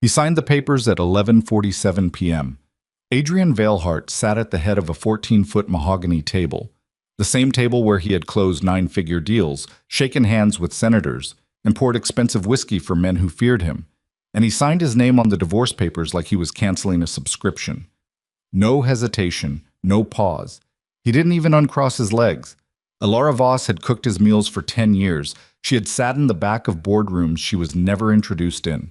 He signed the papers at 11:47 p.m. Adrian Veilhart sat at the head of a 14-foot mahogany table, the same table where he had closed nine-figure deals, shaken hands with senators, and poured expensive whiskey for men who feared him. And he signed his name on the divorce papers like he was canceling a subscription. No hesitation, no pause. He didn't even uncross his legs. Alara Voss had cooked his meals for 10 years. She had sat in the back of boardrooms she was never introduced in.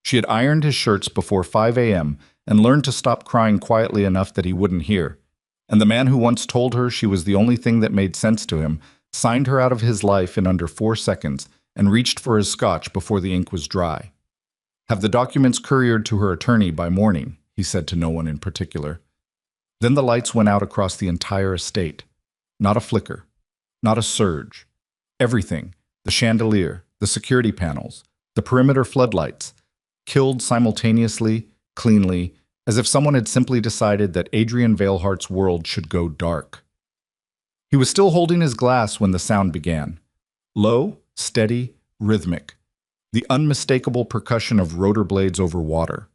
She had ironed his shirts before 5 a.m. and learned to stop crying quietly enough that he wouldn't hear. And the man who once told her she was the only thing that made sense to him signed her out of his life in under 4 seconds and reached for his scotch before the ink was dry. "Have the documents couriered to her attorney by morning," he said to no one in particular. Then the lights went out across the entire estate. Not a flicker. Not a surge. Everything, the chandelier, the security panels, the perimeter floodlights, killed simultaneously, cleanly, as if someone had simply decided that Adrian Veilhart's world should go dark. He was still holding his glass when the sound began. Low, steady, rhythmic. The unmistakable percussion of rotor blades over water.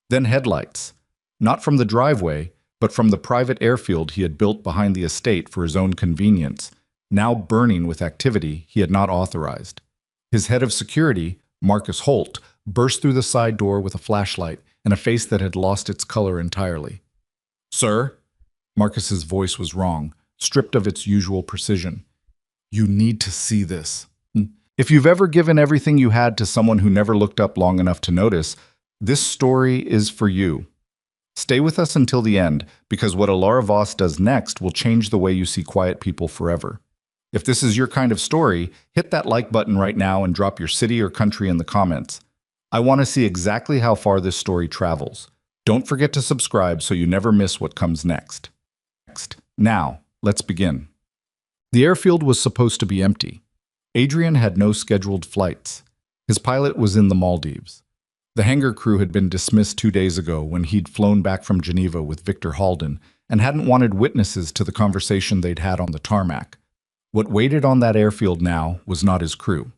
Then headlights. Not from the driveway, but from the private airfield he had built behind the estate for his own convenience, now burning with activity he had not authorized. His head of security, Marcus Holt, burst through the side door with a flashlight and a face that had lost its color entirely. "Sir?" Marcus's voice was wrong, stripped of its usual precision. "You need to see this. If you've ever given everything you had to someone who never looked up long enough to notice, this story is for you. Stay with us until the end, because what Alara Voss does next will change the way you see quiet people forever. If this is your kind of story, hit that like button right now and drop your city or country in the comments. I want to see exactly how far this story travels. Don't forget to subscribe so you never miss what comes next. Now, let's begin. The airfield was supposed to be empty. Adrian had no scheduled flights. His pilot was in the Maldives. The hangar crew had been dismissed 2 days ago when he'd flown back from Geneva with Victor Halden and hadn't wanted witnesses to the conversation they'd had on the tarmac. What waited on that airfield now was not his crew.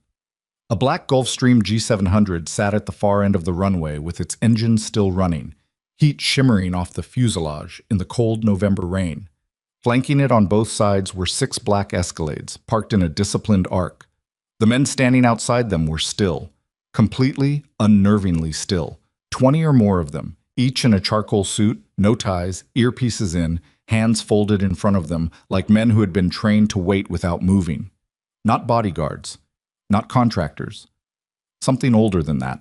A black Gulfstream G700 sat at the far end of the runway with its engines still running, heat shimmering off the fuselage in the cold November rain. Flanking it on both sides were 6 black Escalades, parked in a disciplined arc. The men standing outside them were still, completely, unnervingly still. 20 or more of them, each in a charcoal suit, no ties, earpieces in, hands folded in front of them, like men who had been trained to wait without moving. Not bodyguards. Not contractors. Something older than that.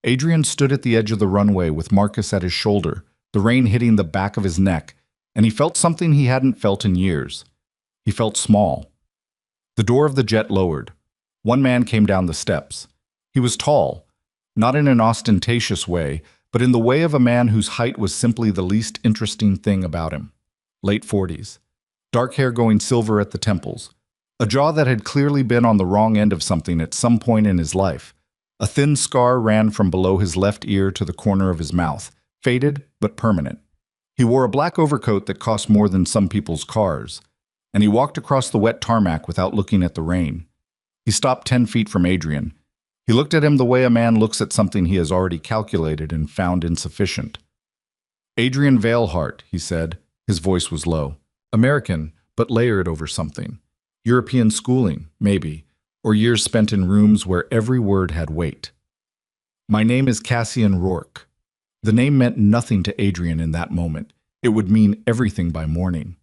Adrian stood at the edge of the runway with Marcus at his shoulder, the rain hitting the back of his neck, and he felt something he hadn't felt in years. He felt small. The door of the jet lowered. One man came down the steps. He was tall, not in an ostentatious way, but in the way of a man whose height was simply the least interesting thing about him. Late 40s. Dark hair going silver at the temples. A jaw that had clearly been on the wrong end of something at some point in his life. A thin scar ran from below his left ear to the corner of his mouth, faded but permanent. He wore a black overcoat that cost more than some people's cars, and he walked across the wet tarmac without looking at the rain. He stopped 10 feet from Adrian. He looked at him the way a man looks at something he has already calculated and found insufficient. "Adrian Veilhart," he said. His voice was low. American, but layered over something. European schooling, maybe, or years spent in rooms where every word had weight. "My name is Cassian Rourke." The name meant nothing to Adrian in that moment. It would mean everything by morning.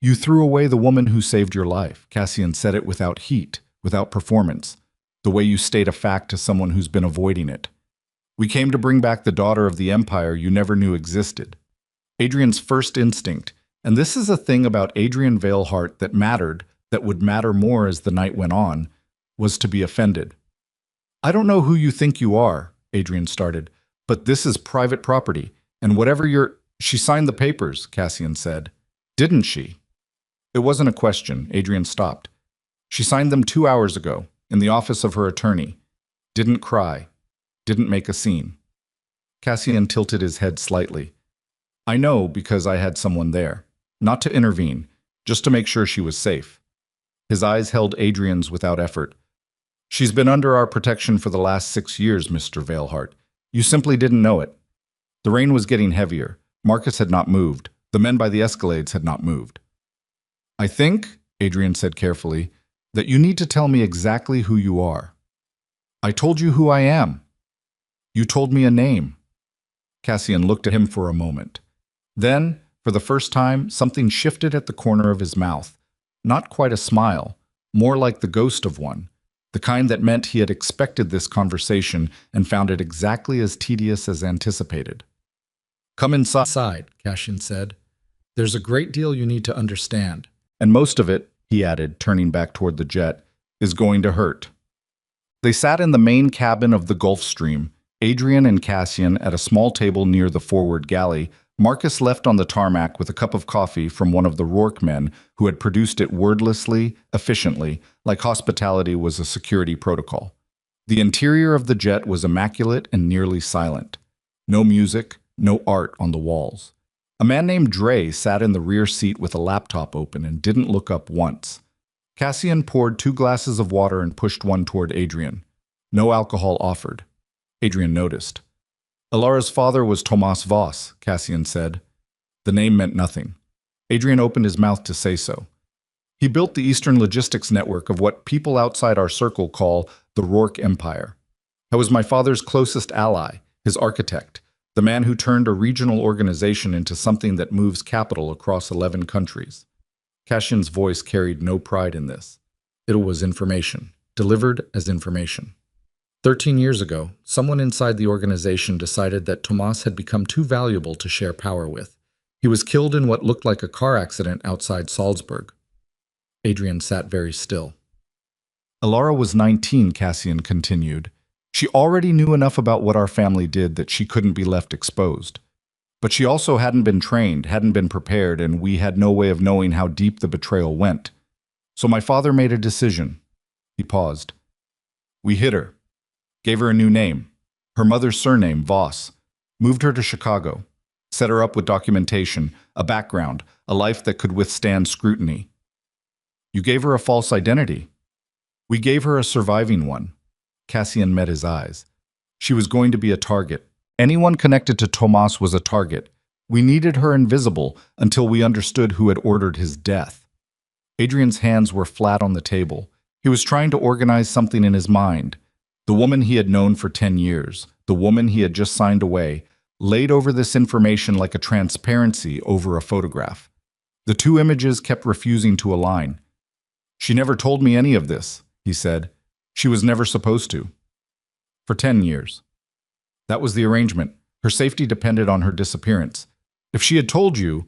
"You threw away the woman who saved your life." Cassian said it without heat, without performance, the way you state a fact to someone who's been avoiding it. "We came to bring back the daughter of the empire you never knew existed." Adrian's first instinct, and this is a thing about Adrian Veilhart that would matter more as the night went on, was to be offended. "I don't know who you think you are," Adrian started, "but this is private property, and whatever you're—" "She signed the papers," Cassian said. "Didn't she?" It wasn't a question. Adrian stopped. "She signed them 2 hours ago, in the office of her attorney. Didn't cry. Didn't make a scene." Cassian tilted his head slightly. "I know because I had someone there. Not to intervene, just to make sure she was safe." His eyes held Adrian's without effort. "She's been under our protection for the last 6 years, Mr. Veilhart. You simply didn't know it. The rain was getting heavier. Marcus had not moved. The men by the escalades had not moved. I think, Adrian said carefully, that you need to tell me exactly who you are. I told you who I am. You told me a name. Cassian looked at him for a moment. Then, for the first time, something shifted at the corner of his mouth. Not quite a smile, more like the ghost of one. The kind that meant he had expected this conversation and found it exactly as tedious as anticipated. Come inside, Cassian said. There's a great deal you need to understand. And most of it, he added, turning back toward the jet, is going to hurt. They sat in the main cabin of the Gulfstream, Adrian and Cassian at a small table near the forward galley, Marcus left on the tarmac with a cup of coffee from one of the Rourke men who had produced it wordlessly, efficiently, like hospitality was a security protocol. The interior of the jet was immaculate and nearly silent. No music, no art on the walls. A man named Dre sat in the rear seat with a laptop open and didn't look up once. Cassian poured 2 glasses of water and pushed one toward Adrian. No alcohol offered. Adrian noticed. Alara's father was Tomas Voss, Cassian said. The name meant nothing. Adrian opened his mouth to say so. He built the Eastern logistics network of what people outside our circle call the Rourke Empire. I was my father's closest ally, his architect, the man who turned a regional organization into something that moves capital across 11 countries. Cassian's voice carried no pride in this. It was information, delivered as information. 13 years ago, someone inside the organization decided that Tomas had become too valuable to share power with. He was killed in what looked like a car accident outside Salzburg. Adrian sat very still. Alara was 19, Cassian continued. She already knew enough about what our family did that she couldn't be left exposed. But she also hadn't been trained, hadn't been prepared, and we had no way of knowing how deep the betrayal went. So my father made a decision. He paused. We hid her. Gave her a new name, her mother's surname, Voss, moved her to Chicago, set her up with documentation, a background, a life that could withstand scrutiny. You gave her a false identity. We gave her a surviving one. Cassian met his eyes. She was going to be a target. Anyone connected to Tomas was a target. We needed her invisible until we understood who had ordered his death. Adrian's hands were flat on the table. He was trying to organize something in his mind. The woman he had known for 10 years, the woman he had just signed away, laid over this information like a transparency over a photograph. The 2 images kept refusing to align. She never told me any of this, he said. She was never supposed to. For 10 years. That was the arrangement. Her safety depended on her disappearance. If she had told you,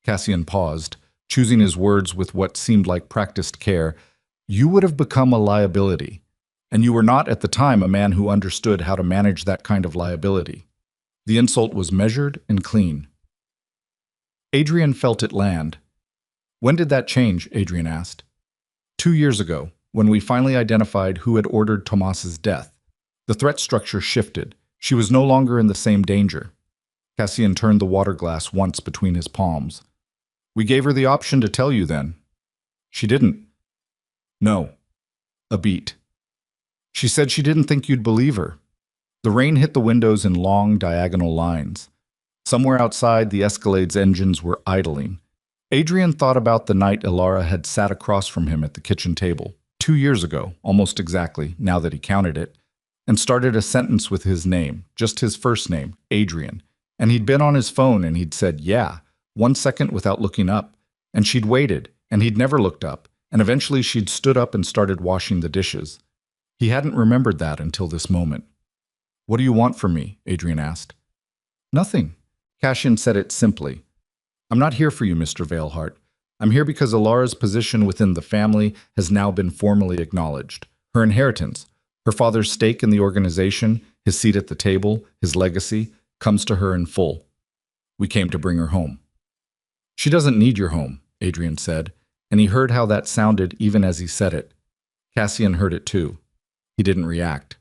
Cassian paused, choosing his words with what seemed like practiced care, you would have become a liability. And you were not at the time a man who understood how to manage that kind of liability. The insult was measured and clean. Adrian felt it land. When did that change? Adrian asked. 2 years ago, when we finally identified who had ordered Tomas's death. The threat structure shifted. She was no longer in the same danger. Cassian turned the water glass once between his palms. We gave her the option to tell you then. She didn't. No. A beat. She said she didn't think you'd believe her. The rain hit the windows in long, diagonal lines. Somewhere outside, the Escalade's engines were idling. Adrian thought about the night Alara had sat across from him at the kitchen table, 2 years ago, almost exactly, now that he counted it, and started a sentence with his name, just his first name, Adrian. And he'd been on his phone and he'd said, yeah, 1 second without looking up. And she'd waited, and he'd never looked up, and eventually she'd stood up and started washing the dishes. He hadn't remembered that until this moment. What do you want from me? Adrian asked. Nothing. Cassian said it simply. I'm not here for you, Mr. Veilhart. I'm here because Alara's position within the family has now been formally acknowledged. Her inheritance, her father's stake in the organization, his seat at the table, his legacy, comes to her in full. We came to bring her home. She doesn't need your home, Adrian said, and he heard how that sounded even as he said it. Cassian heard it too. He didn't react.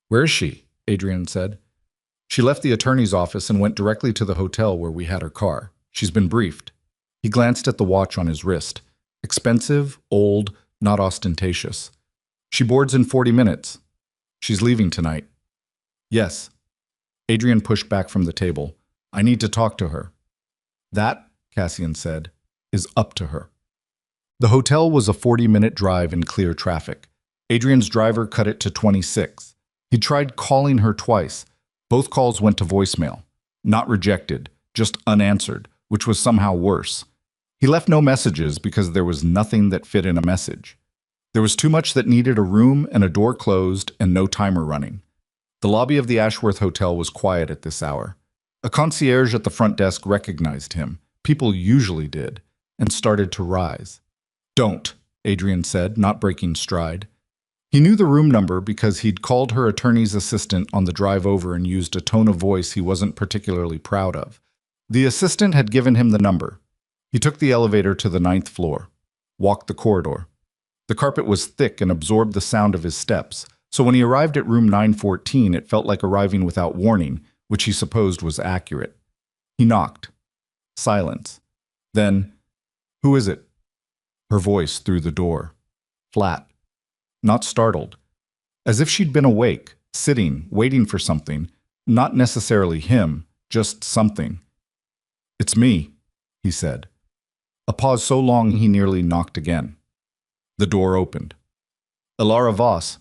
Where is she? Adrian said. She left the attorney's office and went directly to the hotel where we had her car. She's been briefed. He glanced at the watch on his wrist. Expensive, old, not ostentatious. She boards in 40 minutes. She's leaving tonight. Yes. Adrian pushed back from the table. I need to talk to her. That, Cassian said, is up to her. The hotel was a 40-minute drive in clear traffic. Adrian's driver cut it to 26. He tried calling her twice. Both calls went to voicemail. Not rejected, just unanswered, which was somehow worse. He left no messages because there was nothing that fit in a message. There was too much that needed a room and a door closed and no timer running. The lobby of the Ashworth Hotel was quiet at this hour. A concierge at the front desk recognized him. People usually did, and started to rise. Don't, Adrian said, not breaking stride. He knew the room number because he'd called her attorney's assistant on the drive over and used a tone of voice he wasn't particularly proud of. The assistant had given him the number. He took the elevator to the 9th floor, walked the corridor. The carpet was thick and absorbed the sound of his steps, so when he arrived at room 914, it felt like arriving without warning, which he supposed was accurate. He knocked. Silence. Then, "Who is it?" Her voice through the door. Flat. Not startled. As if she'd been awake, sitting, waiting for something. Not necessarily him, just something. "It's me," he said. A pause so long he nearly knocked again. The door opened. Elara Voss,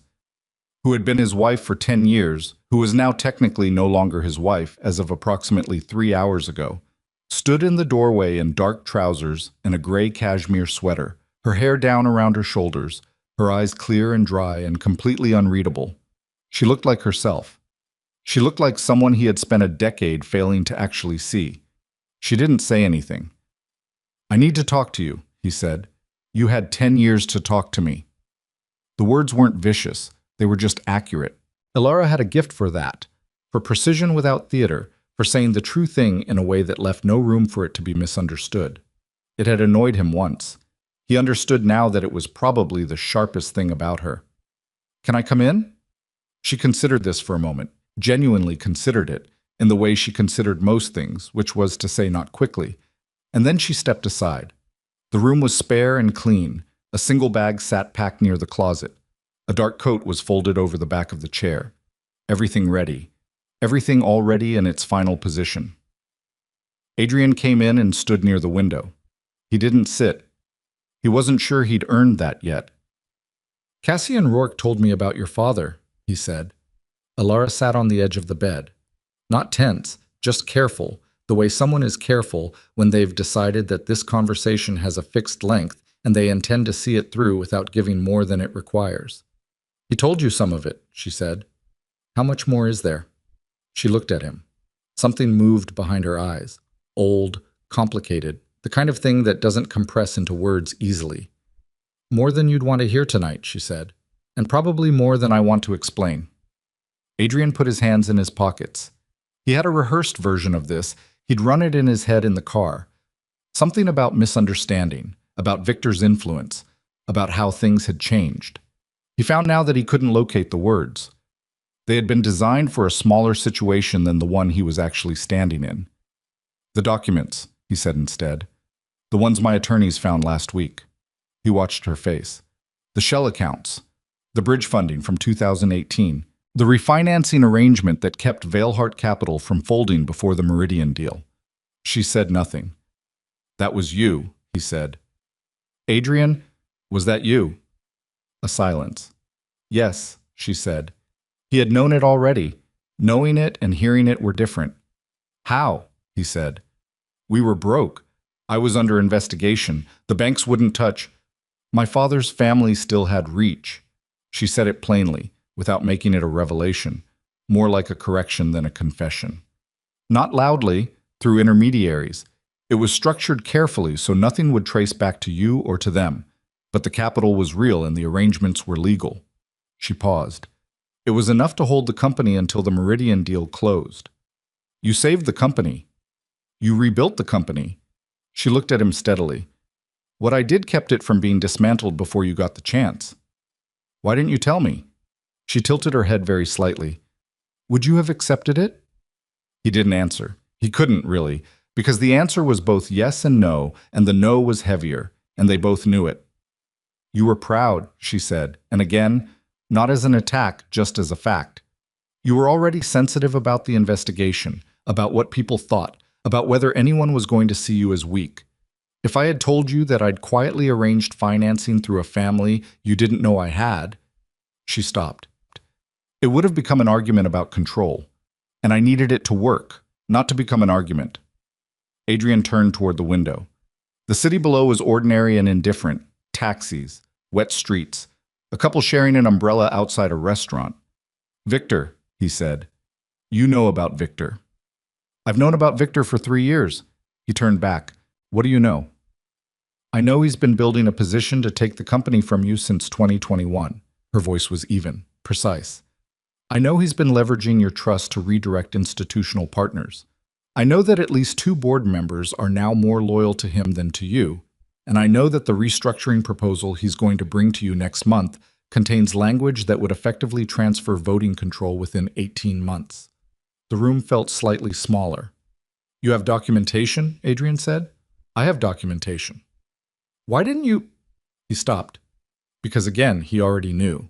who had been his wife for 10 years, who was now technically no longer his wife as of approximately 3 hours ago, stood in the doorway in dark trousers and a gray cashmere sweater, her hair down around her shoulders, her eyes clear and dry and completely unreadable. She looked like herself. She looked like someone he had spent a decade failing to actually see. She didn't say anything. "I need to talk to you," he said. "You had 10 years to talk to me." The words weren't vicious. They were just accurate. Elara had a gift for that, for precision without theater, for saying the true thing in a way that left no room for it to be misunderstood. It had annoyed him once. He understood now that it was probably the sharpest thing about her. "Can I come in?" She considered this for a moment, genuinely considered it, in the way she considered most things, which was to say not quickly, and then she stepped aside. The room was spare and clean. A single bag sat packed near the closet. A dark coat was folded over the back of the chair. Everything ready. Everything already in its final position. Adrian came in and stood near the window. He didn't sit. He wasn't sure he'd earned that yet. "Cassian Rourke told me about your father," he said. Elara sat on the edge of the bed. Not tense, just careful, the way someone is careful when they've decided that this conversation has a fixed length and they intend to see it through without giving more than it requires. "He told you some of it," she said. "How much more is there?" She looked at him. Something moved behind her eyes. Old, complicated, the kind of thing that doesn't compress into words easily. "More than you'd want to hear tonight," she said, "and probably more than I want to explain." Adrian put his hands in his pockets. He had a rehearsed version of this. He'd run it in his head in the car. Something about misunderstanding, about Victor's influence, about how things had changed. He found now that he couldn't locate the words. They had been designed for a smaller situation than the one he was actually standing in. "The documents," he said instead. "The ones my attorneys found last week." He watched her face. "The shell accounts. The bridge funding from 2018. The refinancing arrangement that kept Veilhart Capital from folding before the Meridian deal." She said nothing. "That was you," he said. "Adrian, was that you?" A silence. "Yes," she said. He had known it already. Knowing it and hearing it were different. "How?" he said. "We were broke. I was under investigation. The banks wouldn't touch. My father's family still had reach." She said it plainly, without making it a revelation, more like a correction than a confession. Not loudly, through intermediaries. It was structured carefully so nothing would trace back to you or to them, but the capital was real and the arrangements were legal. She paused. It was enough to hold the company until the Meridian deal closed. "You saved the company. You rebuilt the company." She looked at him steadily. "What I did kept it from being dismantled before you got the chance. Why didn't you tell me?" She tilted her head very slightly. "Would you have accepted it?" He didn't answer. He couldn't, really, because the answer was both yes and no, and the no was heavier, and they both knew it. "You were proud," she said, and again, not as an attack, just as a fact. You were already sensitive about the investigation, about what people thought, about whether anyone was going to see you as weak. If I had told you that I'd quietly arranged financing through a family you didn't know I had, she stopped. It would have become an argument about control, and I needed it to work, not to become an argument. Adrian turned toward the window. The city below was ordinary and indifferent. Taxis, wet streets, a couple sharing an umbrella outside a restaurant. Victor, he said. You know about Victor. I've known about Victor for 3 years. He turned back. What do you know? I know he's been building a position to take the company from you since 2021. Her voice was even, precise. I know he's been leveraging your trust to redirect institutional partners. I know that at least 2 board members are now more loyal to him than to you, and I know that the restructuring proposal he's going to bring to you next month contains language that would effectively transfer voting control within 18 months. The room felt slightly smaller. You have documentation, Adrian said. I have documentation. Why didn't you? He stopped. Because again, he already knew.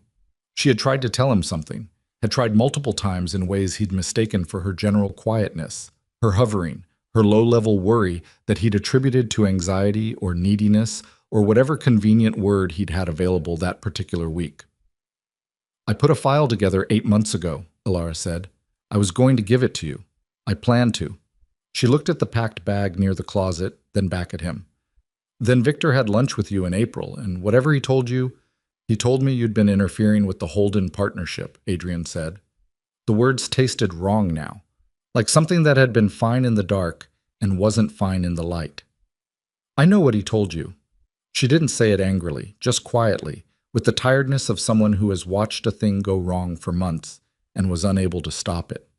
She had tried to tell him something, had tried multiple times in ways he'd mistaken for her general quietness, her hovering, her low-level worry that he'd attributed to anxiety or neediness or whatever convenient word he'd had available that particular week. I put a file together 8 months ago, Alara said. I was going to give it to you. I planned to. She looked at the packed bag near the closet, then back at him. Then Victor had lunch with you in April, and whatever he told you, he told me you'd been interfering with the Holden partnership, Adrian said. The words tasted wrong now, like something that had been fine in the dark and wasn't fine in the light. I know what he told you. She didn't say it angrily, just quietly, with the tiredness of someone who has watched a thing go wrong for months and was unable to stop it.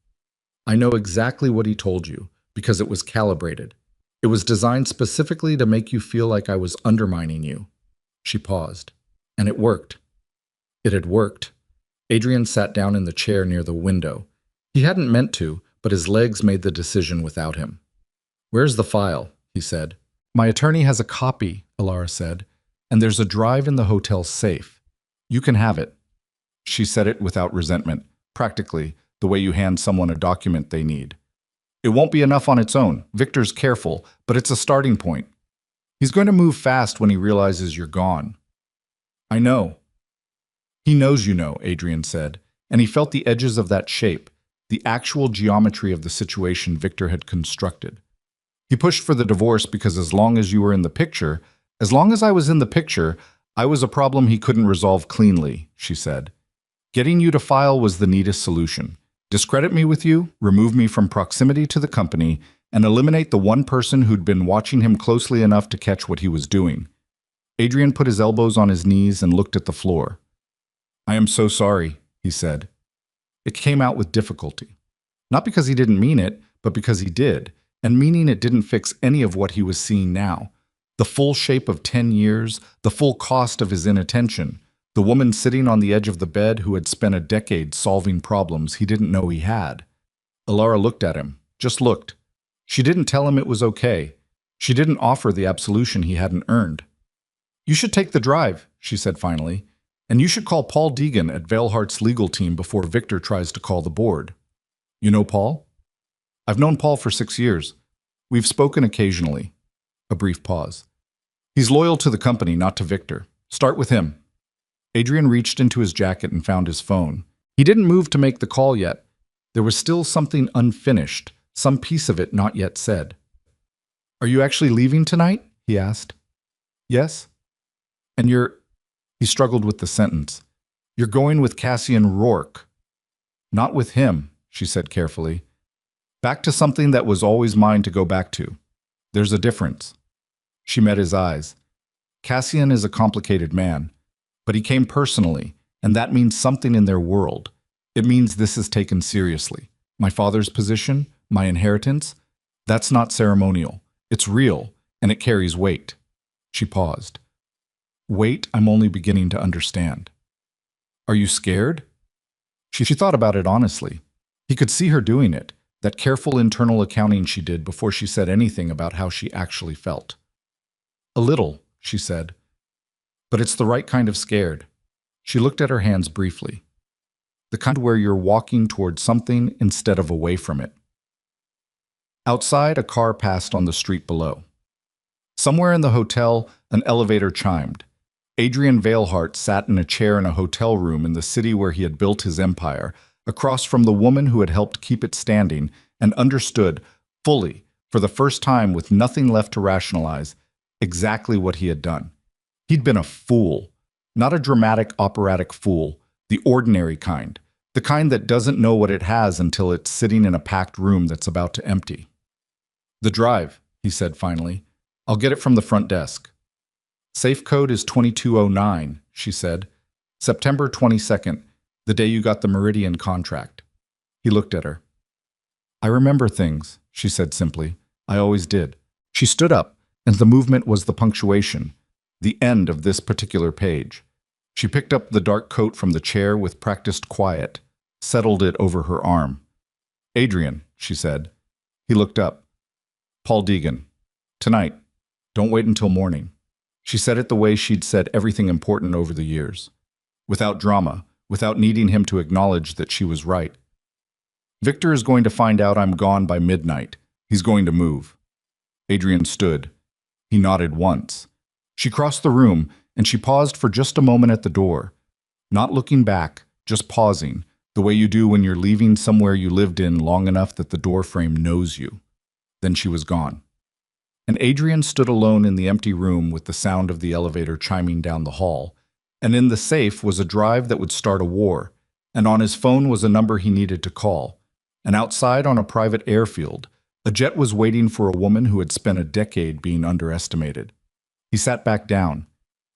I know exactly what he told you, because it was calibrated. It was designed specifically to make you feel like I was undermining you. She paused. And it worked. It had worked. Adrian sat down in the chair near the window. He hadn't meant to, but his legs made the decision without him. Where's the file? He said. My attorney has a copy, Alara said, and there's a drive in the hotel safe. You can have it. She said it without resentment, practically, the way you hand someone a document they need. It won't be enough on its own. Victor's careful, but it's a starting point. He's going to move fast when he realizes you're gone. I know. He knows you know, Adrian said, and he felt the edges of that shape, the actual geometry of the situation Victor had constructed. He pushed for the divorce because as long as you were in the picture, as long as I was in the picture, I was a problem he couldn't resolve cleanly, she said. Getting you to file was the neatest solution. Discredit me with you, remove me from proximity to the company, and eliminate the one person who'd been watching him closely enough to catch what he was doing. Adrian put his elbows on his knees and looked at the floor. I am so sorry, he said. It came out with difficulty. Not because he didn't mean it, but because he did, and meaning it didn't fix any of what he was seeing now. The full shape of 10 years, the full cost of his inattention, the woman sitting on the edge of the bed who had spent a decade solving problems he didn't know he had. Alara looked at him, just looked. She didn't tell him it was okay. She didn't offer the absolution he hadn't earned. You should take the drive, she said finally, and you should call Paul Deegan at Veilhart's legal team before Victor tries to call the board. You know Paul? I've known Paul for 6 years. We've spoken occasionally. A brief pause. He's loyal to the company, not to Victor. Start with him. Adrian reached into his jacket and found his phone. He didn't move to make the call yet. There was still something unfinished, some piece of it not yet said. Are you actually leaving tonight? He asked. Yes. And he struggled with the sentence. You're going with Cassian Rourke. Not with him, she said carefully. Back to something that was always mine to go back to. There's a difference. She met his eyes. Cassian is a complicated man, but he came personally, and that means something in their world. It means this is taken seriously. My father's position, my inheritance, that's not ceremonial. It's real, and it carries weight. She paused. Weight I'm only beginning to understand. Are you scared? She thought about it honestly. He could see her doing it, that careful internal accounting she did before she said anything about how she actually felt. A little, she said. But it's the right kind of scared. She looked at her hands briefly. The kind where you're walking toward something instead of away from it. Outside, a car passed on the street below. Somewhere in the hotel, an elevator chimed. Adrian Veilhart sat in a chair in a hotel room in the city where he had built his empire, across from the woman who had helped keep it standing, and understood, fully, for the first time with nothing left to rationalize, exactly what he had done. He'd been a fool, not a dramatic, operatic fool, the ordinary kind, the kind that doesn't know what it has until it's sitting in a packed room that's about to empty. "The drive," he said finally. "I'll get it from the front desk." "Safe code is 2209, she said. "September 22nd, the day you got the Meridian contract." He looked at her. "I remember things," she said simply. "I always did." She stood up, and the movement was the punctuation, the end of this particular page. She picked up the dark coat from the chair with practiced quiet, settled it over her arm. "Adrian," she said. He looked up. "Paul Deegan. Tonight. Don't wait until morning." She said it the way she'd said everything important over the years. Without drama, without needing him to acknowledge that she was right. "Victor is going to find out I'm gone by midnight. He's going to move." Adrian stood. He nodded once. She crossed the room, and she paused for just a moment at the door. Not looking back, just pausing, the way you do when you're leaving somewhere you lived in long enough that the doorframe knows you. Then she was gone. And Adrian stood alone in the empty room with the sound of the elevator chiming down the hall. And in the safe was a drive that would start a war. And on his phone was a number he needed to call. And outside on a private airfield, a jet was waiting for a woman who had spent a decade being underestimated. He sat back down.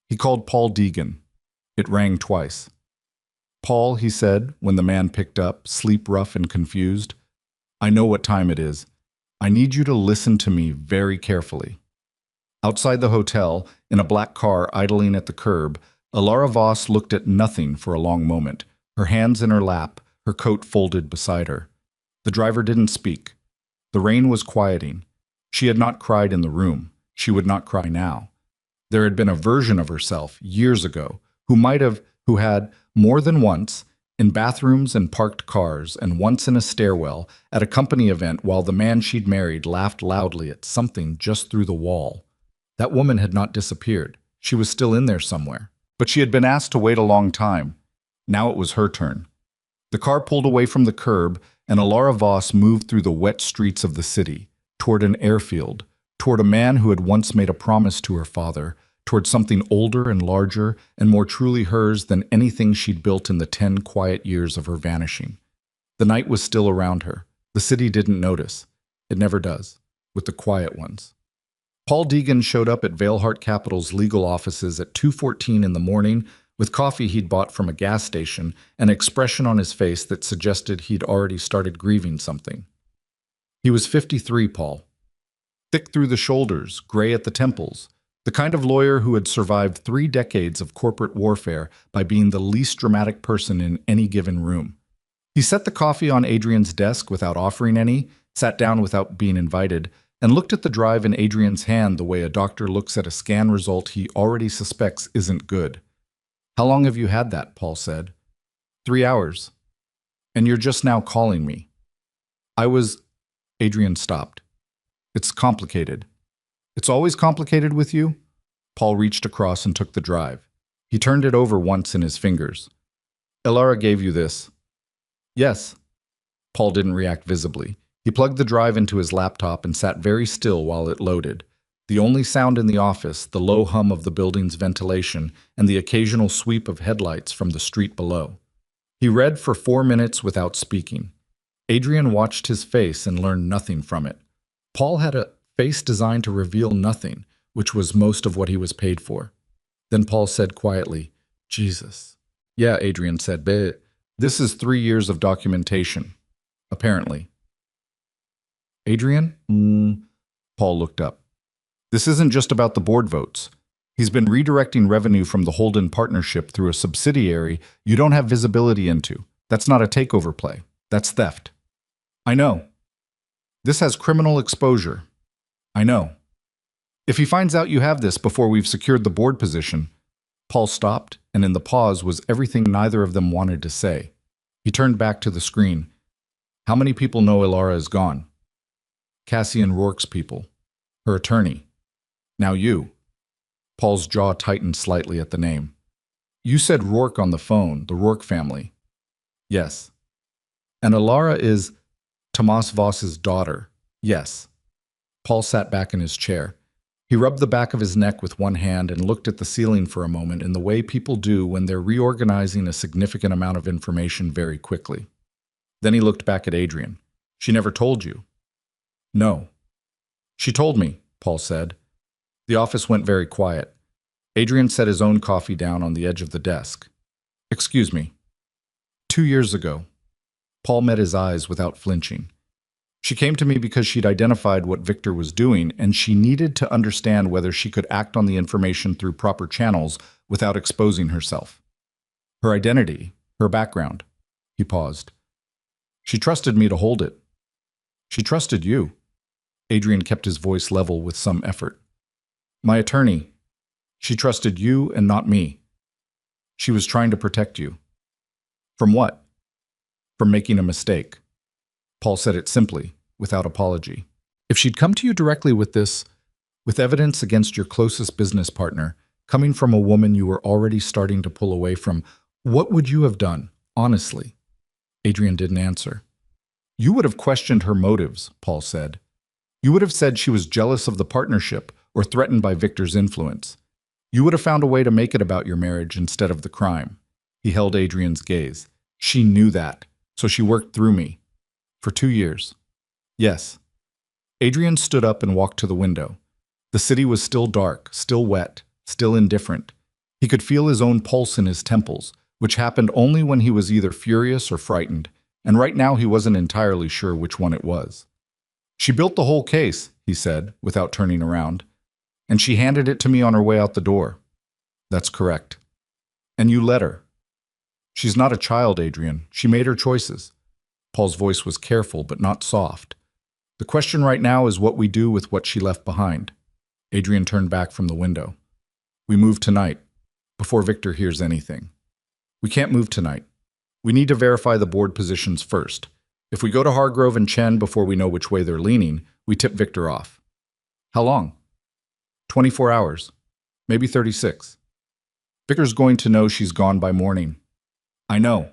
He called Paul Deegan. It rang twice. "Paul," he said, when the man picked up, sleep-rough and confused, "I know what time it is. I need you to listen to me very carefully." Outside the hotel, in a black car idling at the curb, Alara Voss looked at nothing for a long moment, her hands in her lap, her coat folded beside her. The driver didn't speak. The rain was quieting. She had not cried in the room. She would not cry now. There had been a version of herself, years ago, who had, more than once, in bathrooms and parked cars, and once in a stairwell, at a company event while the man she'd married laughed loudly at something just through the wall. That woman had not disappeared. She was still in there somewhere. But she had been asked to wait a long time. Now it was her turn. The car pulled away from the curb, and Alara Voss moved through the wet streets of the city, toward an airfield, toward a man who had once made a promise to her father, toward something older and larger and more truly hers than anything she'd built in the 10 quiet years of her vanishing. The night was still around her. The city didn't notice. It never does, with the quiet ones. Paul Deegan showed up at Veilhart Capital's legal offices at 2:14 in the morning with coffee he'd bought from a gas station, an expression on his face that suggested he'd already started grieving something. He was 53, Paul. Thick through the shoulders, gray at the temples, the kind of lawyer who had survived 3 decades of corporate warfare by being the least dramatic person in any given room. He set the coffee on Adrian's desk without offering any, sat down without being invited, and looked at the drive in Adrian's hand the way a doctor looks at a scan result he already suspects isn't good. "How long have you had that?" Paul said. 3 hours. "And you're just now calling me." Adrian stopped. "It's complicated." "It's always complicated with you?" Paul reached across and took the drive. He turned it over once in his fingers. "Alara gave you this." "Yes." Paul didn't react visibly. He plugged the drive into his laptop and sat very still while it loaded. The only sound in the office, the low hum of the building's ventilation, and the occasional sweep of headlights from the street below. He read for 4 minutes without speaking. Adrian watched his face and learned nothing from it. Paul had a face designed to reveal nothing, which was most of what he was paid for. Then Paul said quietly, "Jesus." "Yeah," Adrian said, "but this is 3 years of documentation. Apparently." "Adrian?" Paul looked up. "This isn't just about the board votes. He's been redirecting revenue from the Holden partnership through a subsidiary you don't have visibility into. That's not a takeover play. That's theft." "I know." "This has criminal exposure." "I know." "If he finds out you have this before we've secured the board position." Paul stopped, and in the pause was everything neither of them wanted to say. He turned back to the screen. How many people know Ilara is gone? Cassian Rourke's people. Her attorney. Now you. Paul's jaw tightened slightly at the name. You said Rourke on the phone, the Rourke family. Yes. And Ilara is Tomas Voss's daughter. Yes. Paul sat back in his chair. He rubbed the back of his neck with one hand and looked at the ceiling for a moment in the way people do when they're reorganizing a significant amount of information very quickly. Then he looked back at Adrian. She never told you? No. She told me, Paul said. The office went very quiet. Adrian set his own coffee down on the edge of the desk. Excuse me. 2 years ago. Paul met his eyes without flinching. She came to me because she'd identified what Victor was doing, and she needed to understand whether she could act on the information through proper channels without exposing herself. Her identity, her background. He paused. She trusted me to hold it. She trusted you. Adrian kept his voice level with some effort. My attorney. She trusted you and not me. She was trying to protect you. From what? From making a mistake. Paul said it simply, without apology. If she'd come to you directly with this, with evidence against your closest business partner, coming from a woman you were already starting to pull away from, what would you have done, honestly? Adrian didn't answer. You would have questioned her motives, Paul said. You would have said she was jealous of the partnership or threatened by Victor's influence. You would have found a way to make it about your marriage instead of the crime. He held Adrian's gaze. She knew that, so she worked through me. For 2 years. Yes. Adrian stood up and walked to the window. The city was still dark, still wet, still indifferent. He could feel his own pulse in his temples, which happened only when he was either furious or frightened, and right now he wasn't entirely sure which one it was. She built the whole case, he said, without turning around, and she handed it to me on her way out the door. That's correct. And you let her. She's not a child, Adrian. She made her choices. Paul's voice was careful, but not soft. The question right now is what we do with what she left behind. Adrian turned back from the window. We move tonight, before Victor hears anything. We can't move tonight. We need to verify the board positions first. If we go to Hargrove and Chen before we know which way they're leaning, we tip Victor off. How long? 24 hours. Maybe 36. Victor's going to know she's gone by morning. I know.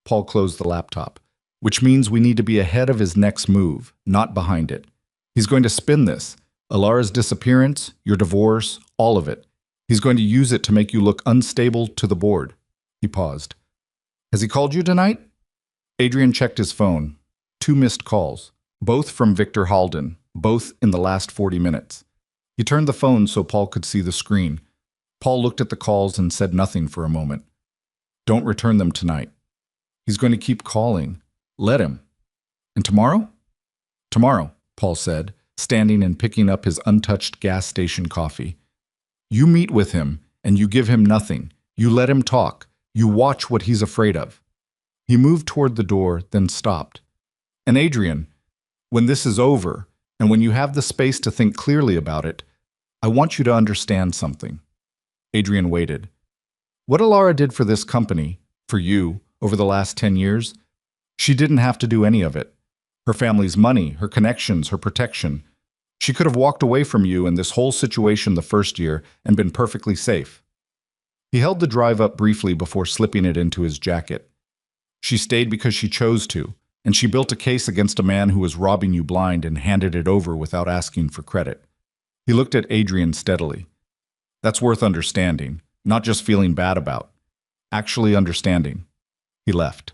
Paul closed the laptop. Which means we need to be ahead of his next move, not behind it. He's going to spin this. Ilara's disappearance, your divorce, all of it. He's going to use it to make you look unstable to the board. He paused. Has he called you tonight? Adrian checked his phone. 2 missed calls, both from Victor Halden, both in the last 40 minutes. He turned the phone so Paul could see the screen. Paul looked at the calls and said nothing for a moment. Don't return them tonight. He's going to keep calling. Let him. And tomorrow? Tomorrow, Paul said, standing and picking up his untouched gas station coffee. You meet with him, and you give him nothing. You let him talk. You watch what he's afraid of. He moved toward the door, then stopped. And Adrian, when this is over, and when you have the space to think clearly about it, I want you to understand something. Adrian waited. What Ilara did for this company, for you, over the last 10 years, she didn't have to do any of it. Her family's money, her connections, her protection. She could have walked away from you and this whole situation the first year and been perfectly safe. He held the drive up briefly before slipping it into his jacket. She stayed because she chose to, and she built a case against a man who was robbing you blind and handed it over without asking for credit. He looked at Adrian steadily. That's worth understanding, not just feeling bad about. Actually understanding. He left.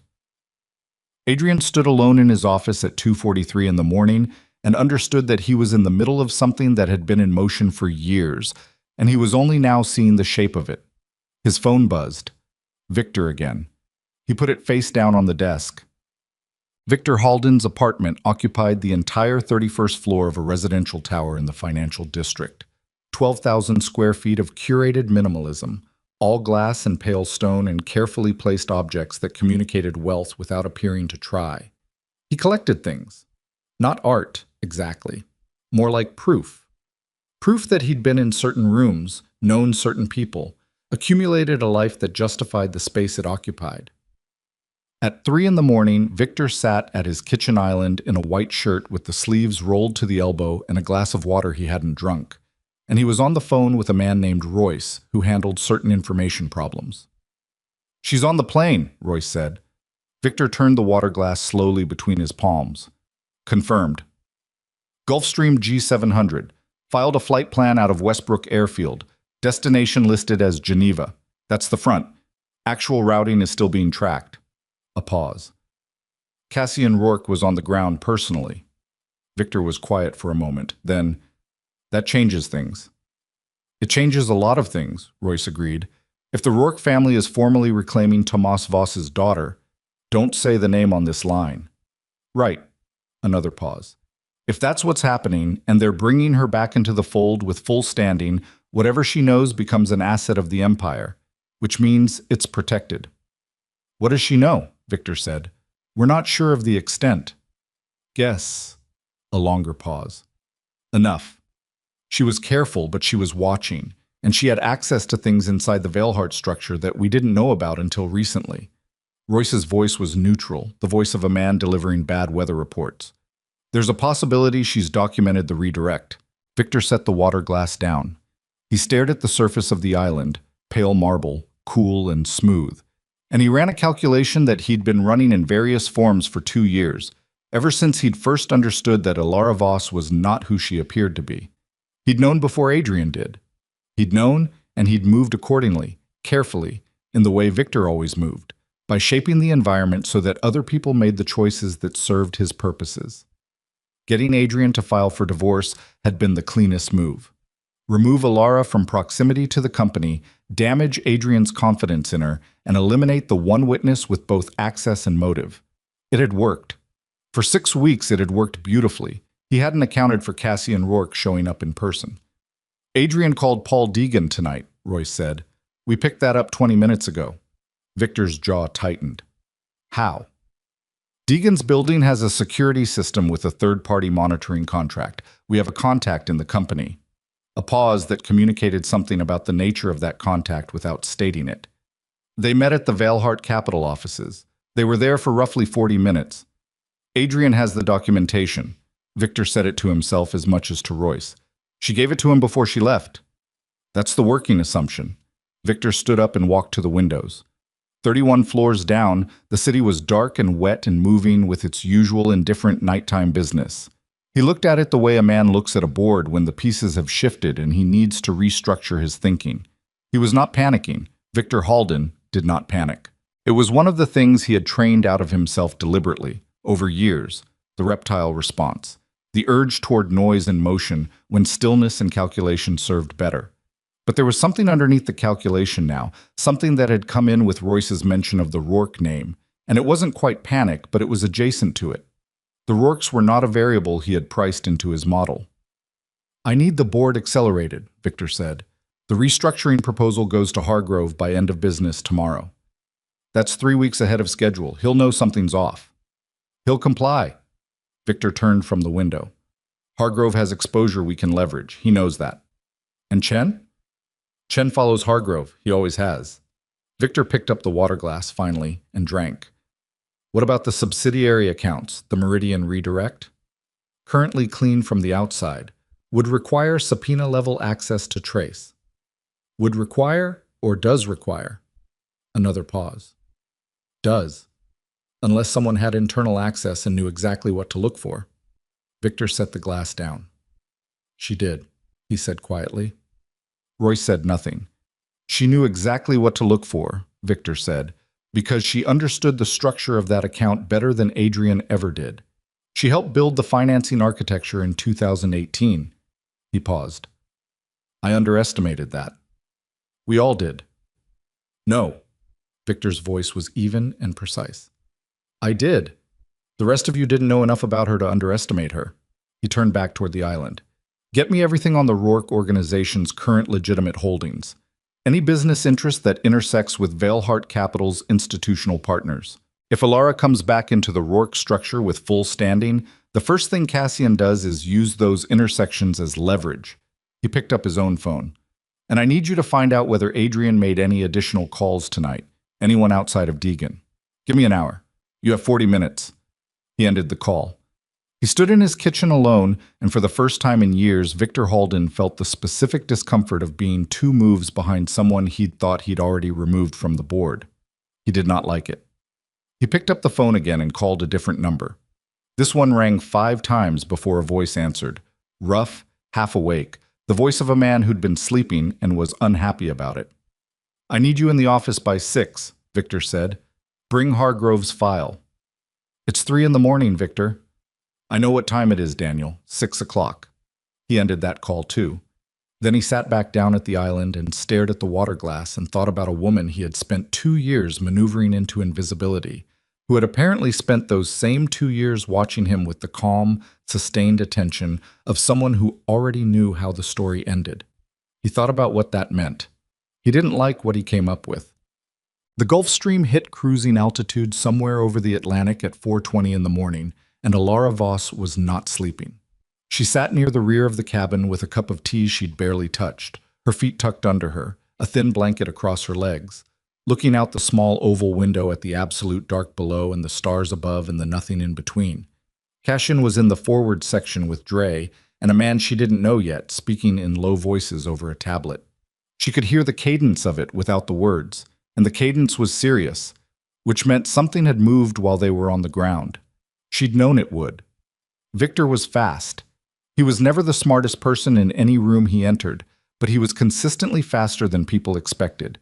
Adrian stood alone in his office at 2:43 in the morning and understood that he was in the middle of something that had been in motion for years, and he was only now seeing the shape of it. His phone buzzed. Victor again. He put it face down on the desk. Victor Halden's apartment occupied the entire 31st floor of a residential tower in the financial district. 12,000 square feet of curated minimalism, all glass and pale stone and carefully placed objects that communicated wealth without appearing to try. He collected things. Not art, exactly. More like proof. Proof that he'd been in certain rooms, known certain people, accumulated a life that justified the space it occupied. At 3 in the morning, Victor sat at his kitchen island in a white shirt with the sleeves rolled to the elbow and a glass of water he hadn't drunk. And he was on the phone with a man named Royce, who handled certain information problems. "She's on the plane," Royce said. Victor turned the water glass slowly between his palms. "Confirmed." Gulfstream G700. Filed a flight plan out of Westbrook Airfield. Destination listed as Geneva. That's the front. Actual routing is still being tracked. A pause. Cassian Rourke was on the ground personally. Victor was quiet for a moment. Then, "That changes things." "It changes a lot of things," Royce agreed. "If the Rourke family is formally reclaiming Tomas Voss's daughter, don't say the name on this line." "Right." Another pause. "If that's what's happening, and they're bringing her back into the fold with full standing, whatever she knows becomes an asset of the Empire, which means it's protected." "What does she know?" Victor said. "We're not sure of the extent." "Guess." A longer pause. "Enough." She was careful, but she was watching, and she had access to things inside the Veilheart structure that we didn't know about until recently. Royce's voice was neutral, the voice of a man delivering bad weather reports. "There's a possibility she's documented the redirect." Victor set the water glass down. He stared at the surface of the island, pale marble, cool and smooth, and he ran a calculation that he'd been running in various forms for 2 years, ever since he'd first understood that Alara Voss was not who she appeared to be. He'd known before Adrian did. He'd known, and he'd moved accordingly, carefully, in the way Victor always moved, by shaping the environment so that other people made the choices that served his purposes. Getting Adrian to file for divorce had been the cleanest move. Remove Alara from proximity to the company, damage Adrian's confidence in her, and eliminate the one witness with both access and motive. It had worked. For 6 weeks it had worked beautifully. He hadn't accounted for Cassian Rourke showing up in person. "Adrian called Paul Deegan tonight," Royce said. "We picked that up 20 minutes ago." Victor's jaw tightened. "How?" "Deegan's building has a security system with a third-party monitoring contract. We have a contact in the company." A pause that communicated something about the nature of that contact without stating it. "They met at the Veilheart Capital offices. They were there for roughly 40 minutes. Adrian has the documentation." Victor said it to himself as much as to Royce. "She gave it to him before she left." "That's the working assumption." Victor stood up and walked to the windows. 31 floors down, the city was dark and wet and moving with its usual indifferent nighttime business. He looked at it the way a man looks at a board when the pieces have shifted and he needs to restructure his thinking. He was not panicking. Victor Halden did not panic. It was one of the things he had trained out of himself deliberately, over years, the reptile response. The urge toward noise and motion when stillness and calculation served better. But there was something underneath the calculation now, something that had come in with Royce's mention of the Rourke name, and it wasn't quite panic, but it was adjacent to it. The Rourkes were not a variable he had priced into his model. "I need the board accelerated," Victor said. "The restructuring proposal goes to Hargrove by end of business tomorrow." "That's 3 weeks ahead of schedule. He'll know something's off." "He'll comply." Victor turned from the window. "Hargrove has exposure we can leverage. He knows that." "And Chen?" "Chen follows Hargrove. He always has." Victor picked up the water glass finally and drank. "What about the subsidiary accounts, the Meridian redirect?" "Currently clean from the outside. Would require subpoena-level access to trace." "Would require or does require?" Another pause. "Does. Unless someone had internal access and knew exactly what to look for." Victor set the glass down. "She did," he said quietly. Royce said nothing. "She knew exactly what to look for," Victor said, "because she understood the structure of that account better than Adrian ever did. She helped build the financing architecture in 2018. He paused. "I underestimated that." "We all did." "No." Victor's voice was even and precise. "I did. The rest of you didn't know enough about her to underestimate her." He turned back toward the island. "Get me everything on the Rourke organization's current legitimate holdings. Any business interest that intersects with Veilheart Capital's institutional partners. If Alara comes back into the Rourke structure with full standing, the first thing Cassian does is use those intersections as leverage." He picked up his own phone. "And I need you to find out whether Adrian made any additional calls tonight. Anyone outside of Deegan. Give me an hour." You have 40 minutes. He ended the call. He stood in his kitchen alone, and for the first time in years, Victor Halden felt the specific discomfort of being 2 moves behind someone he'd thought he'd already removed from the board. He did not like it. He picked up the phone again and called a different number. This one rang 5 times before a voice answered, rough, half awake, the voice of a man who'd been sleeping and was unhappy about it. I need you in the office by 6, Victor said. Bring Hargrove's file. It's 3 in the morning, Victor. I know what time it is, Daniel. 6 o'clock. He ended that call too. Then he sat back down at the island and stared at the water glass and thought about a woman he had spent 2 years maneuvering into invisibility, who had apparently spent those same 2 years watching him with the calm, sustained attention of someone who already knew how the story ended. He thought about what that meant. He didn't like what he came up with. The Gulf Stream hit cruising altitude somewhere over the Atlantic at 4:20 in the morning, and Alara Voss was not sleeping. She sat near the rear of the cabin with a cup of tea she'd barely touched, her feet tucked under her, a thin blanket across her legs, looking out the small oval window at the absolute dark below and the stars above and the nothing in between. Cassian was in the forward section with Dre and a man she didn't know yet, speaking in low voices over a tablet. She could hear the cadence of it without the words, and the cadence was serious, which meant something had moved while they were on the ground. She'd known it would. Victor was fast. He was never the smartest person in any room he entered, but he was consistently faster than people expected.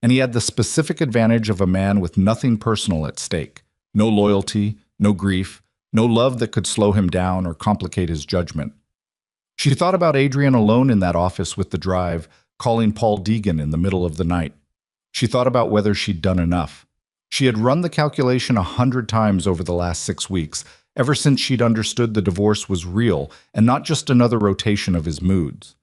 And he had the specific advantage of a man with nothing personal at stake. No loyalty, no grief, no love that could slow him down or complicate his judgment. She thought about Adrian alone in that office with the drive, calling Paul Deegan in the middle of the night. She thought about whether she'd done enough. She had run the calculation 100 times over the last 6 weeks, ever since she'd understood the divorce was real and not just another rotation of his moods.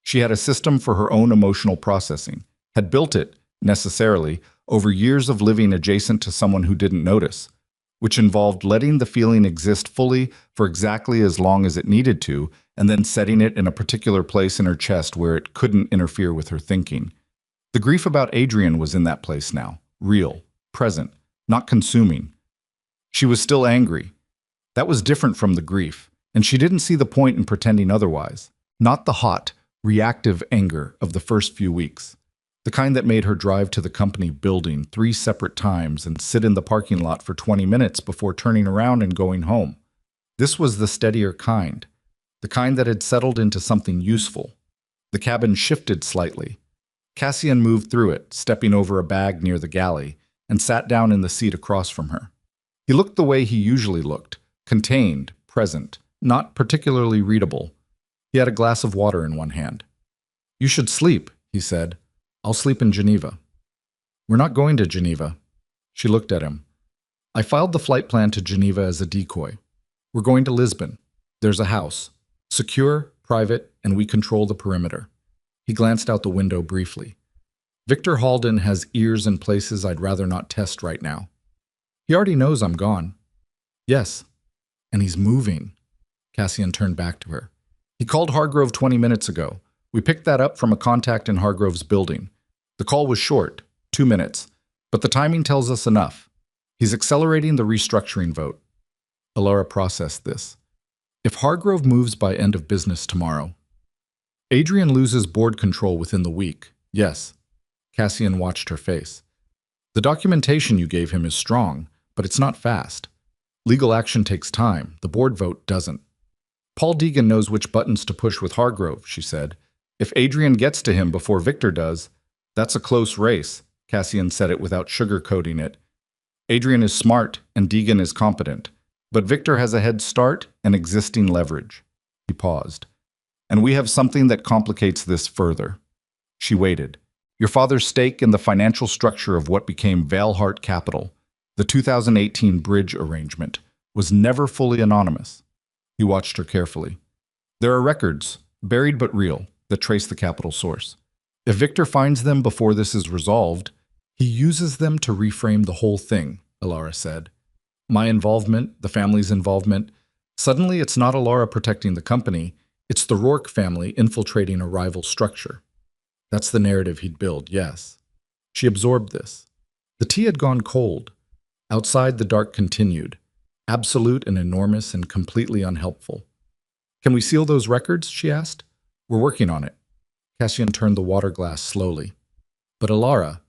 She had a system for her own emotional processing, had built it, necessarily, over years of living adjacent to someone who didn't notice, which involved letting the feeling exist fully for exactly as long as it needed to, and then setting it in a particular place in her chest where it couldn't interfere with her thinking. The grief about Adrian was in that place now, real, present, not consuming. She was still angry. That was different from the grief, and she didn't see the point in pretending otherwise. Not the hot, reactive anger of the first few weeks. The kind that made her drive to the company building 3 separate times and sit in the parking lot for 20 minutes before turning around and going home. This was the steadier kind, the kind that had settled into something useful. The cabin shifted slightly. Cassian moved through it, stepping over a bag near the galley, and sat down in the seat across from her. He looked the way he usually looked, contained, present, not particularly readable. He had a glass of water in one hand. You should sleep, he said. I'll sleep in Geneva. We're not going to Geneva. She looked at him. I filed the flight plan to Geneva as a decoy. We're going to Lisbon. There's a house. Secure, private, and we control the perimeter. He glanced out the window briefly. Victor Halden has ears in places I'd rather not test right now. He already knows I'm gone. Yes. And he's moving. Cassian turned back to her. He called Hargrove 20 minutes ago. We picked that up from a contact in Hargrove's building. The call was short, 2 minutes, but the timing tells us enough. He's accelerating the restructuring vote. Alara processed this. If Hargrove moves by end of business tomorrow, Adrian loses board control within the week. Yes. Cassian watched her face. The documentation you gave him is strong, but it's not fast. Legal action takes time. The board vote doesn't. Paul Deegan knows which buttons to push with Hargrove, she said. If Adrian gets to him before Victor does, that's a close race. Cassian said it without sugarcoating it. Adrian is smart and Deegan is competent, but Victor has a head start and existing leverage. He paused. And we have something that complicates this further. She waited. Your father's stake in the financial structure of what became Veilheart Capital, the 2018 bridge arrangement, was never fully anonymous. He watched her carefully. There are records, buried but real, that trace the capital source. If Victor finds them before this is resolved, he uses them to reframe the whole thing, Alara said. My involvement, the family's involvement, suddenly it's not Alara protecting the company, it's the Rourke family infiltrating a rival structure. That's the narrative he'd build, yes. She absorbed this. The tea had gone cold. Outside, the dark continued, absolute and enormous and completely unhelpful. Can we seal those records? She asked. We're working on it. Cassian turned the water glass slowly. But Alara,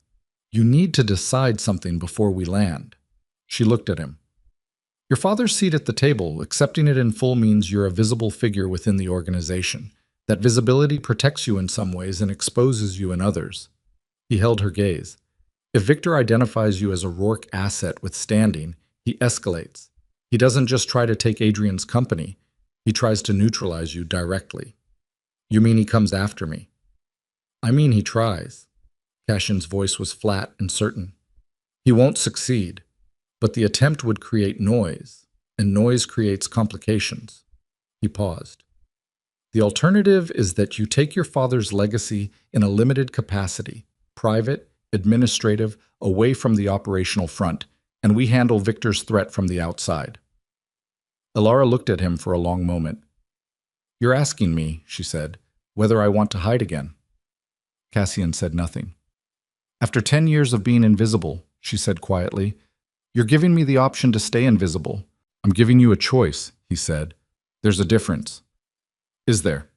you need to decide something before we land. She looked at him. Your father's seat at the table, accepting it in full means you're a visible figure within the organization. That visibility protects you in some ways and exposes you in others. He held her gaze. If Victor identifies you as a Rourke asset with standing, he escalates. He doesn't just try to take Adrian's company, he tries to neutralize you directly. You mean he comes after me? I mean he tries. Cassian's voice was flat and certain. He won't succeed, but the attempt would create noise, and noise creates complications. He paused. The alternative is that you take your father's legacy in a limited capacity, private, administrative, away from the operational front, and we handle Victor's threat from the outside. Alara looked at him for a long moment. You're asking me, she said, whether I want to hide again. Cassian said nothing. After 10 years of being invisible, she said quietly, you're giving me the option to stay invisible. I'm giving you a choice, he said. There's a difference. Is there?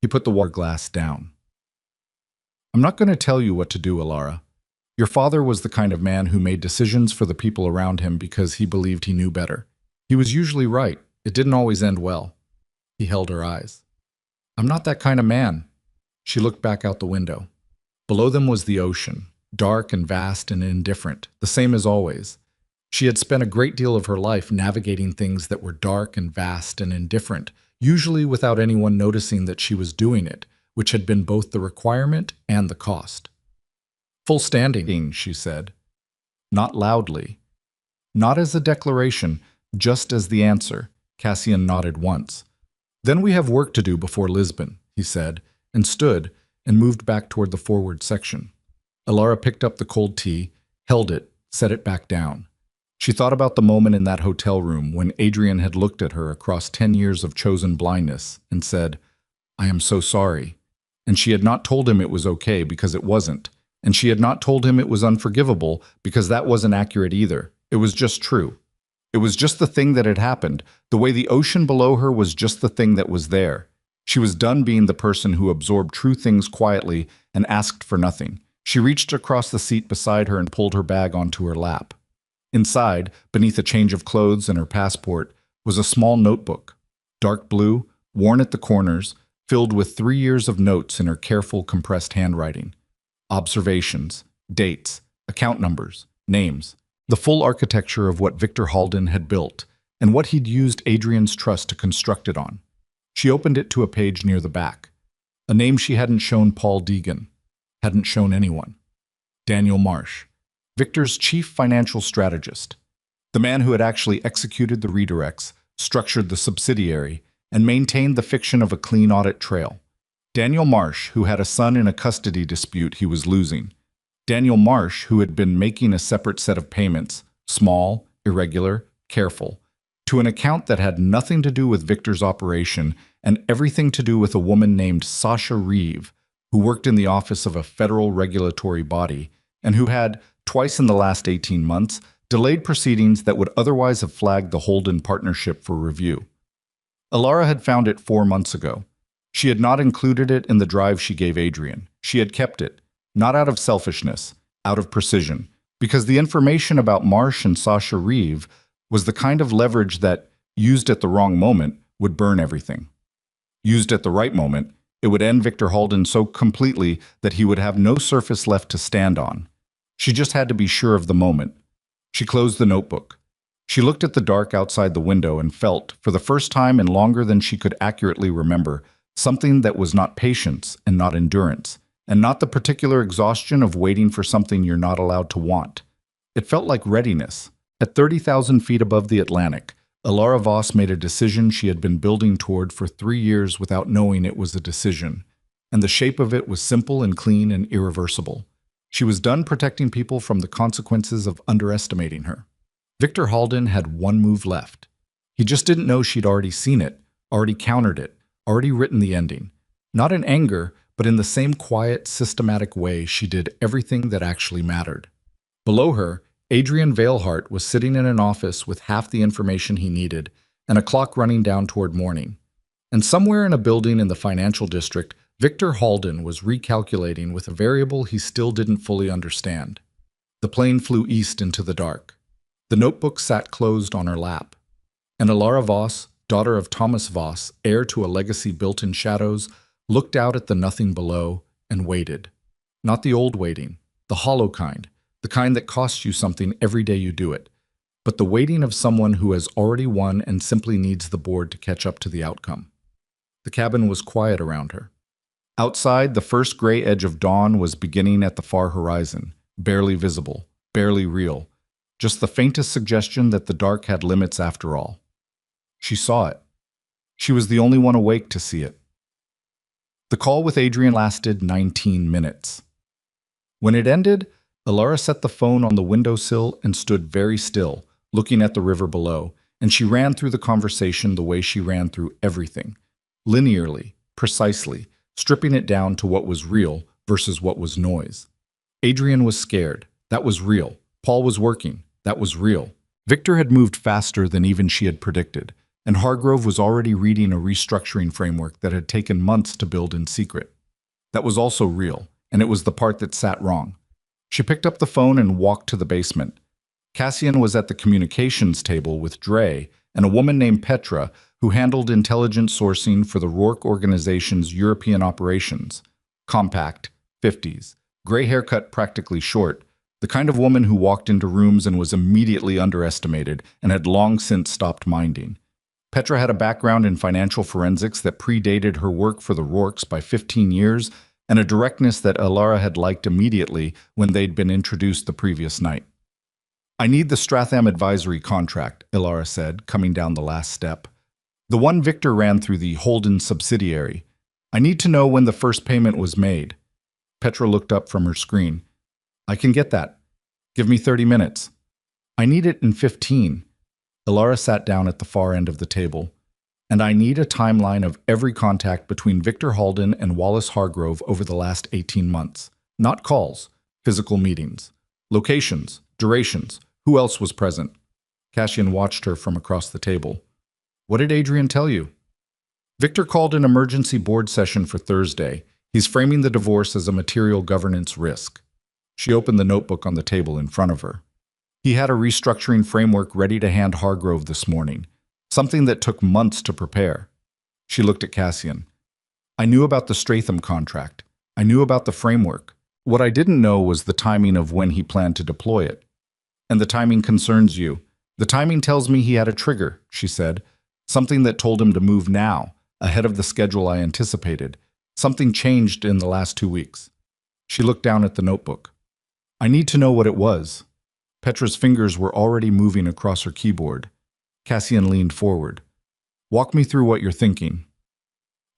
He put the water glass down. I'm not going to tell you what to do, Alara. Your father was the kind of man who made decisions for the people around him because he believed he knew better. He was usually right. It didn't always end well. He held her eyes. I'm not that kind of man. She looked back out the window. Below them was the ocean, dark and vast and indifferent, the same as always. She had spent a great deal of her life navigating things that were dark and vast and indifferent, usually without anyone noticing that she was doing it, which had been both the requirement and the cost. Full standing, she said. Not loudly. Not as a declaration, just as the answer. Cassian nodded once. Then we have work to do before Lisbon, he said, and stood and moved back toward the forward section. Alara picked up the cold tea, held it, set it back down. She thought about the moment in that hotel room when Adrian had looked at her across 10 years of chosen blindness and said, I am so sorry. And she had not told him it was okay because it wasn't. And she had not told him it was unforgivable because that wasn't accurate either. It was just true. It was just the thing that had happened. The way the ocean below her was just the thing that was there. She was done being the person who absorbed true things quietly and asked for nothing. She reached across the seat beside her and pulled her bag onto her lap. Inside, beneath a change of clothes and her passport, was a small notebook, dark blue, worn at the corners, filled with 3 years of notes in her careful, compressed handwriting. Observations, dates, account numbers, names, the full architecture of what Victor Halden had built, and what he'd used Adrian's trust to construct it on. She opened it to a page near the back. A name she hadn't shown Paul Deegan, hadn't shown anyone. Daniel Marsh, Victor's chief financial strategist, the man who had actually executed the redirects, structured the subsidiary, and maintained the fiction of a clean audit trail. Daniel Marsh, who had a son in a custody dispute he was losing. Daniel Marsh, who had been making a separate set of payments, small, irregular, careful, to an account that had nothing to do with Victor's operation and everything to do with a woman named Sasha Reeve, who worked in the office of a federal regulatory body and who had, twice in the last 18 months, delayed proceedings that would otherwise have flagged the Holden partnership for review. Alara had found it 4 months ago. She had not included it in the drive she gave Adrian. She had kept it, not out of selfishness, out of precision, because the information about Marsh and Sasha Reeve was the kind of leverage that, used at the wrong moment, would burn everything. Used at the right moment, it would end Victor Halden so completely that he would have no surface left to stand on. She just had to be sure of the moment. She closed the notebook. She looked at the dark outside the window and felt, for the first time in longer than she could accurately remember, something that was not patience and not endurance, and not the particular exhaustion of waiting for something you're not allowed to want. It felt like readiness. At 30,000 feet above the Atlantic, Alara Voss made a decision she had been building toward for 3 years without knowing it was a decision, and the shape of it was simple and clean and irreversible. She was done protecting people from the consequences of underestimating her. Victor Halden had one move left. He just didn't know she'd already seen it, already countered it, already written the ending. Not in anger, but in the same quiet, systematic way she did everything that actually mattered. Below her, Adrian Veilhart was sitting in an office with half the information he needed and a clock running down toward morning. And somewhere in a building in the financial district, Victor Halden was recalculating with a variable he still didn't fully understand. The plane flew east into the dark. The notebook sat closed on her lap. And Alara Voss, daughter of Thomas Voss, heir to a legacy built in shadows, looked out at the nothing below and waited. Not the old waiting, the hollow kind, the kind that costs you something every day you do it, but the waiting of someone who has already won and simply needs the board to catch up to the outcome. The cabin was quiet around her. Outside, the first gray edge of dawn was beginning at the far horizon, barely visible, barely real, just the faintest suggestion that the dark had limits after all. She saw it. She was the only one awake to see it. The call with Adrian lasted 19 minutes. When it ended, Alara set the phone on the windowsill and stood very still, looking at the river below, and she ran through the conversation the way she ran through everything, linearly, precisely, stripping it down to what was real versus what was noise. Adrian was scared. That was real. Paul was working. That was real. Victor had moved faster than even she had predicted, and Hargrove was already reading a restructuring framework that had taken months to build in secret. That was also real, and it was the part that sat wrong. She picked up the phone and walked to the basement. Cassian was at the communications table with Dre and a woman named Petra who handled intelligence sourcing for the Rourke organization's European operations. Compact, 50s, gray haircut practically short, the kind of woman who walked into rooms and was immediately underestimated and had long since stopped minding. Petra had a background in financial forensics that predated her work for the Rourkes by 15 years and a directness that Alara had liked immediately when they'd been introduced the previous night. "I need the Stratham advisory contract," Alara said, coming down the last step. "The one Victor ran through the Holden subsidiary. I need to know when the first payment was made." Petra looked up from her screen. "I can get that. Give me 30 minutes. I need it in 15. Alara sat down at the far end of the table. "And I need a timeline of every contact between Victor Halden and Wallace Hargrove over the last 18 months. Not calls, physical meetings. Locations, durations, who else was present?" Cassian watched her from across the table. "What did Adrian tell you?" "Victor called an emergency board session for Thursday. He's framing the divorce as a material governance risk." She opened the notebook on the table in front of her. "He had a restructuring framework ready to hand Hargrove this morning. Something that took months to prepare." She looked at Cassian. "I knew about the Stratham contract. I knew about the framework. What I didn't know was the timing of when he planned to deploy it." "And the timing concerns you." "The timing tells me he had a trigger," she said. "Something that told him to move now, ahead of the schedule I anticipated. Something changed in the last 2 weeks." She looked down at the notebook. "I need to know what it was." Petra's fingers were already moving across her keyboard. Cassian leaned forward. "Walk me through what you're thinking."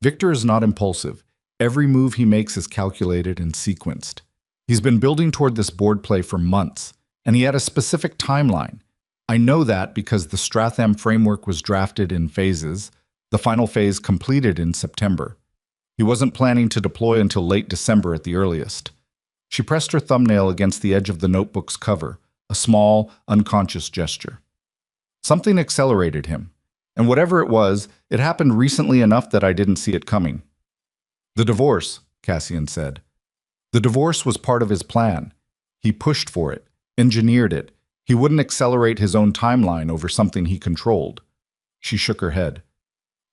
"Victor is not impulsive. Every move he makes is calculated and sequenced. He's been building toward this board play for months, and he had a specific timeline. I know that because the Stratham framework was drafted in phases, the final phase completed in September. He wasn't planning to deploy until late December at the earliest." She pressed her thumbnail against the edge of the notebook's cover, a small, unconscious gesture. "Something accelerated him, and whatever it was, it happened recently enough that I didn't see it coming." "The divorce," Cassian said. "The divorce was part of his plan. He pushed for it, engineered it. He wouldn't accelerate his own timeline over something he controlled." She shook her head.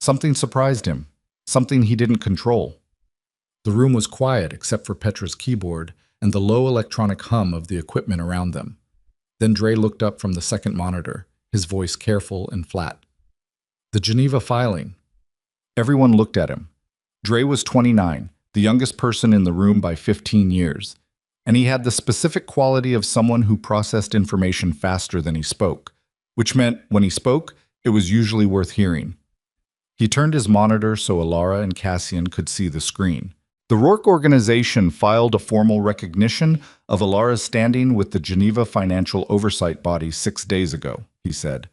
"Something surprised him, something he didn't control." The room was quiet except for Petra's keyboard and the low electronic hum of the equipment around them. Then Dre looked up from the second monitor, his voice careful and flat. "The Geneva filing." Everyone looked at him. Dre was 29, the youngest person in the room by 15 years, and he had the specific quality of someone who processed information faster than he spoke, which meant when he spoke, it was usually worth hearing. He turned his monitor so Alara and Cassian could see the screen. "The Rourke organization filed a formal recognition of Alara's standing with the Geneva Financial Oversight Body 6 days ago," he said.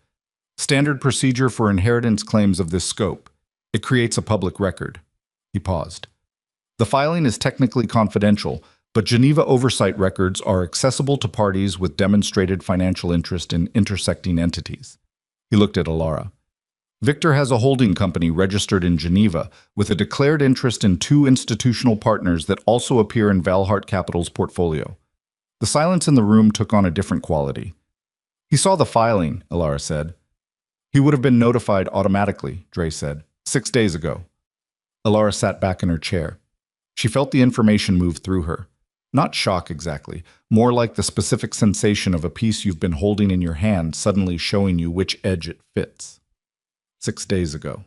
"Standard procedure for inheritance claims of this scope. It creates a public record." He paused. "The filing is technically confidential, But Geneva oversight records are accessible to parties with demonstrated financial interest in intersecting entities. He looked at Alara. Victor has a holding company registered in Geneva with a declared interest in 2 institutional partners that also appear in Valhart Capital's portfolio. The silence in the room took on a different quality. He saw the filing, Alara said. He would have been notified automatically, Dre said, 6 days ago. Alara sat back in her chair. She felt the information move through her. Not shock exactly, more like the specific sensation of a piece you've been holding in your hand suddenly showing you which edge it fits. 6 days ago.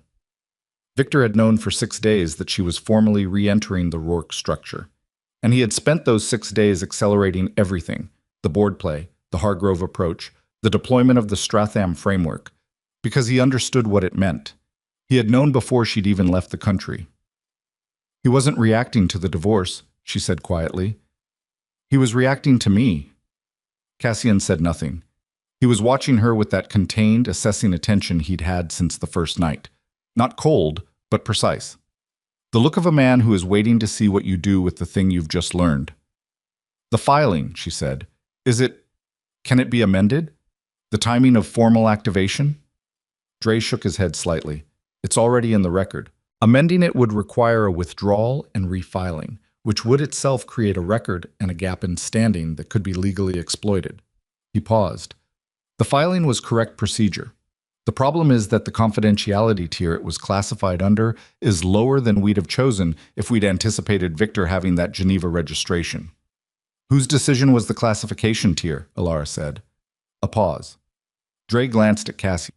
Victor had known for 6 days that she was formally re-entering the Rourke structure. And he had spent those 6 days accelerating everything, the board play, the Hargrove approach, the deployment of the Stratham framework, because he understood what it meant. He had known before she'd even left the country. He wasn't reacting to the divorce, she said quietly. He was reacting to me. Cassian said nothing. He was watching her with that contained, assessing attention he'd had since the first night. Not cold, but precise. The look of a man who is waiting to see what you do with the thing you've just learned. The filing, she said. Can it be amended? The timing of formal activation? Dre shook his head slightly. It's already in the record. Amending it would require a withdrawal and refiling, which would itself create a record and a gap in standing that could be legally exploited. He paused. The filing was correct procedure. The problem is that the confidentiality tier it was classified under is lower than we'd have chosen if we'd anticipated Victor having that Geneva registration. Whose decision was the classification tier? Alara said. A pause. Dre glanced at Cassie.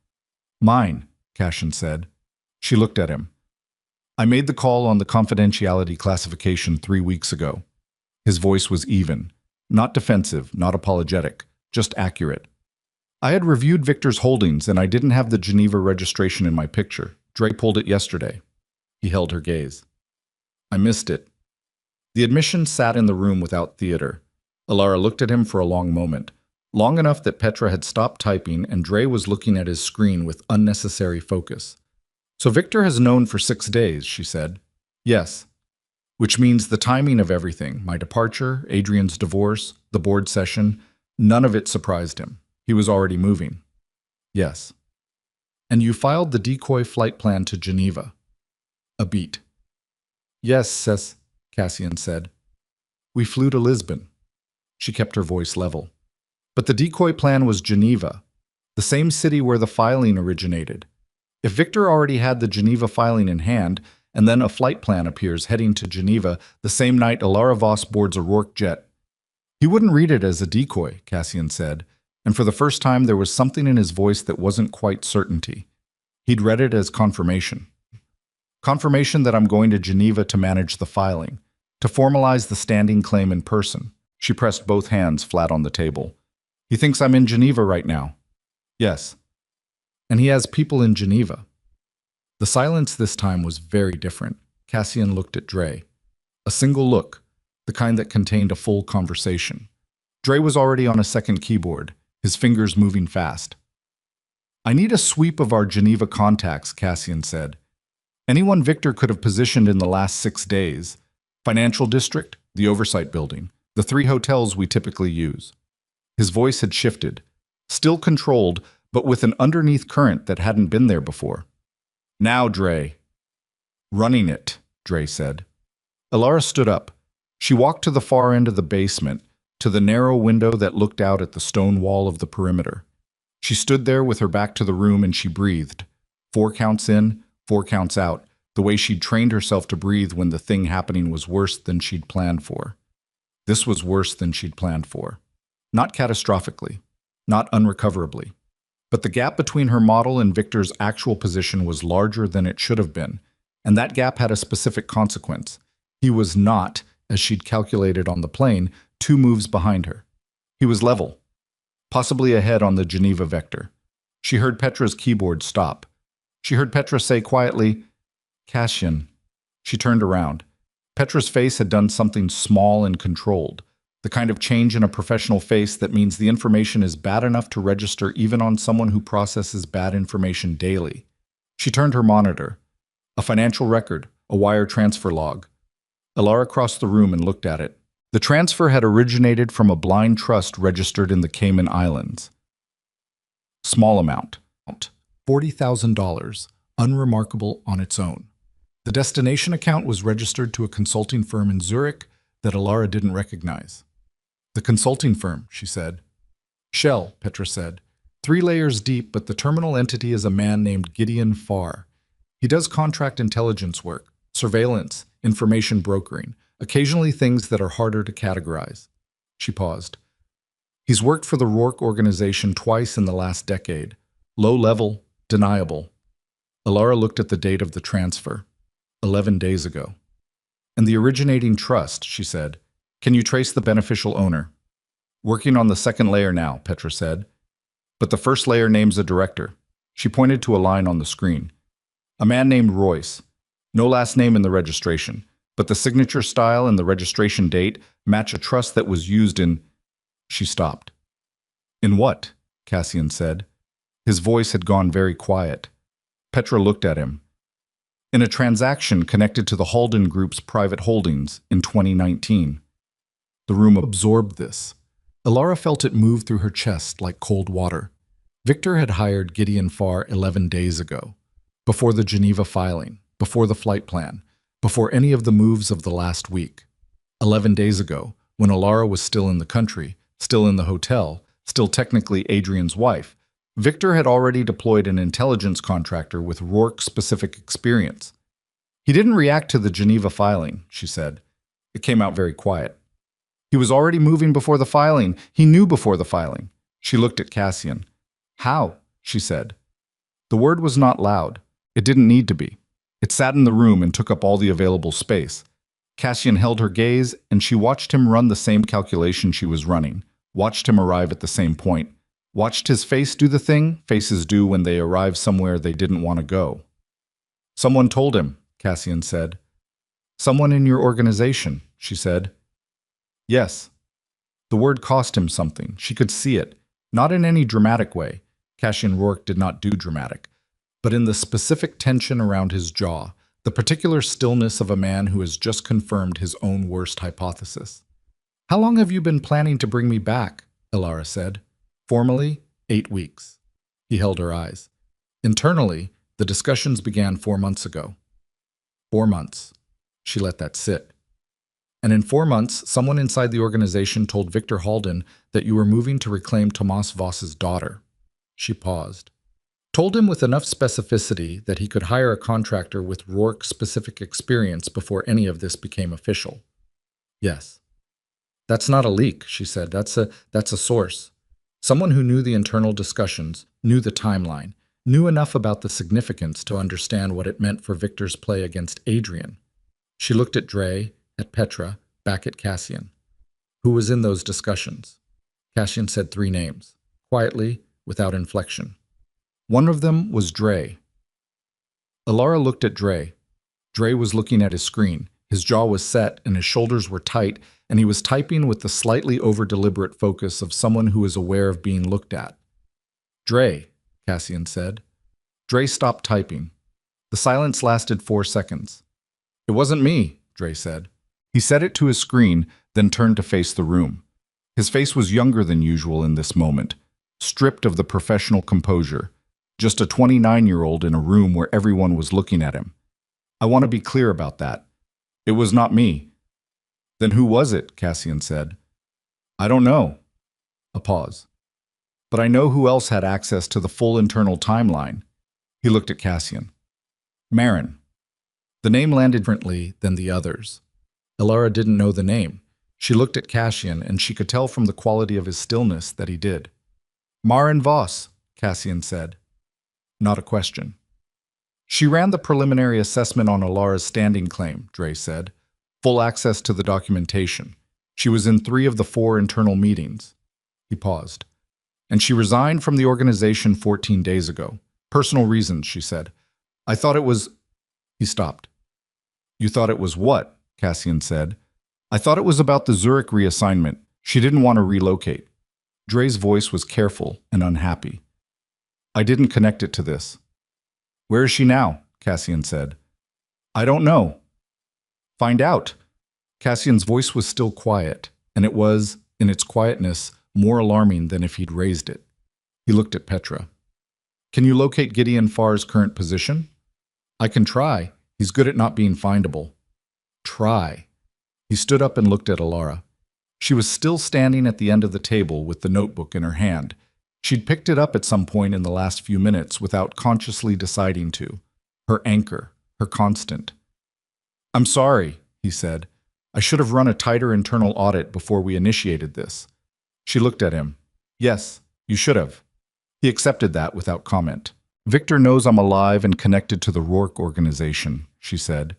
Mine, Cassian said. She looked at him. I made the call on the confidentiality classification 3 weeks ago. His voice was even. Not defensive, not apologetic, just accurate. I had reviewed Victor's holdings and I didn't have the Geneva registration in my picture. Dre pulled it yesterday. He held her gaze. I missed it. The admission sat in the room without theater. Alara looked at him for a long moment. Long enough that Petra had stopped typing and Dre was looking at his screen with unnecessary focus. So Victor has known for 6 days, she said. Yes. Which means the timing of everything, my departure, Adrian's divorce, the board session, none of it surprised him. He was already moving. Yes. And you filed the decoy flight plan to Geneva. A beat. Yes, Cassian said. We flew to Lisbon. She kept her voice level. But the decoy plan was Geneva, the same city where the filing originated. If Victor already had the Geneva filing in hand, and then a flight plan appears heading to Geneva the same night Alara Voss boards a Rourke jet, he wouldn't read it as a decoy, Cassian said, and for the first time there was something in his voice that wasn't quite certainty. He'd read it as confirmation. Confirmation that I'm going to Geneva to manage the filing, to formalize the standing claim in person. She pressed both hands flat on the table. He thinks I'm in Geneva right now. Yes. And he has people in Geneva. The silence this time was very different. Cassian looked at Dre. A single look, the kind that contained a full conversation. Dre was already on a second keyboard, his fingers moving fast. I need a sweep of our Geneva contacts, Cassian said. Anyone Victor could have positioned in the last 6 days. Financial district, the oversight building, the 3 hotels we typically use. His voice had shifted, still controlled, but with an underneath current that hadn't been there before. Now, Dre. Running it, Dre said. Alara stood up. She walked to the far end of the basement, to the narrow window that looked out at the stone wall of the perimeter. She stood there with her back to the room and she breathed. 4 counts in, 4 counts out, the way she'd trained herself to breathe when the thing happening was worse than she'd planned for. This was worse than she'd planned for. Not catastrophically, not unrecoverably. But the gap between her model and Victor's actual position was larger than it should have been, and that gap had a specific consequence. He was not, as she'd calculated on the plane, 2 moves behind her. He was level, possibly ahead on the Geneva vector. She heard Petra's keyboard stop. She heard Petra say quietly, Cassian. She turned around. Petra's face had done something small and controlled. The kind of change in a professional face that means the information is bad enough to register even on someone who processes bad information daily. She turned her monitor. A financial record, a wire transfer log. Alara crossed the room and looked at it. The transfer had originated from a blind trust registered in the Cayman Islands. Small amount. $40,000, unremarkable on its own. The destination account was registered to a consulting firm in Zurich that Alara didn't recognize. The consulting firm, she said. Shell, Petra said. 3 layers deep, but the terminal entity is a man named Gideon Farr. He does contract intelligence work, surveillance, information brokering, occasionally things that are harder to categorize. She paused. He's worked for the Rourke organization twice in the last decade. Low level, deniable. Alara looked at the date of the transfer. 11 days ago. And the originating trust, she said. Can you trace the beneficial owner? Working on the second layer now, Petra said. But the first layer names a director. She pointed to a line on the screen. A man named Royce. No last name in the registration, but the signature style and the registration date match a trust that was used in... She stopped. In what? Cassian said. His voice had gone very quiet. Petra looked at him. In a transaction connected to the Halden Group's private holdings in 2019. The room absorbed this. Alara felt it move through her chest like cold water. Victor had hired Gideon Farr 11 days ago, before the Geneva filing, before the flight plan, before any of the moves of the last week. 11 days ago, when Alara was still in the country, still in the hotel, still technically Adrian's wife, Victor had already deployed an intelligence contractor with Rourke-specific experience. He didn't react to the Geneva filing, she said. It came out very quiet. He was already moving before the filing. He knew before the filing. She looked at Cassian. How? She said. The word was not loud. It didn't need to be. It sat in the room and took up all the available space. Cassian held her gaze, and she watched him run the same calculation she was running, watched him arrive at the same point, watched his face do the thing faces do when they arrive somewhere they didn't want to go. Someone told him, Cassian said. Someone in your organization, she said. Yes. The word cost him something. She could see it, not in any dramatic way. Cassian Rourke did not do dramatic, but in the specific tension around his jaw, the particular stillness of a man who has just confirmed his own worst hypothesis. How long have you been planning to bring me back? Alara said. Formally, 8 weeks. He held her eyes. Internally, the discussions began 4 months ago. 4 months. She let that sit. And in 4 months, someone inside the organization told Victor Halden that you were moving to reclaim Tomas Voss's daughter. She paused. Told him with enough specificity that he could hire a contractor with Rourke-specific experience before any of this became official. Yes. That's not a leak, she said. That's a source. Someone who knew the internal discussions, knew the timeline, knew enough about the significance to understand what it meant for Victor's play against Adrian. She looked at Dre, at Petra, back at Cassian. Who was in those discussions? Cassian said 3 names, quietly, without inflection. One of them was Dre. Alara looked at Dre. Dre was looking at his screen. His jaw was set and his shoulders were tight, and he was typing with the slightly over-deliberate focus of someone who is aware of being looked at. Dre, Cassian said. Dre stopped typing. The silence lasted 4 seconds. It wasn't me, Dre said. He said it to his screen, then turned to face the room. His face was younger than usual in this moment, stripped of the professional composure, just a 29-year-old in a room where everyone was looking at him. I want to be clear about that. It was not me. Then who was it? Cassian said. I don't know. A pause. But I know who else had access to the full internal timeline. He looked at Cassian. Marin. The name landed differently than the others. Alara didn't know the name. She looked at Cassian, and she could tell from the quality of his stillness that he did. Marin Voss, Cassian said. Not a question. She ran the preliminary assessment on Alara's standing claim, Dre said. Full access to the documentation. She was in 3 of the 4 internal meetings. He paused. And she resigned from the organization 14 days ago. Personal reasons, she said. I thought it was... He stopped. You thought it was what? Cassian said. I thought it was about the Zurich reassignment. She didn't want to relocate. Dre's voice was careful and unhappy. I didn't connect it to this. Where is she now? Cassian said. I don't know. Find out. Cassian's voice was still quiet, and it was, in its quietness, more alarming than if he'd raised it. He looked at Petra. Can you locate Gideon Farr's current position? I can try. He's good at not being findable. Try. He stood up and looked at Alara. She was still standing at the end of the table with the notebook in her hand. She'd picked it up at some point in the last few minutes without consciously deciding to. Her anchor, her constant. I'm sorry, he said. I should have run a tighter internal audit before we initiated this. She looked at him. Yes, you should have. He accepted that without comment. Victor knows I'm alive and connected to the Rourke organization, she said.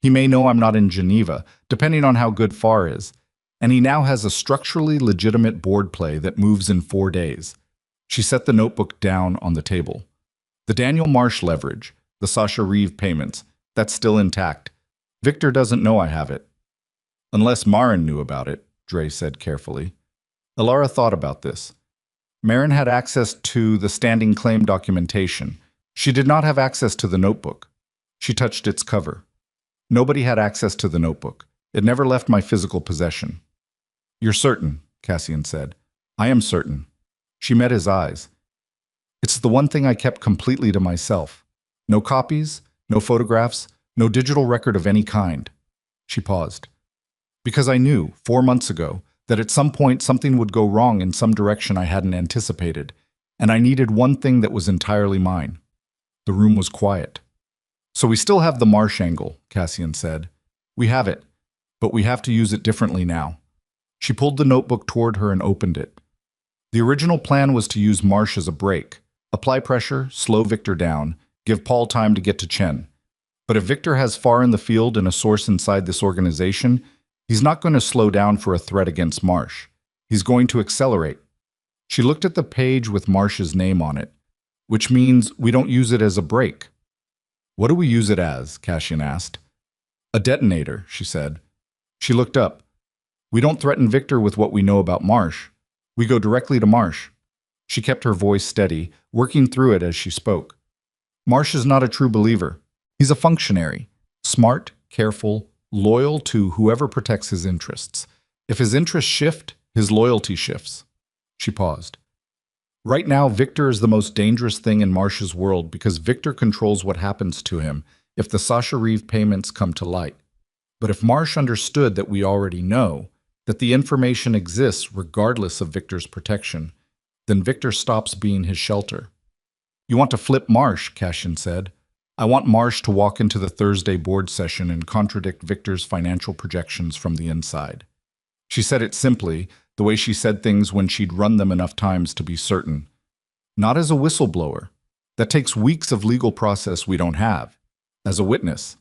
He may know I'm not in Geneva, depending on how good Farr is. And he now has a structurally legitimate board play that moves in 4 days. She set the notebook down on the table. The Daniel Marsh leverage, the Sasha Reeve payments, that's still intact. Victor doesn't know I have it. Unless Marin knew about it, Dre said carefully. Alara thought about this. Marin had access to the standing claim documentation. She did not have access to the notebook. She touched its cover. Nobody had access to the notebook. It never left my physical possession. You're certain, Cassian said. I am certain. She met his eyes. It's the one thing I kept completely to myself. No copies, no photographs, no digital record of any kind. She paused. Because I knew, 4 months ago, that at some point something would go wrong in some direction I hadn't anticipated, and I needed one thing that was entirely mine. The room was quiet. So we still have the Marsh angle, Cassian said. We have it, but we have to use it differently now. She pulled the notebook toward her and opened it. The original plan was to use Marsh as a brake, apply pressure, slow Victor down, give Paul time to get to Chen. But if Victor has Farr in the field and a source inside this organization, he's not going to slow down for a threat against Marsh. He's going to accelerate. She looked at the page with Marsh's name on it, which means we don't use it as a brake. What do we use it as? Cassian asked. A detonator, she said. She looked up. We don't threaten Victor with what we know about Marsh. We go directly to Marsh. She kept her voice steady, working through it as she spoke. Marsh is not a true believer. He's a functionary, smart, careful, loyal to whoever protects his interests. If his interests shift, his loyalty shifts. She paused. Right now, Victor is the most dangerous thing in Marsh's world because Victor controls what happens to him if the Sasha Reeve payments come to light. But if Marsh understood that we already know, that the information exists regardless of Victor's protection, then Victor stops being his shelter. You want to flip Marsh, Cassian said. I want Marsh to walk into the Thursday board session and contradict Victor's financial projections from the inside. She said it simply, the way she said things when she'd run them enough times to be certain. Not as a whistleblower. That takes weeks of legal process we don't have. As a witness.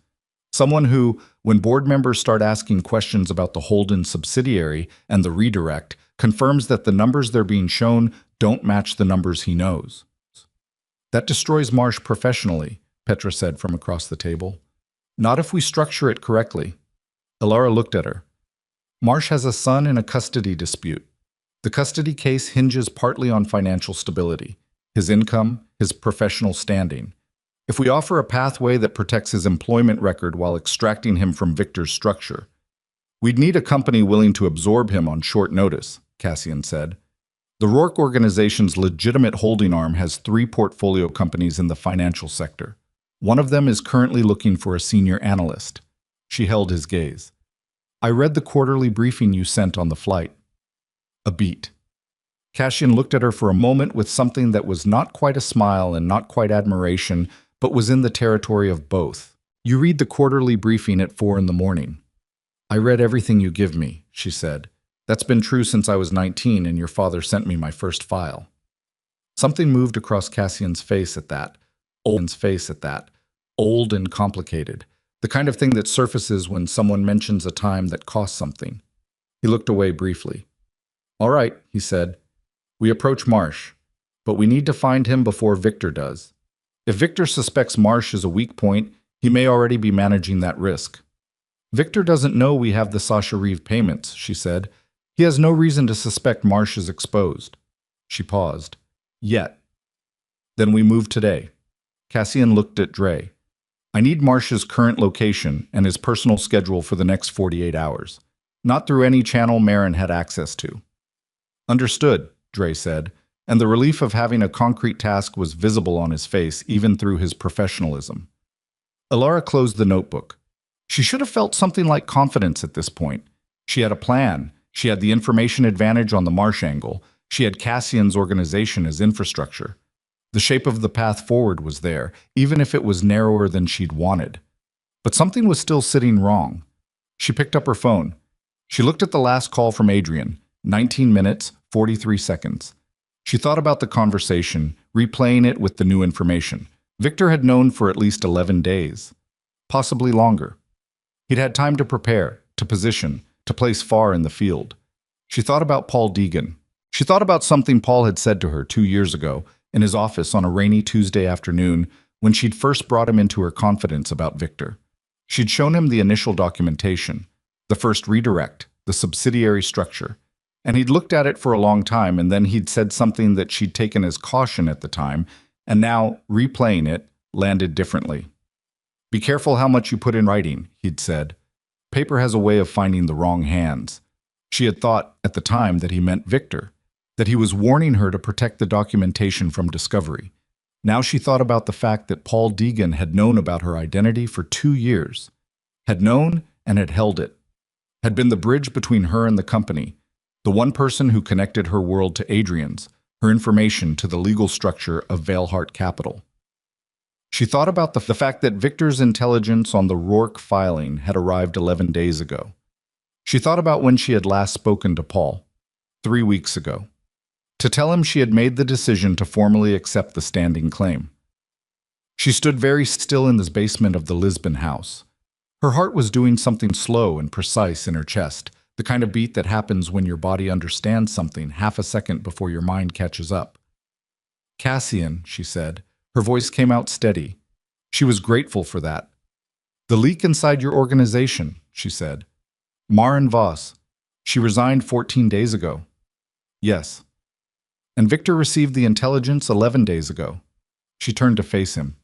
Someone who, when board members start asking questions about the Holden subsidiary and the redirect, confirms that the numbers they're being shown don't match the numbers he knows. That destroys Marsh professionally, Petra said from across the table. Not if we structure it correctly. Alara looked at her. Marsh has a son in a custody dispute. The custody case hinges partly on financial stability, his income, his professional standing. If we offer a pathway that protects his employment record while extracting him from Victor's structure, we'd need a company willing to absorb him on short notice, Cassian said. The Rourke organization's legitimate holding arm has 3 portfolio companies in the financial sector. One of them is currently looking for a senior analyst. She held his gaze. I read the quarterly briefing you sent on the flight. A beat. Cassian looked at her for a moment with something that was not quite a smile and not quite admiration, but was in the territory of both. You read the quarterly briefing at 4 a.m. I read everything you give me, she said. That's been true since I was 19 and your father sent me my first file. Something moved across Cassian's face at that. Old and complicated. The kind of thing that surfaces when someone mentions a time that cost something. He looked away briefly. All right, he said. We approach Marsh, but we need to find him before Victor does. If Victor suspects Marsh is a weak point, he may already be managing that risk. Victor doesn't know we have the Sasha Reeve payments, she said. He has no reason to suspect Marsh is exposed. She paused. Yet. Then we move today. Cassian looked at Dre. I need Marsh's current location and his personal schedule for the next 48 hours. Not through any channel Marin had access to. Understood, Dre said, and the relief of having a concrete task was visible on his face even through his professionalism. Alara closed the notebook. She should have felt something like confidence at this point. She had a plan. She had the information advantage on the Marsh angle. She had Cassian's organization as infrastructure. The shape of the path forward was there, even if it was narrower than she'd wanted. But something was still sitting wrong. She picked up her phone. She looked at the last call from Adrian, 19 minutes, 43 seconds. She thought about the conversation, replaying it with the new information. Victor had known for at least 11 days, possibly longer. He'd had time to prepare, to position, to place far in the field. She thought about Paul Deegan. She thought about something Paul had said to her 2 years ago in his office on a rainy Tuesday afternoon when she'd first brought him into her confidence about Victor. She'd shown him the initial documentation, the first redirect, the subsidiary structure, and he'd looked at it for a long time, and then he'd said something that she'd taken as caution at the time, and now, replaying it, landed differently. Be careful how much you put in writing, he'd said. Paper has a way of finding the wrong hands. She had thought, at the time, that he meant Victor, that he was warning her to protect the documentation from discovery. Now she thought about the fact that Paul Deegan had known about her identity for 2 years, had known and had held it, had been the bridge between her and the company, the one person who connected her world to Adrian's, her information to the legal structure of Veilheart Capital. She thought about the fact that Victor's intelligence on the Rourke filing had arrived 11 days ago. She thought about when she had last spoken to Paul, 3 weeks ago, to tell him she had made the decision to formally accept the standing claim. She stood very still in this basement of the Lisbon house. Her heart was doing something slow and precise in her chest, the kind of beat that happens when your body understands something half a second before your mind catches up. Cassian, she said. Her voice came out steady. She was grateful for that. The leak inside your organization, she said. Marin Voss. She resigned 14 days ago. Yes. And Victor received the intelligence 11 days ago. She turned to face him.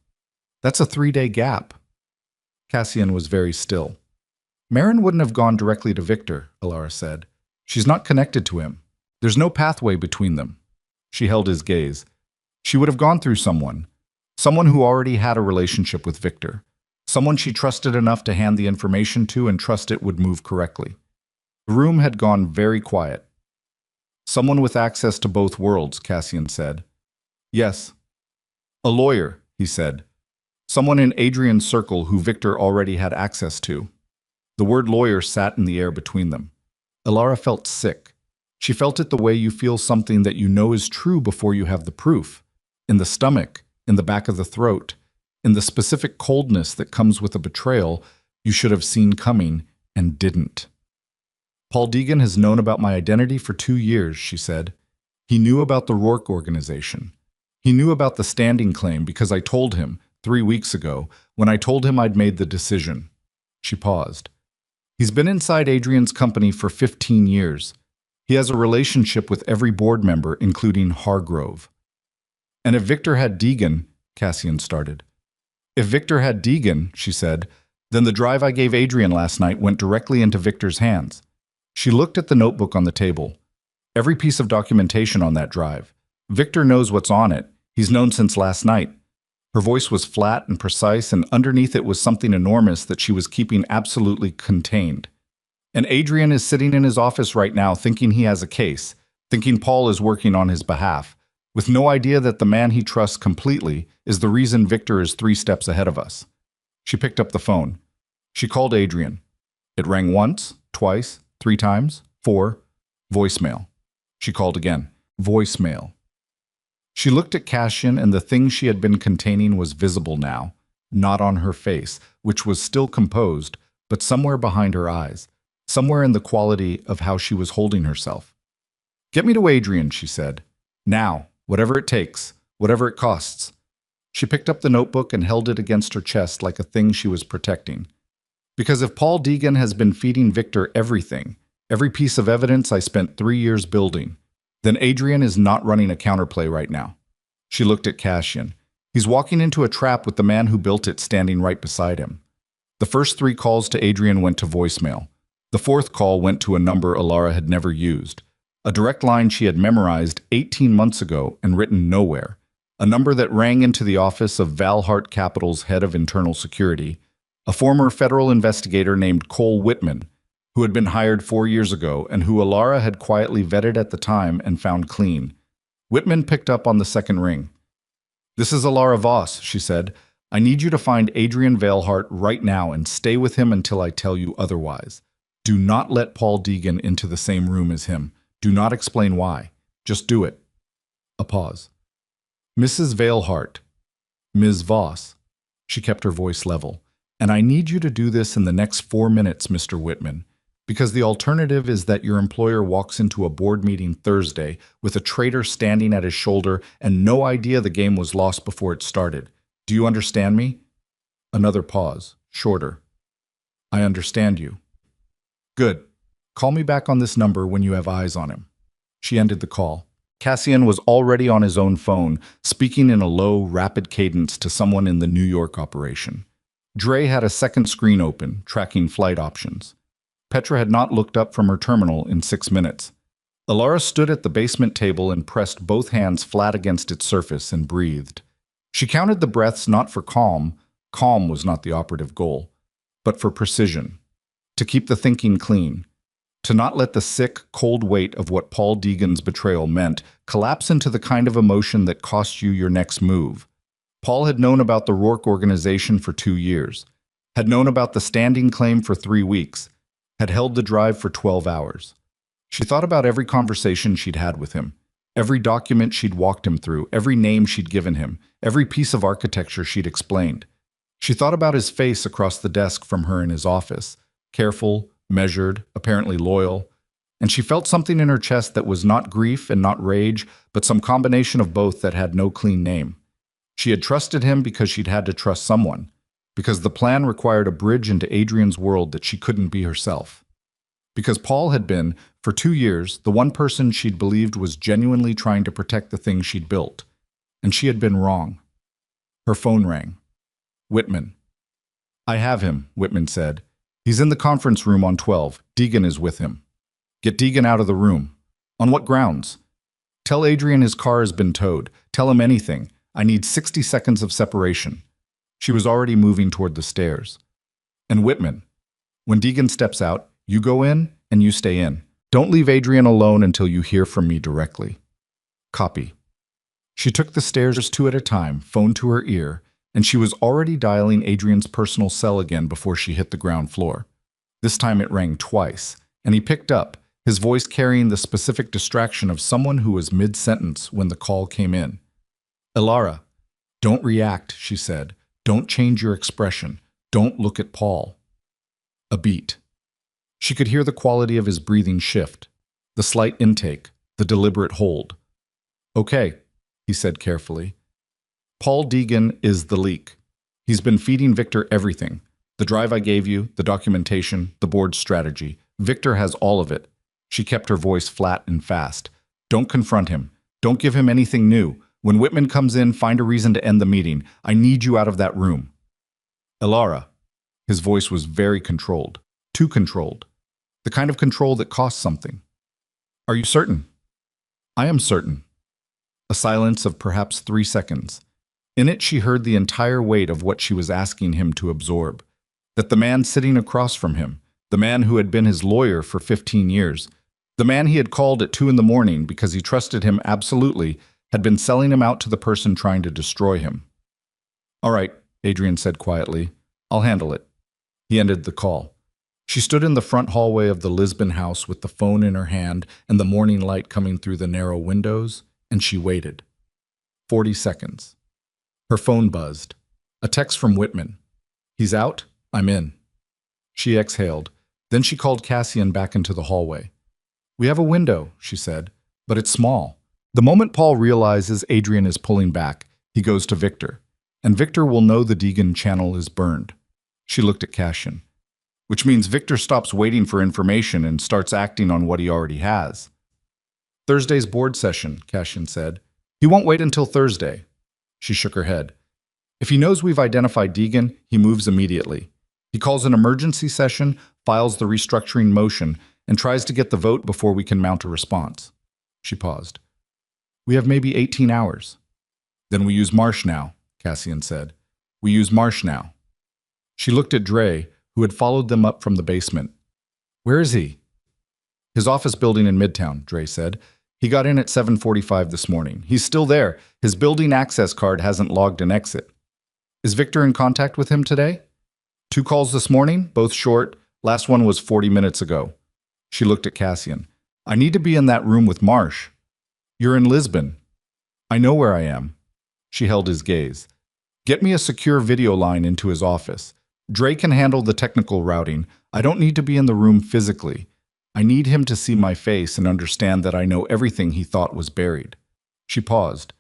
That's a 3-day gap. Cassian was very still. Marin wouldn't have gone directly to Victor, Alara said. She's not connected to him. There's no pathway between them. She held his gaze. She would have gone through someone who already had a relationship with Victor, someone she trusted enough to hand the information to and trust it would move correctly. The room had gone very quiet. Someone with access to both worlds, Cassian said. Yes. A lawyer, he said. Someone in Adrian's circle who Victor already had access to. The word lawyer sat in the air between them. Alara felt sick. She felt it the way you feel something that you know is true before you have the proof. In the stomach, in the back of the throat, in the specific coldness that comes with a betrayal you should have seen coming and didn't. Paul Deegan has known about my identity for 2 years, she said. He knew about the Rourke organization. He knew about the standing claim because I told him 3 weeks ago when I told him I'd made the decision. She paused. He's been inside Adrian's company for 15 years. He has a relationship with every board member, including Hargrove. And if Victor had Deegan, Cassian started. If Victor had Deegan, she said, then the drive I gave Adrian last night went directly into Victor's hands. She looked at the notebook on the table. Every piece of documentation on that drive. Victor knows what's on it. He's known since last night. Her voice was flat and precise, and underneath it was something enormous that she was keeping absolutely contained. And Adrian is sitting in his office right now thinking he has a case, thinking Paul is working on his behalf, with no idea that the man he trusts completely is the reason Victor is 3 steps ahead of us. She picked up the phone. She called Adrian. It rang once, twice, 3 times, 4. Voicemail. She called again. Voicemail. She looked at Cassian, and the thing she had been containing was visible now, not on her face, which was still composed, but somewhere behind her eyes, somewhere in the quality of how she was holding herself. Get me to Adrian, she said. Now, whatever it takes, whatever it costs. She picked up the notebook and held it against her chest like a thing she was protecting. Because if Paul Deegan has been feeding Victor everything, every piece of evidence I spent 3 years building, then Adrian is not running a counterplay right now. She looked at Cassian. He's walking into a trap with the man who built it standing right beside him. The first 3 calls to Adrian went to voicemail. The 4th call went to a number Alara had never used. A direct line she had memorized 18 months ago and written nowhere. A number that rang into the office of Valhart Capital's head of internal security, a former federal investigator named Cole Whitman, who had been hired 4 years ago and who Alara had quietly vetted at the time and found clean. Whitman picked up on the second ring. "This is Alara Voss," she said. "I need you to find Adrian Valhart right now and stay with him until I tell you otherwise. Do not let Paul Deegan into the same room as him. Do not explain why. Just do it." A pause. "Mrs. Valhart, Ms. Voss," she kept her voice level, "and I need you to do this in the next 4 minutes, Mr. Whitman, because the alternative is that your employer walks into a board meeting Thursday with a traitor standing at his shoulder and no idea the game was lost before it started. Do you understand me?" Another pause, shorter. "I understand you." "Good. Call me back on this number when you have eyes on him." She ended the call. Cassian was already on his own phone, speaking in a low, rapid cadence to someone in the New York operation. Dre had a second screen open, tracking flight options. Petra had not looked up from her terminal in 6 minutes. Alara stood at the basement table and pressed both hands flat against its surface and breathed. She counted the breaths not for calm was not the operative goal, but for precision. To keep the thinking clean. To not let the sick, cold weight of what Paul Deegan's betrayal meant collapse into the kind of emotion that cost you your next move. Paul had known about the Rourke organization for 2 years, had known about the standing claim for 3 weeks, had held the drive for 12 hours. She thought about every conversation she'd had with him, every document she'd walked him through, every name she'd given him, every piece of architecture she'd explained. She thought about his face across the desk from her in his office, careful, measured, apparently loyal, and she felt something in her chest that was not grief and not rage, but some combination of both that had no clean name. She had trusted him because she'd had to trust someone, because the plan required a bridge into Adrian's world that she couldn't be herself. Because Paul had been, for 2 years, the one person she'd believed was genuinely trying to protect the things she'd built, and she had been wrong. Her phone rang. "Whitman." "I have him," Whitman said. "He's in the conference room on 12. Deegan is with him." "Get Deegan out of the room." "On what grounds?" "Tell Adrian his car has been towed. Tell him anything. I need 60 seconds of separation." She was already moving toward the stairs. "And Whitman, when Deegan steps out, you go in and you stay in. Don't leave Adrian alone until you hear from me directly." "Copy." She took the stairs 2 at a time, phone to her ear, and she was already dialing Adrian's personal cell again before she hit the ground floor. This time it rang twice, and he picked up, his voice carrying the specific distraction of someone who was mid-sentence when the call came in. "Alara, don't react," she said. "Don't change your expression. Don't look at Paul." A beat. She could hear the quality of his breathing shift, the slight intake, the deliberate hold. "Okay," he said carefully. "Paul Deegan is the leak. He's been feeding Victor everything. The drive I gave you, the documentation, the board strategy. Victor has all of it." She kept her voice flat and fast. "Don't confront him. Don't give him anything new. When Whitman comes in, find a reason to end the meeting. I need you out of that room." "Alara." His voice was very controlled. Too controlled. The kind of control that costs something. "Are you certain?" "I am certain." A silence of perhaps 3 seconds. In it she heard the entire weight of what she was asking him to absorb. That the man sitting across from him, the man who had been his lawyer for 15 years, the man he had called at 2 in the morning because he trusted him absolutely, had been selling him out to the person trying to destroy him. "All right," Adrian said quietly. "I'll handle it." He ended the call. She stood in the front hallway of the Lisbon house with the phone in her hand and the morning light coming through the narrow windows, and she waited. 40 seconds. Her phone buzzed. A text from Whitman. "He's out? I'm in." She exhaled. Then she called Cassian back into the hallway. "We have a window," she said, "but it's small. The moment Paul realizes Adrian is pulling back, he goes to Victor, and Victor will know the Deegan channel is burned." She looked at Cassian. "Which means Victor stops waiting for information and starts acting on what he already has." "Thursday's board session," Cassian said. "He won't wait until Thursday." She shook her head. If he knows we've identified Deegan, he moves immediately. He calls an emergency session, files the restructuring motion, and tries to get the vote before we can mount a response. She paused. We have maybe 18 hours. Then we use Marsh now, Cassian said. We use Marsh now. She looked at Dre, who had followed them up from the basement. Where is he? His office building in Midtown, Dre said. He got in at 7:45 this morning. He's still there. His building access card hasn't logged an exit. Is Victor in contact with him today? 2 calls this morning, both short. Last one was 40 minutes ago. She looked at Cassian. I need to be in that room with Marsh. You're in Lisbon. I know where I am. She held his gaze. Get me a secure video line into his office. Dre can handle the technical routing. I don't need to be in the room physically. I need him to see my face and understand that I know everything he thought was buried. She paused.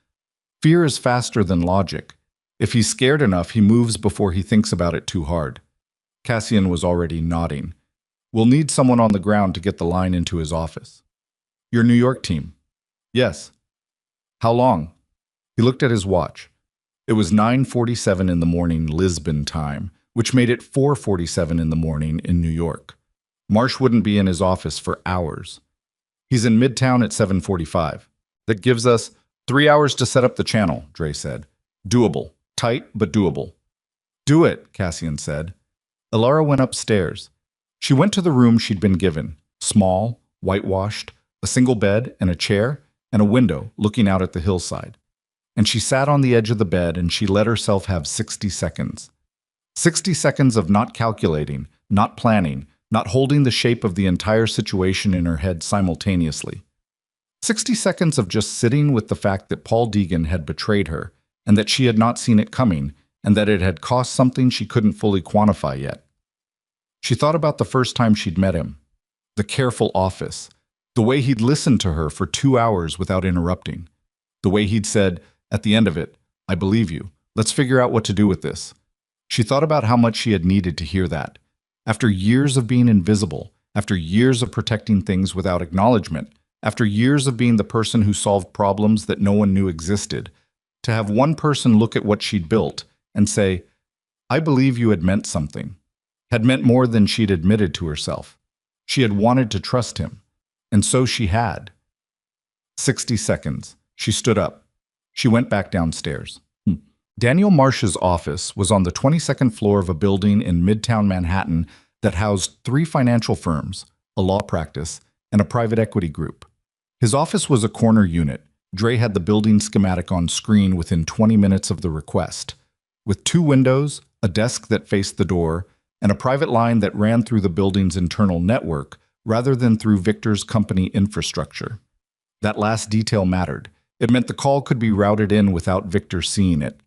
Fear is faster than logic. If he's scared enough, he moves before he thinks about it too hard. Cassian was already nodding. We'll need someone on the ground to get the line into his office. Your New York team? Yes. How long? He looked at his watch. It was 9:47 in the morning Lisbon time, which made it 4:47 in the morning in New York. Marsh wouldn't be in his office for hours. He's in Midtown at 7:45. That gives us 3 hours to set up the channel, Dre said. Doable. Tight, but doable. Do it, Cassian said. Ilara went upstairs. She went to the room she'd been given. Small, whitewashed, a single bed and a chair, and a window looking out at the hillside. And she sat on the edge of the bed and she let herself have 60 seconds. 60 seconds of not calculating, not planning, not holding the shape of the entire situation in her head simultaneously. 60 seconds of just sitting with the fact that Paul Deegan had betrayed her, and that she had not seen it coming, and that it had cost something she couldn't fully quantify yet. She thought about the first time she'd met him. The careful office. The way he'd listened to her for 2 hours without interrupting. The way he'd said, at the end of it, I believe you. Let's figure out what to do with this. She thought about how much she had needed to hear that. After years of being invisible, after years of protecting things without acknowledgement, after years of being the person who solved problems that no one knew existed, to have one person look at what she'd built and say, I believe you had meant something, had meant more than she'd admitted to herself. She had wanted to trust him, and so she had. 60 seconds. She stood up. She went back downstairs. Daniel Marsh's office was on the 22nd floor of a building in Midtown Manhattan that housed 3 financial firms, a law practice, and a private equity group. His office was a corner unit. Dre had the building schematic on screen within 20 minutes of the request, with 2 windows, a desk that faced the door, and a private line that ran through the building's internal network rather than through Victor's company infrastructure. That last detail mattered. It meant the call could be routed in without Victor seeing it.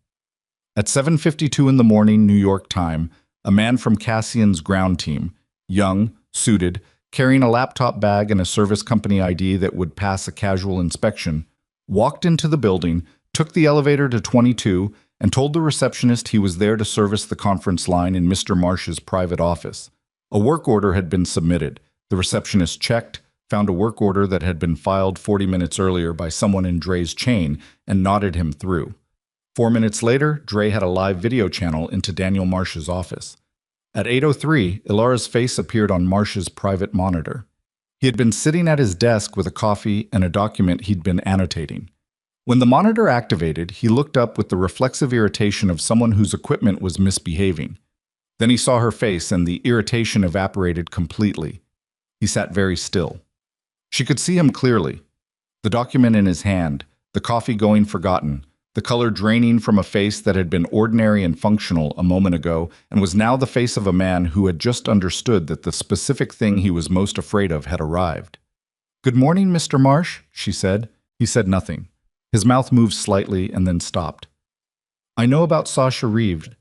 At 7:52 in the morning New York time, a man from Cassian's ground team, young, suited, carrying a laptop bag and a service company ID that would pass a casual inspection, walked into the building, took the elevator to 22, and told the receptionist he was there to service the conference line in Mr. Marsh's private office. A work order had been submitted. The receptionist checked, found a work order that had been filed 40 minutes earlier by someone in Dre's chain, and nodded him through. 4 minutes later, Dre had a live video channel into Daniel Marsh's office. At 8:03, Ilara's face appeared on Marsh's private monitor. He had been sitting at his desk with a coffee and a document he'd been annotating. When the monitor activated, he looked up with the reflexive irritation of someone whose equipment was misbehaving. Then he saw her face and the irritation evaporated completely. He sat very still. She could see him clearly. The document in his hand, the coffee going forgotten, the color draining from a face that had been ordinary and functional a moment ago and was now the face of a man who had just understood that the specific thing he was most afraid of had arrived. "Good morning, Mr. Marsh," she said. He said nothing. His mouth moved slightly and then stopped. "I know about Sasha Reeved.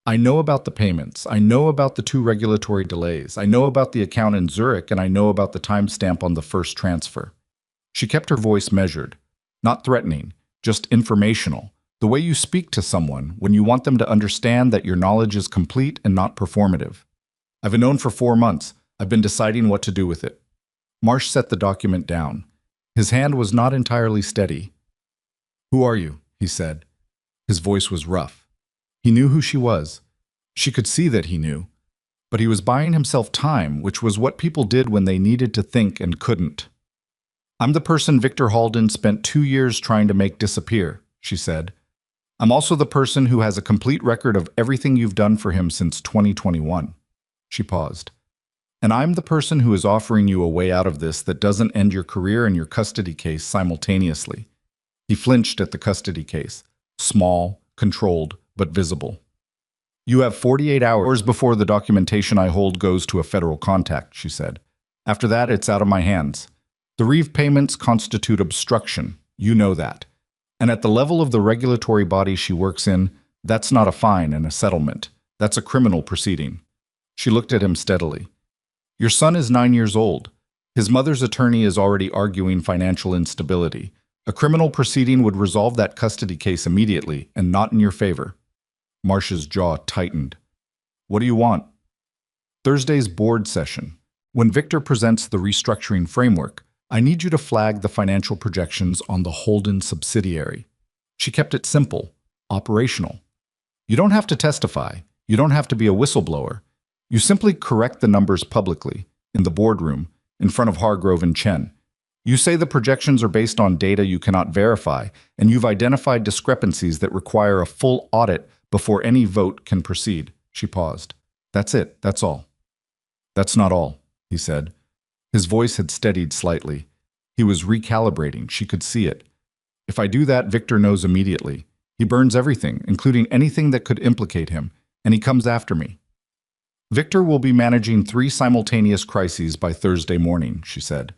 I know about the payments. I know about the 2 regulatory delays. I know about the account in Zurich, and I know about the timestamp on the first transfer." She kept her voice measured, not threatening, just informational, the way you speak to someone when you want them to understand that your knowledge is complete and not performative. "I've known for 4 months. I've been deciding what to do with it." Marsh set the document down. His hand was not entirely steady. "Who are you?" he said. His voice was rough. He knew who she was. She could see that he knew. But he was buying himself time, which was what people did when they needed to think and couldn't. "I'm the person Victor Halden spent 2 years trying to make disappear," she said. "I'm also the person who has a complete record of everything you've done for him since 2021. She paused. "And I'm the person who is offering you a way out of this that doesn't end your career and your custody case simultaneously." He flinched at the custody case. Small, controlled, but visible. "You have 48 hours before the documentation I hold goes to a federal contact," she said. "After that, it's out of my hands. The reeve payments constitute obstruction. You know that. And at the level of the regulatory body she works in, that's not a fine and a settlement. That's a criminal proceeding." She looked at him steadily. "Your son is 9 years old. His mother's attorney is already arguing financial instability. A criminal proceeding would resolve that custody case immediately and not in your favor." Marsh's jaw tightened. "What do you want?" "Thursday's board session. When Victor presents the restructuring framework, I need you to flag the financial projections on the Holden subsidiary." She kept it simple, operational. "You don't have to testify. You don't have to be a whistleblower. You simply correct the numbers publicly, in the boardroom, in front of Hargrove and Chen. You say the projections are based on data you cannot verify, and you've identified discrepancies that require a full audit before any vote can proceed." She paused. "That's it. That's all." "That's not all," he said. His voice had steadied slightly. He was recalibrating. She could see it. "If I do that, Victor knows immediately. He burns everything, including anything that could implicate him, and he comes after me." "Victor will be managing 3 simultaneous crises by Thursday morning," she said.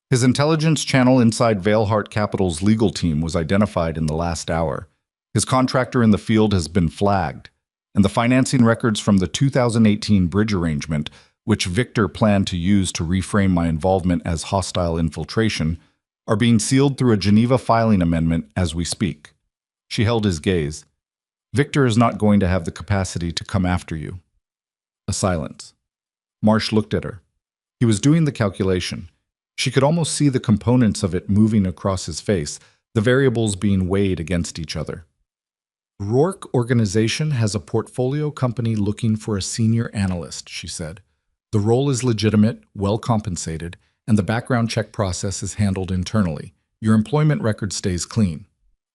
"His intelligence channel inside Veilhart Capital's legal team was identified in the last hour. His contractor in the field has been flagged, and the financing records from the 2018 bridge arrangement, which Victor planned to use to reframe my involvement as hostile infiltration, are being sealed through a Geneva filing amendment as we speak." She held his gaze. "Victor is not going to have the capacity to come after you." A silence. Marsh looked at her. He was doing the calculation. She could almost see the components of it moving across his face, the variables being weighed against each other. "Rourke Organization has a portfolio company looking for a senior analyst," she said. "The role is legitimate, well compensated, and the background check process is handled internally. Your employment record stays clean."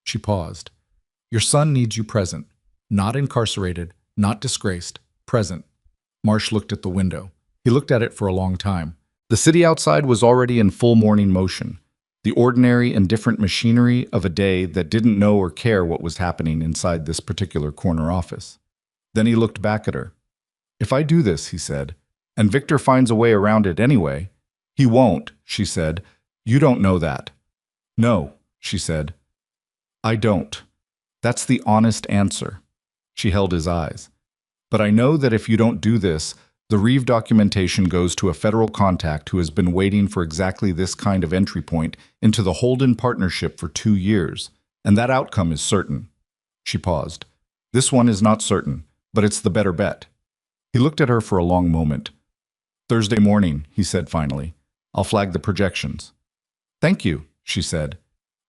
She paused. "Your son needs you present. Not incarcerated, not disgraced, present." Marsh looked at the window. He looked at it for a long time. The city outside was already in full morning motion, the ordinary and different machinery of a day that didn't know or care what was happening inside this particular corner office. Then he looked back at her. "If I do this," he said, "and Victor finds a way around it anyway—" "He won't," she said. "You don't know that." "No," she said. "I don't. That's the honest answer." She held his eyes. "But I know that if you don't do this, the reeve documentation goes to a federal contact who has been waiting for exactly this kind of entry point into the Holden partnership for 2 years, and that outcome is certain." She paused. "This one is not certain, but it's the better bet." He looked at her for a long moment. "Thursday morning," he said finally. "I'll flag the projections." "Thank you," she said.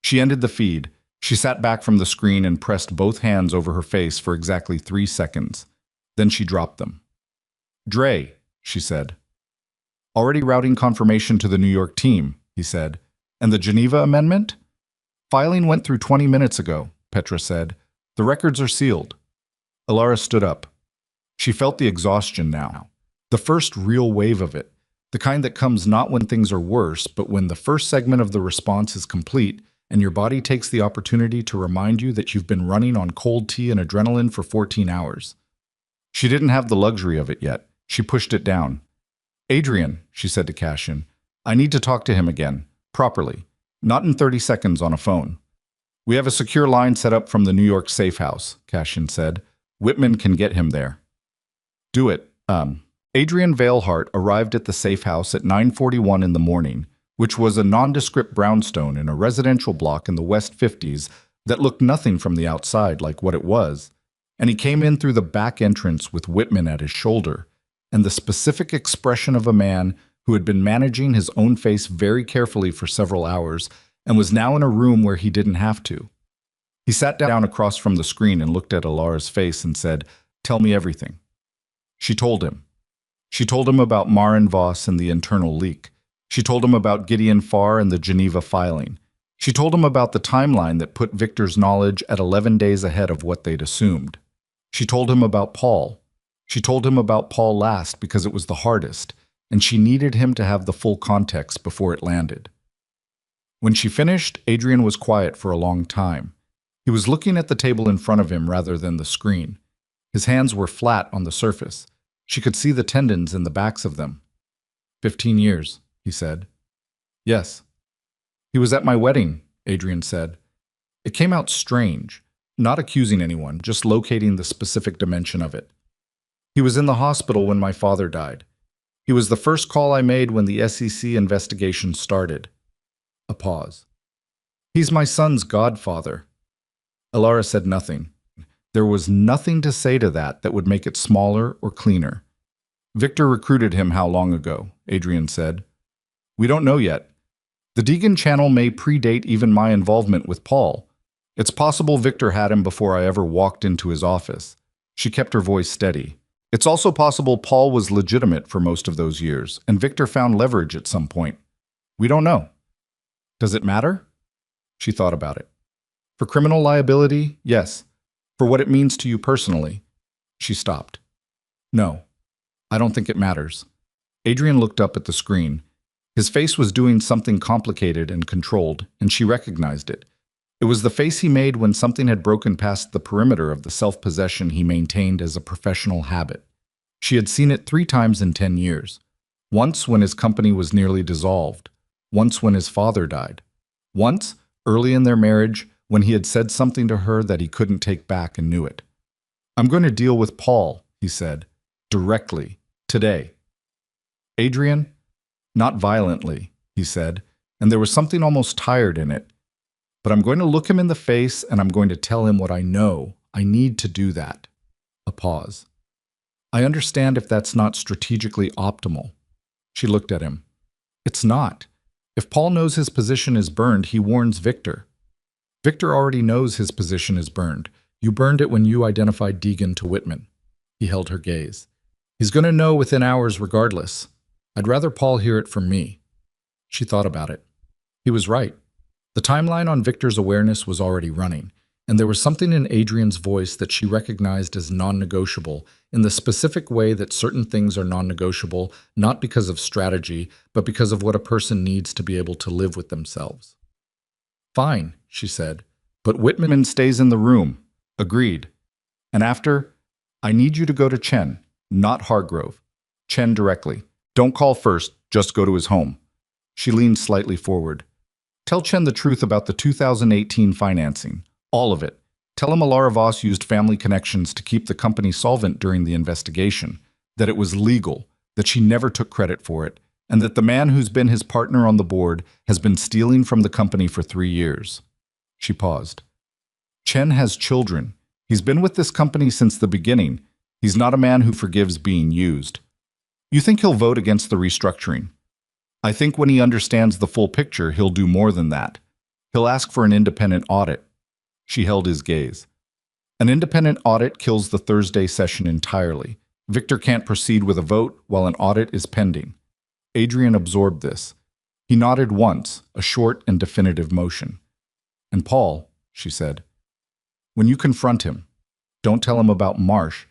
She ended the feed. She sat back from the screen and pressed both hands over her face for exactly 3 seconds. Then she dropped them. "Dre," she said. "Already routing confirmation to the New York team," he said. "And the Geneva amendment?" "Filing went through 20 minutes ago," Petra said. "The records are sealed." Alara stood up. She felt the exhaustion now. The first real wave of it. The kind that comes not when things are worse, but when the first segment of the response is complete and your body takes the opportunity to remind you that you've been running on cold tea and adrenaline for 14 hours. She didn't have the luxury of it yet. She pushed it down. "Adrian," she said to Cashin, "I need to talk to him again, properly, not in 30 seconds on a phone." "We have a secure line set up from the New York safe house," Cashin said. "Whitman can get him there." "Do it." Adrian Veilhart arrived at the safe house at 9:41 in the morning, which was a nondescript brownstone in a residential block in the West 50s that looked nothing from the outside like what it was, and he came in through the back entrance with Whitman at his shoulder, and the specific expression of a man who had been managing his own face very carefully for several hours and was now in a room where he didn't have to. He sat down across from the screen and looked at Alara's face and said, "Tell me everything." She told him. She told him about Mafia Boss and the internal leak. She told him about Gideon Farr and the Geneva filing. She told him about the timeline that put Victor's knowledge at 11 days ahead of what they'd assumed. She told him about Paul. She told him about Paul last because it was the hardest, and she needed him to have the full context before it landed. When she finished, Adrian was quiet for a long time. He was looking at the table in front of him rather than the screen. His hands were flat on the surface. She could see the tendons in the backs of them. 15 years, he said. Yes. He was at my wedding, Adrian said. It came out strange, not accusing anyone, just locating the specific dimension of it. He was in the hospital when my father died. He was the first call I made when the SEC investigation started. A pause. He's my son's godfather. Alara said nothing. There was nothing to say to that would make it smaller or cleaner. Victor recruited him how long ago? Adrian said. We don't know yet. The Deegan channel may predate even my involvement with Paul. It's possible Victor had him before I ever walked into his office. She kept her voice steady. It's also possible Paul was legitimate for most of those years, and Victor found leverage at some point. We don't know. Does it matter? She thought about it. For criminal liability, yes. For what it means to you personally. She stopped. No, I don't think it matters. Adrian looked up at the screen. His face was doing something complicated and controlled, and she recognized it. It was the face he made when something had broken past the perimeter of the self-possession he maintained as a professional habit. She had seen it 3 times in 10 years. Once when his company was nearly dissolved. Once when his father died. Once, early in their marriage, when he had said something to her that he couldn't take back and knew it. I'm going to deal with Paul, he said, directly, today. Adrian? Not violently, he said, and there was something almost tired in it. But I'm going to look him in the face and I'm going to tell him what I know. I need to do that. A pause. I understand if that's not strategically optimal. She looked at him. It's not. If Paul knows his position is burned, he warns Victor. Victor already knows his position is burned. You burned it when you identified Deegan to Whitman. He held her gaze. He's going to know within hours regardless. I'd rather Paul hear it from me. She thought about it. He was right. The timeline on Victor's awareness was already running, and there was something in Adrian's voice that she recognized as non-negotiable in the specific way that certain things are non-negotiable, not because of strategy, but because of what a person needs to be able to live with themselves. Fine, she said, but Whitman stays in the room. Agreed. And after, I need you to go to Chen, not Hargrove. Chen directly. Don't call first, just go to his home. She leaned slightly forward. Tell Chen the truth about the 2018 financing. All of it. Tell him Alara Voss used family connections to keep the company solvent during the investigation, that it was legal, that she never took credit for it, and that the man who's been his partner on the board has been stealing from the company for 3 years. She paused. Chen has children. He's been with this company since the beginning. He's not a man who forgives being used. You think he'll vote against the restructuring? I think when he understands the full picture, he'll do more than that. He'll ask for an independent audit. She held his gaze. An independent audit kills the Thursday session entirely. Victor can't proceed with a vote while an audit is pending. Adrian absorbed this. He nodded once, a short and definitive motion. And Paul, she said, when you confront him, don't tell him about Marsh.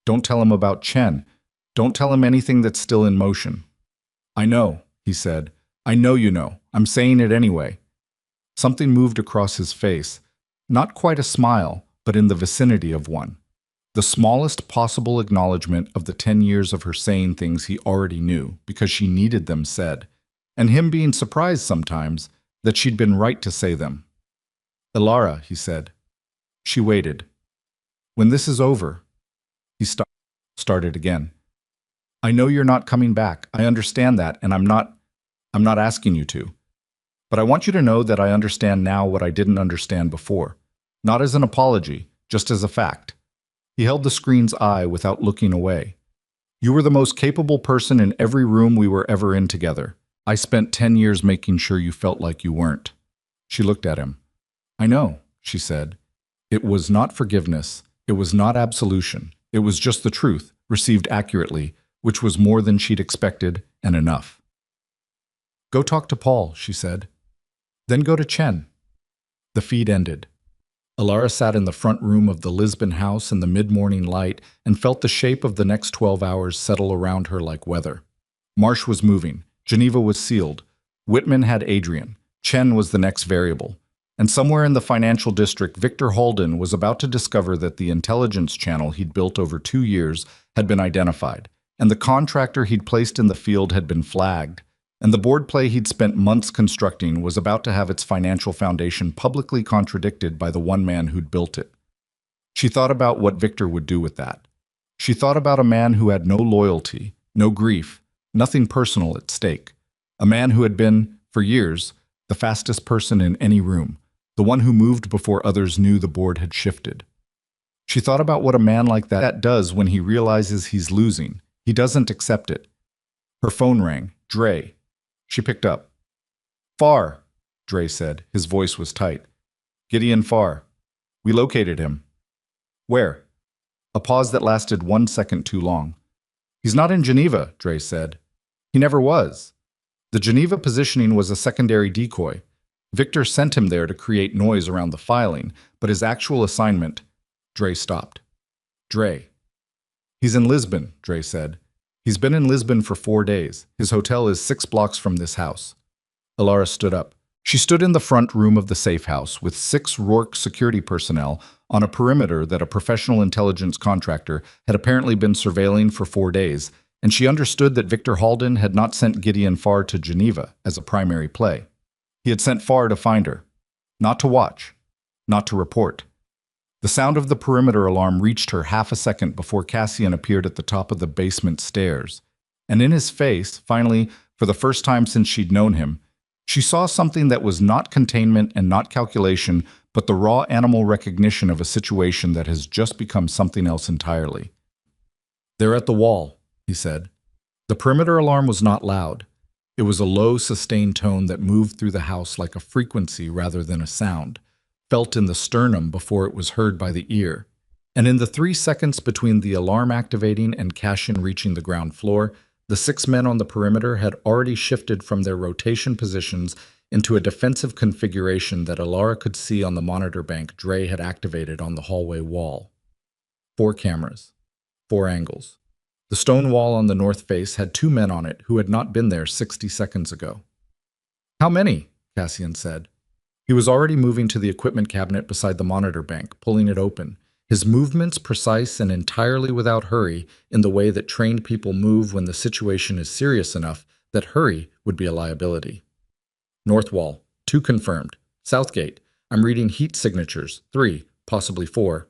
Don't tell him about Chen. Don't tell him anything that's still in motion. I know, he said. I know you know. I'm saying it anyway. Something moved across his face. Not quite a smile, but in the vicinity of one. The smallest possible acknowledgement of the 10 years of her saying things he already knew because she needed them said, and him being surprised sometimes that she'd been right to say them. Alara, he said. She waited. When this is over, he started again. I know you're not coming back. I understand that, and I'm not asking you to. But I want you to know that I understand now what I didn't understand before. Not as an apology, just as a fact. He held the screen's eye without looking away. You were the most capable person in every room we were ever in together. I spent 10 years making sure you felt like you weren't. She looked at him. I know, she said. It was not forgiveness. It was not absolution. It was just the truth, received accurately, which was more than she'd expected and enough. "Go talk to Paul," she said. "Then go to Chen." The feed ended. Alara sat in the front room of the Lisbon house in the mid-morning light and felt the shape of the next 12 hours settle around her like weather. Marsh was moving. Geneva was sealed. Whitman had Adrian. Chen was the next variable. And somewhere in the financial district, Victor Halden was about to discover that the intelligence channel he'd built over 2 years had been identified, and the contractor he'd placed in the field had been flagged, and the board play he'd spent months constructing was about to have its financial foundation publicly contradicted by the one man who'd built it. She thought about what Victor would do with that. She thought about a man who had no loyalty, no grief, nothing personal at stake. A man who had been, for years, the fastest person in any room, the one who moved before others knew the board had shifted. She thought about what a man like that does when he realizes he's losing. He doesn't accept it. Her phone rang. Dre. She picked up. "Farr," Dre said. His voice was tight. "Gideon Farr. We located him." "Where?" A pause that lasted 1 second too long. "He's not in Geneva," Dre said. "He never was. The Geneva positioning was a secondary decoy. Victor sent him there to create noise around the filing, but his actual assignment—" Dre stopped. "Dre." "He's in Lisbon," Dre said. "He's been in Lisbon for 4 days. His hotel is 6 blocks from this house." Alara stood up. She stood in the front room of the safe house with 6 Rourke security personnel on a perimeter that a professional intelligence contractor had apparently been surveilling for 4 days, and she understood that Victor Halden had not sent Gideon Farr to Geneva as a primary play. He had sent Farr to find her, not to watch, not to report. The sound of the perimeter alarm reached her half a second before Cassian appeared at the top of the basement stairs. And in his face, finally, for the first time since she'd known him, she saw something that was not containment and not calculation, but the raw animal recognition of a situation that has just become something else entirely. "They're at the wall," he said. The perimeter alarm was not loud. It was a low, sustained tone that moved through the house like a frequency rather than a sound, felt in the sternum before it was heard by the ear. And in the 3 seconds between the alarm activating and Cassian reaching the ground floor, the 6 men on the perimeter had already shifted from their rotation positions into a defensive configuration that Alara could see on the monitor bank Dre had activated on the hallway wall. 4 cameras, 4 angles. The stone wall on the north face had 2 men on it who had not been there 60 seconds ago. "How many?" Cassian said. He was already moving to the equipment cabinet beside the monitor bank, pulling it open, his movements precise and entirely without hurry in the way that trained people move when the situation is serious enough that hurry would be a liability. "North wall, 2 confirmed. South gate, I'm reading heat signatures, 3, possibly 4.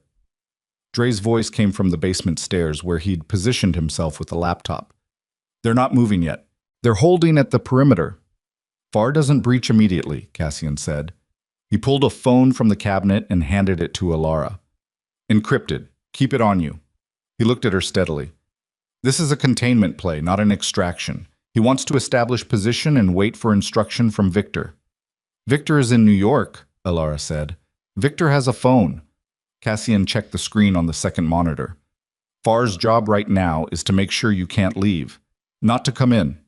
Dre's voice came from the basement stairs where he'd positioned himself with a laptop. "They're not moving yet. They're holding at the perimeter." "Farr doesn't breach immediately," Cassian said. He pulled a phone from the cabinet and handed it to Alara. "Encrypted. Keep it on you." He looked at her steadily. "This is a containment play, not an extraction. He wants to establish position and wait for instruction from Victor." "Victor is in New York," Alara said. "Victor has a phone." Cassian checked the screen on the second monitor. "Farr's job right now is to make sure you can't leave, not to come in."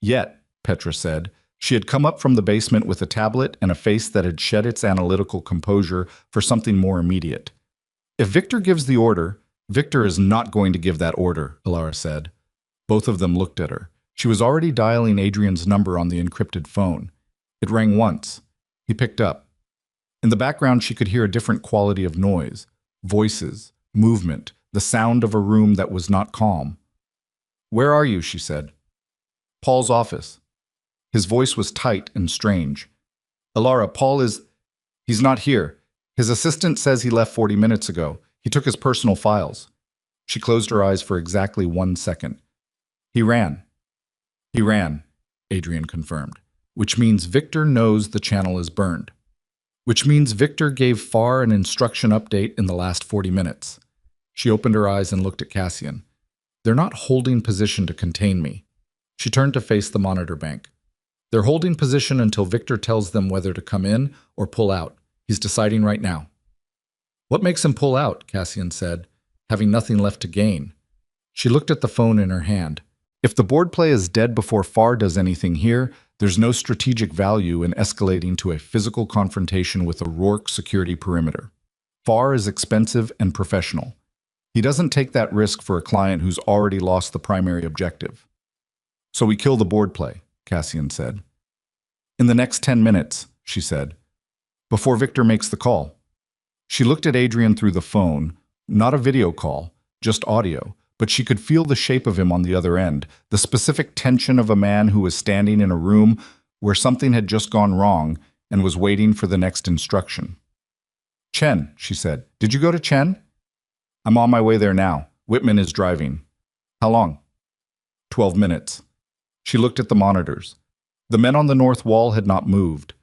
"Yet," Petra said. She had come up from the basement with a tablet and a face that had shed its analytical composure for something more immediate. "If Victor gives the order—" "Victor is not going to give that order," Alara said. Both of them looked at her. She was already dialing Adrian's number on the encrypted phone. It rang once. He picked up. In the background, she could hear a different quality of noise, voices, movement, the sound of a room that was not calm. "Where are you?" she said. "Paul's office." His voice was tight and strange. "Alara, Paul is... He's not here. His assistant says he left 40 minutes ago. He took his personal files." She closed her eyes for exactly 1 second. "He ran." "He ran," Adrian confirmed. "Which means Victor knows the channel is burned. Which means Victor gave Farr an instruction update in the last 40 minutes. She opened her eyes and looked at Cassian. "They're not holding position to contain me." She turned to face the monitor bank. "They're holding position until Victor tells them whether to come in or pull out. He's deciding right now." What makes him pull out? Cassian said, having nothing left to gain. She looked at the phone in her hand. If the board play is dead before Farr does anything here, there's no strategic value in escalating to a physical confrontation with a Rourke security perimeter. Farr is expensive and professional. He doesn't take that risk for a client who's already lost the primary objective. So we kill the board play, Cassian said. In the next 10 minutes, she said, before Victor makes the call. She looked at Adrian through the phone, not a video call, just audio, but she could feel the shape of him on the other end, the specific tension of a man who was standing in a room where something had just gone wrong and was waiting for the next instruction. Chen, she said, did you go to Chen? I'm on my way there now. Whitman is driving. How long? 12 minutes. She looked at the monitors. The men on the north wall had not moved.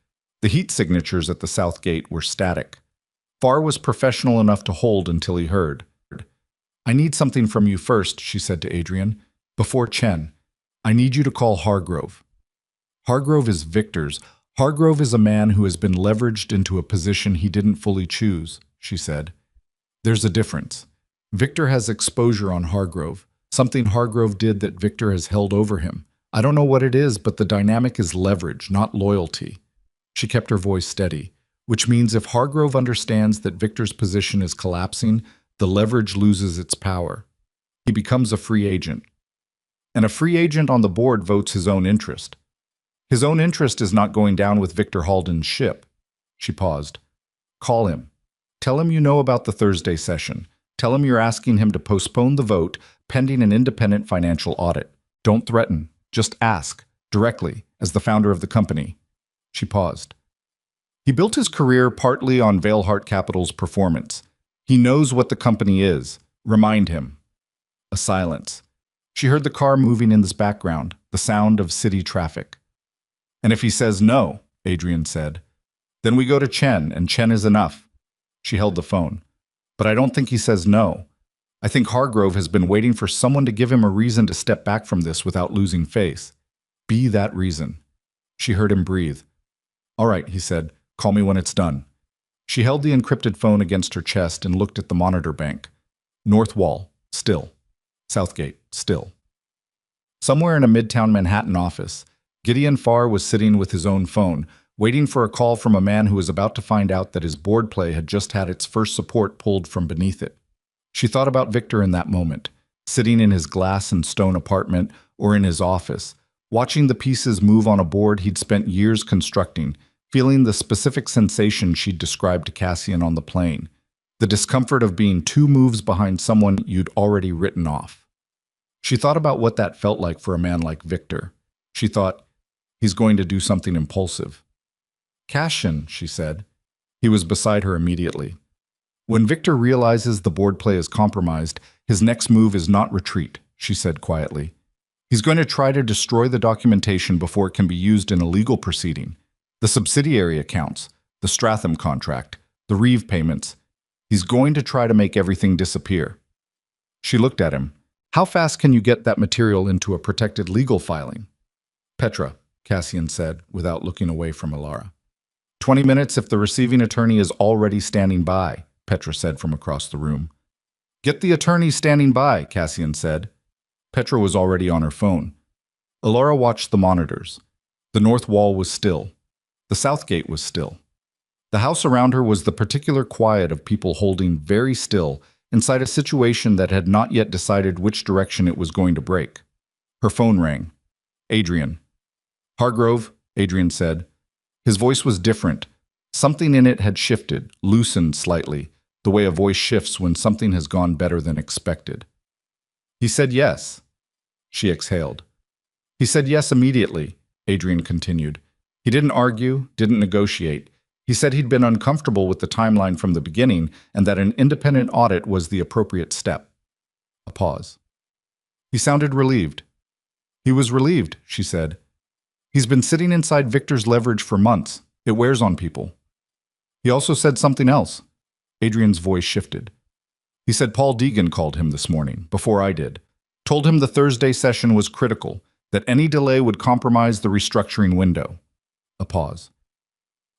The heat signatures at the south gate were static. Farr was professional enough to hold until he heard. I need something from you first, she said to Adrian. Before Chen, I need you to call Hargrove. Hargrove is Victor's. Hargrove is a man who has been leveraged into a position he didn't fully choose, she said. There's a difference. Victor has exposure on Hargrove, something Hargrove did that Victor has held over him. I don't know what it is, but the dynamic is leverage, not loyalty. She kept her voice steady, which means if Hargrove understands that Victor's position is collapsing, the leverage loses its power. He becomes a free agent. And a free agent on the board votes his own interest. His own interest is not going down with Victor Halden's ship. She paused. Call him. Tell him you know about the Thursday session. Tell him you're asking him to postpone the vote pending an independent financial audit. Don't threaten. Just ask, directly, as the founder of the company. She paused. He built his career partly on Veilheart Capital's performance. He knows what the company is. Remind him. A silence. She heard the car moving in the background, the sound of city traffic. And if he says no, Adrian said, then we go to Chen, and Chen is enough. She held the phone. But I don't think he says no. I think Hargrove has been waiting for someone to give him a reason to step back from this without losing face. Be that reason. She heard him breathe. All right, he said. Call me when it's done. She held the encrypted phone against her chest and looked at the monitor bank. North wall, still. Southgate, still. Somewhere in a midtown Manhattan office, Gideon Farr was sitting with his own phone, waiting for a call from a man who was about to find out that his board play had just had its first support pulled from beneath it. She thought about Victor in that moment, sitting in his glass and stone apartment or in his office, watching the pieces move on a board he'd spent years constructing, feeling the specific sensation she'd described to Cassian on the plane, the discomfort of being 2 moves behind someone you'd already written off. She thought about what that felt like for a man like Victor. She thought, he's going to do something impulsive. Cassian, she said. He was beside her immediately. When Victor realizes the board play is compromised, his next move is not retreat, she said quietly. He's going to try to destroy the documentation before it can be used in a legal proceeding. The subsidiary accounts, the Stratham contract, the Reeve payments. He's going to try to make everything disappear. She looked at him. How fast can you get that material into a protected legal filing? Petra, Cassian said, without looking away from Alara. 20 minutes if the receiving attorney is already standing by, Petra said from across the room. Get the attorney standing by, Cassian said. Petra was already on her phone. Alara watched the monitors. The north wall was still. The south gate was still. The house around her was the particular quiet of people holding very still inside a situation that had not yet decided which direction it was going to break. Her phone rang. Adrian. Hargrove, Adrian said. His voice was different. Something in it had shifted, loosened slightly, the way a voice shifts when something has gone better than expected. He said yes. She exhaled. He said yes immediately, Adrian continued. He didn't argue, didn't negotiate. He said he'd been uncomfortable with the timeline from the beginning and that an independent audit was the appropriate step. A pause. He sounded relieved. He was relieved, she said. He's been sitting inside Victor's leverage for months. It wears on people. He also said something else. Adrian's voice shifted. He said Paul Deegan called him this morning, before I did. Told him the Thursday session was critical, that any delay would compromise the restructuring window. A pause.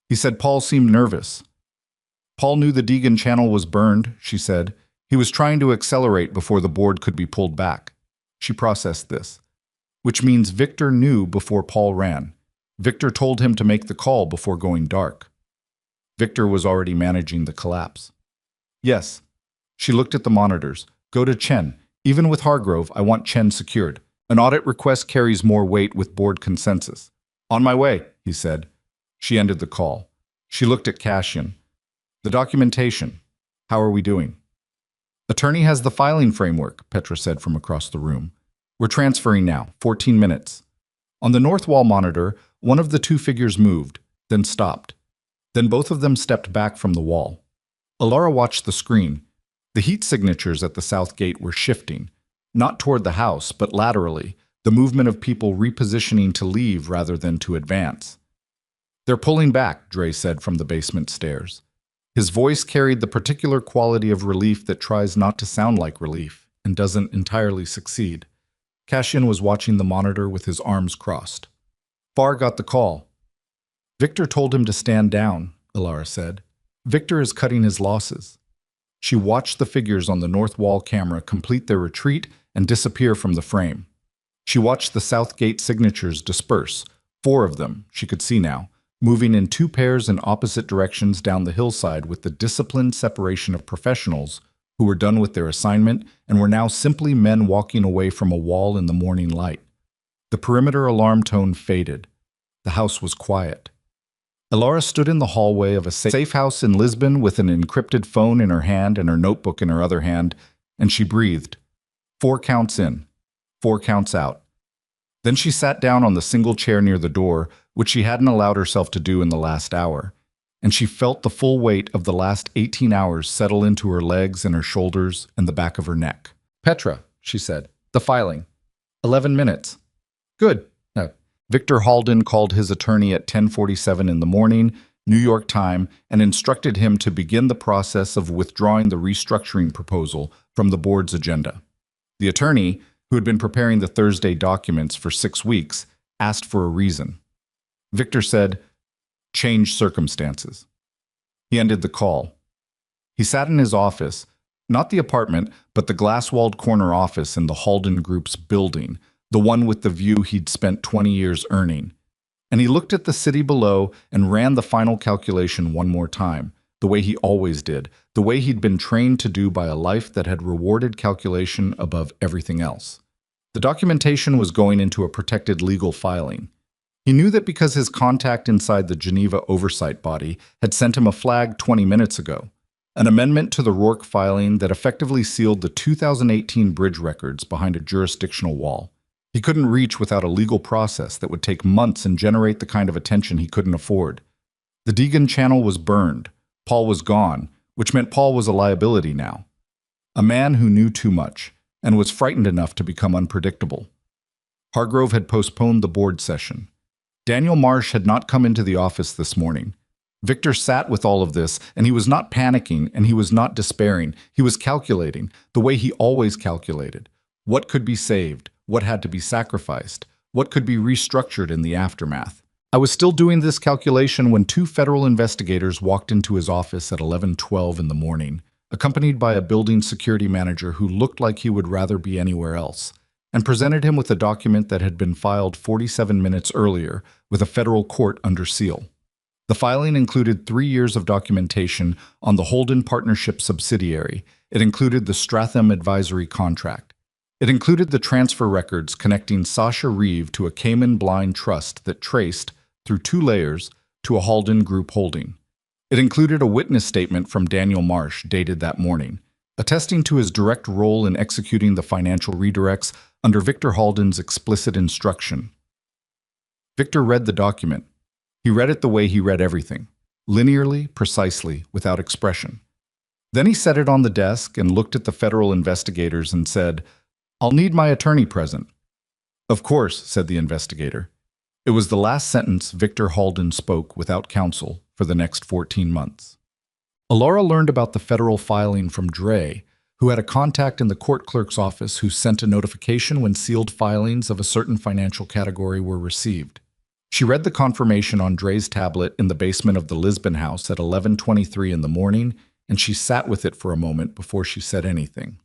He said Paul seemed nervous. Paul knew the Deegan channel was burned, she said. He was trying to accelerate before the board could be pulled back. She processed this. Which means Victor knew before Paul ran. Victor told him to make the call before going dark. Victor was already managing the collapse. Yes. She looked at the monitors. Go to Chen. Even with Hargrove, I want Chen secured. An audit request carries more weight with board consensus. On my way, he said. She ended the call. She looked at Cassian. The documentation. How are we doing? Attorney has the filing framework, Petra said from across the room. We're transferring now, 14 minutes. On the north wall monitor, one of the two figures moved, then stopped. Then both of them stepped back from the wall. Alara watched the screen. The heat signatures at the south gate were shifting, not toward the house, but laterally, the movement of people repositioning to leave rather than to advance. They're pulling back, Dre said from the basement stairs. His voice carried the particular quality of relief that tries not to sound like relief and doesn't entirely succeed. Cassian was watching the monitor with his arms crossed. Farr got the call. Victor told him to stand down, Alara said. Victor is cutting his losses. She watched the figures on the north wall camera complete their retreat and disappear from the frame. She watched the south gate signatures disperse, 4 of them, she could see now, moving in 2 pairs in opposite directions down the hillside with the disciplined separation of professionals who were done with their assignment and were now simply men walking away from a wall in the morning light. The perimeter alarm tone faded. The house was quiet. Alara stood in the hallway of a safe house in Lisbon with an encrypted phone in her hand and her notebook in her other hand, and she breathed. 4 counts in, 4 counts out. Then she sat down on the single chair near the door, which she hadn't allowed herself to do in the last hour, and she felt the full weight of the last 18 hours settle into her legs and her shoulders and the back of her neck. Petra, she said, the filing. 11 minutes. Good. No. Victor Halden called his attorney at 10:47 in the morning, New York time, and instructed him to begin the process of withdrawing the restructuring proposal from the board's agenda. The attorney, who had been preparing the Thursday documents for 6 weeks, asked for a reason. Victor said, change circumstances. He ended the call. He sat in his office, not the apartment, but the glass-walled corner office in the Halden Group's building, the one with the view he'd spent 20 years earning. And he looked at the city below and ran the final calculation one more time, the way he always did, the way he'd been trained to do by a life that had rewarded calculation above everything else. The documentation was going into a protected legal filing. He knew that because his contact inside the Geneva oversight body had sent him a flag 20 minutes ago, an amendment to the Rourke filing that effectively sealed the 2018 bridge records behind a jurisdictional wall. He couldn't reach without a legal process that would take months and generate the kind of attention he couldn't afford. The Deegan channel was burned. Paul was gone, which meant Paul was a liability now. A man who knew too much and was frightened enough to become unpredictable. Hargrove had postponed the board session. Daniel Marsh had not come into the office this morning. Victor sat with all of this, and he was not panicking and he was not despairing. He was calculating, the way he always calculated. What could be saved? What had to be sacrificed? What could be restructured in the aftermath? I was still doing this calculation when 2 federal investigators walked into his office at 11:12 in the morning, accompanied by a building security manager who looked like he would rather be anywhere else, and presented him with a document that had been filed 47 minutes earlier with a federal court under seal. The filing included 3 years of documentation on the Holden Partnership subsidiary. It included the Stratham advisory contract. It included the transfer records connecting Sasha Reeve to a Cayman blind trust that traced, through 2 layers, to a Halden Group holding. It included a witness statement from Daniel Marsh dated that morning, attesting to his direct role in executing the financial redirects under Victor Halden's explicit instruction. Victor read the document. He read it the way he read everything, linearly, precisely, without expression. Then he set it on the desk and looked at the federal investigators and said, I'll need my attorney present. Of course, said the investigator. It was the last sentence Victor Halden spoke without counsel for the next 14 months. Alara learned about the federal filing from Dre, who had a contact in the court clerk's office who sent a notification when sealed filings of a certain financial category were received. She read the confirmation on Dre's tablet in the basement of the Lisbon house at 11:23 in the morning, and she sat with it for a moment before she said anything.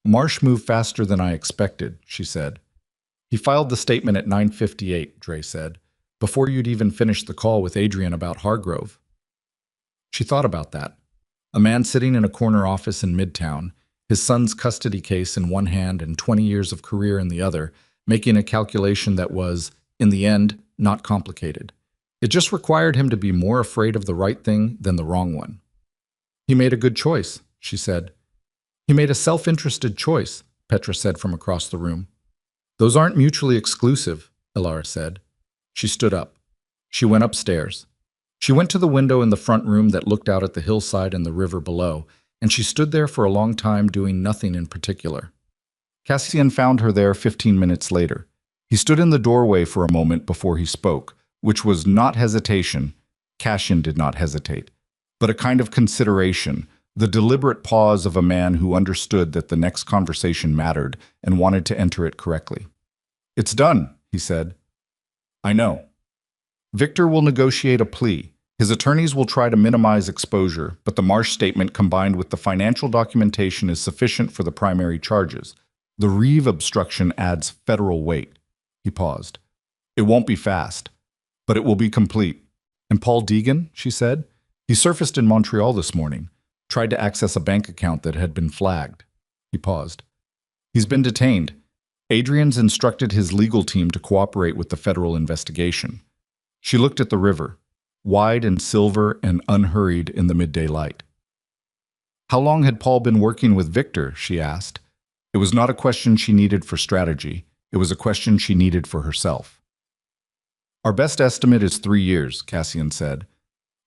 Marsh moved faster than I expected, she said. He filed the statement at 9:58, Dre said, before you'd even finished the call with Adrian about Hargrove. She thought about that. A man sitting in a corner office in Midtown, his son's custody case in one hand and 20 years of career in the other, making a calculation that was, in the end, not complicated. It just required him to be more afraid of the right thing than the wrong one. He made a good choice, she said. He made a self-interested choice, Petra said from across the room. Those aren't mutually exclusive, Ilara said. She stood up. She went upstairs. She went to the window in the front room that looked out at the hillside and the river below, and she stood there for a long time doing nothing in particular. Cassian found her there 15 minutes later. He stood in the doorway for a moment before he spoke, which was not hesitation. Cassian did not hesitate, but a kind of consideration, the deliberate pause of a man who understood that the next conversation mattered and wanted to enter it correctly. It's done, he said. I know. Victor will negotiate a plea. His attorneys will try to minimize exposure, but the Marsh statement combined with the financial documentation is sufficient for the primary charges. The Reeve obstruction adds federal weight. He paused. It won't be fast, but it will be complete. And Paul Deegan, she said? He surfaced in Montreal this morning, tried to access a bank account that had been flagged. He paused. He's been detained. Adrian's instructed his legal team to cooperate with the federal investigation. She looked at the river, wide and silver and unhurried in the midday light. How long had Paul been working with Victor, she asked. It was not a question she needed for strategy. It was a question she needed for herself. Our best estimate is 3 years, Cassian said.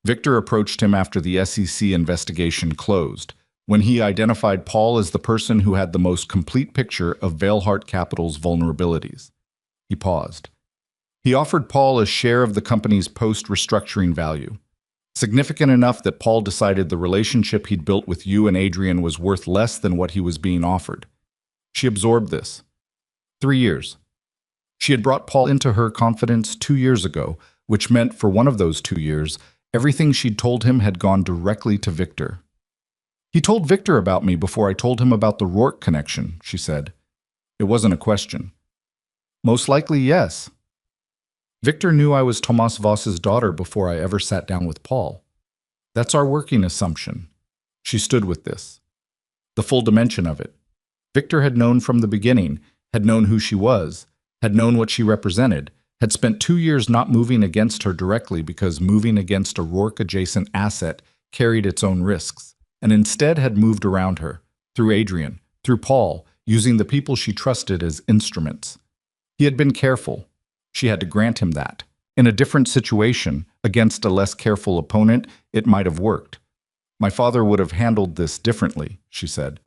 Victor approached him after the SEC investigation closed, when he identified Paul as the person who had the most complete picture of Veilheart Capital's vulnerabilities. He paused. He offered Paul a share of the company's post-restructuring value, significant enough that Paul decided the relationship he'd built with you and Adrian was worth less than what he was being offered. She absorbed this. 3 years. She had brought Paul into her confidence 2 years ago, which meant for one of those 2 years, everything she'd told him had gone directly to Victor. He told Victor about me before I told him about the Rourke connection, she said. It wasn't a question. Most likely, yes. Victor knew I was Tomas Voss's daughter before I ever sat down with Paul. That's our working assumption. She stood with this. The full dimension of it. Victor had known from the beginning, had known who she was, had known what she represented, had spent 2 years not moving against her directly because moving against a Rourke-adjacent asset carried its own risks, and instead had moved around her, through Adrian, through Paul, using the people she trusted as instruments. He had been careful. She had to grant him that. In a different situation, against a less careful opponent, it might have worked. My father would have handled this differently, she said.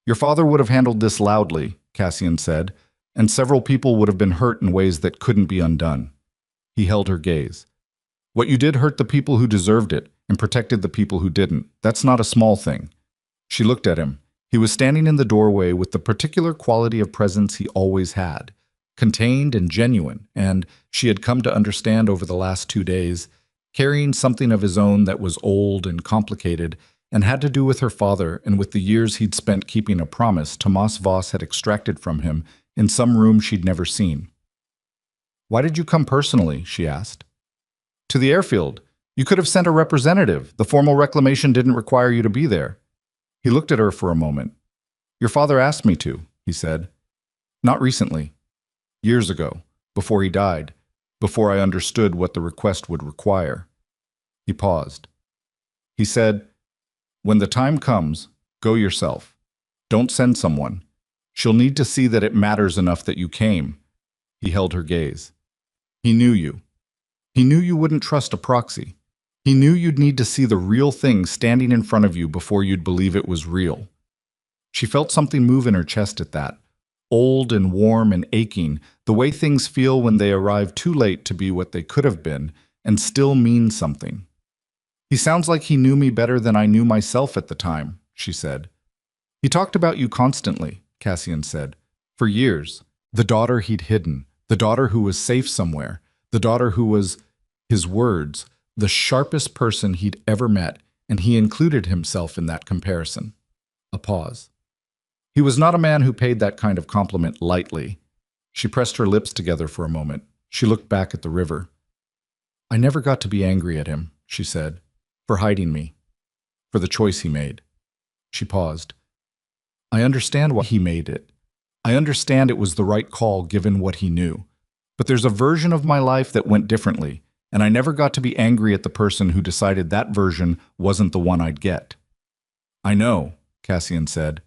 Your father would have handled this loudly, Cassian said, and several people would have been hurt in ways that couldn't be undone. He held her gaze. What you did hurt the people who deserved it and protected the people who didn't. That's not a small thing. She looked at him. He was standing in the doorway with the particular quality of presence he always had, contained and genuine, and, she had come to understand over the last 2 days, carrying something of his own that was old and complicated and had to do with her father and with the years he'd spent keeping a promise Tomas Voss had extracted from him in some room she'd never seen. Why did you come personally? She asked. To the airfield. You could have sent a representative. The formal reclamation didn't require you to be there. He looked at her for a moment. Your father asked me to, he said. Not recently. Years ago, before he died, before I understood what the request would require. He paused. He said, when the time comes, go yourself. Don't send someone. She'll need to see that it matters enough that you came. He held her gaze. He knew you. He knew you wouldn't trust a proxy. He knew you'd need to see the real thing standing in front of you before you'd believe it was real. She felt something move in her chest at that. Old and warm and aching, the way things feel when they arrive too late to be what they could have been and still mean something. He sounds like he knew me better than I knew myself at the time, she said. He talked about you constantly, Cassian said. For years. The daughter he'd hidden, the daughter who was safe somewhere, The daughter who was, his words, the sharpest person he'd ever met, and he included himself in that comparison. A pause. He was not a man who paid that kind of compliment lightly. She pressed her lips together for a moment. She looked back at the river. I never got to be angry at him, she said, for hiding me, for the choice he made. She paused. I understand why he made it. I understand it was the right call given what he knew. But there's a version of my life that went differently, and I never got to be angry at the person who decided that version wasn't the one I'd get. I know, Cassian said.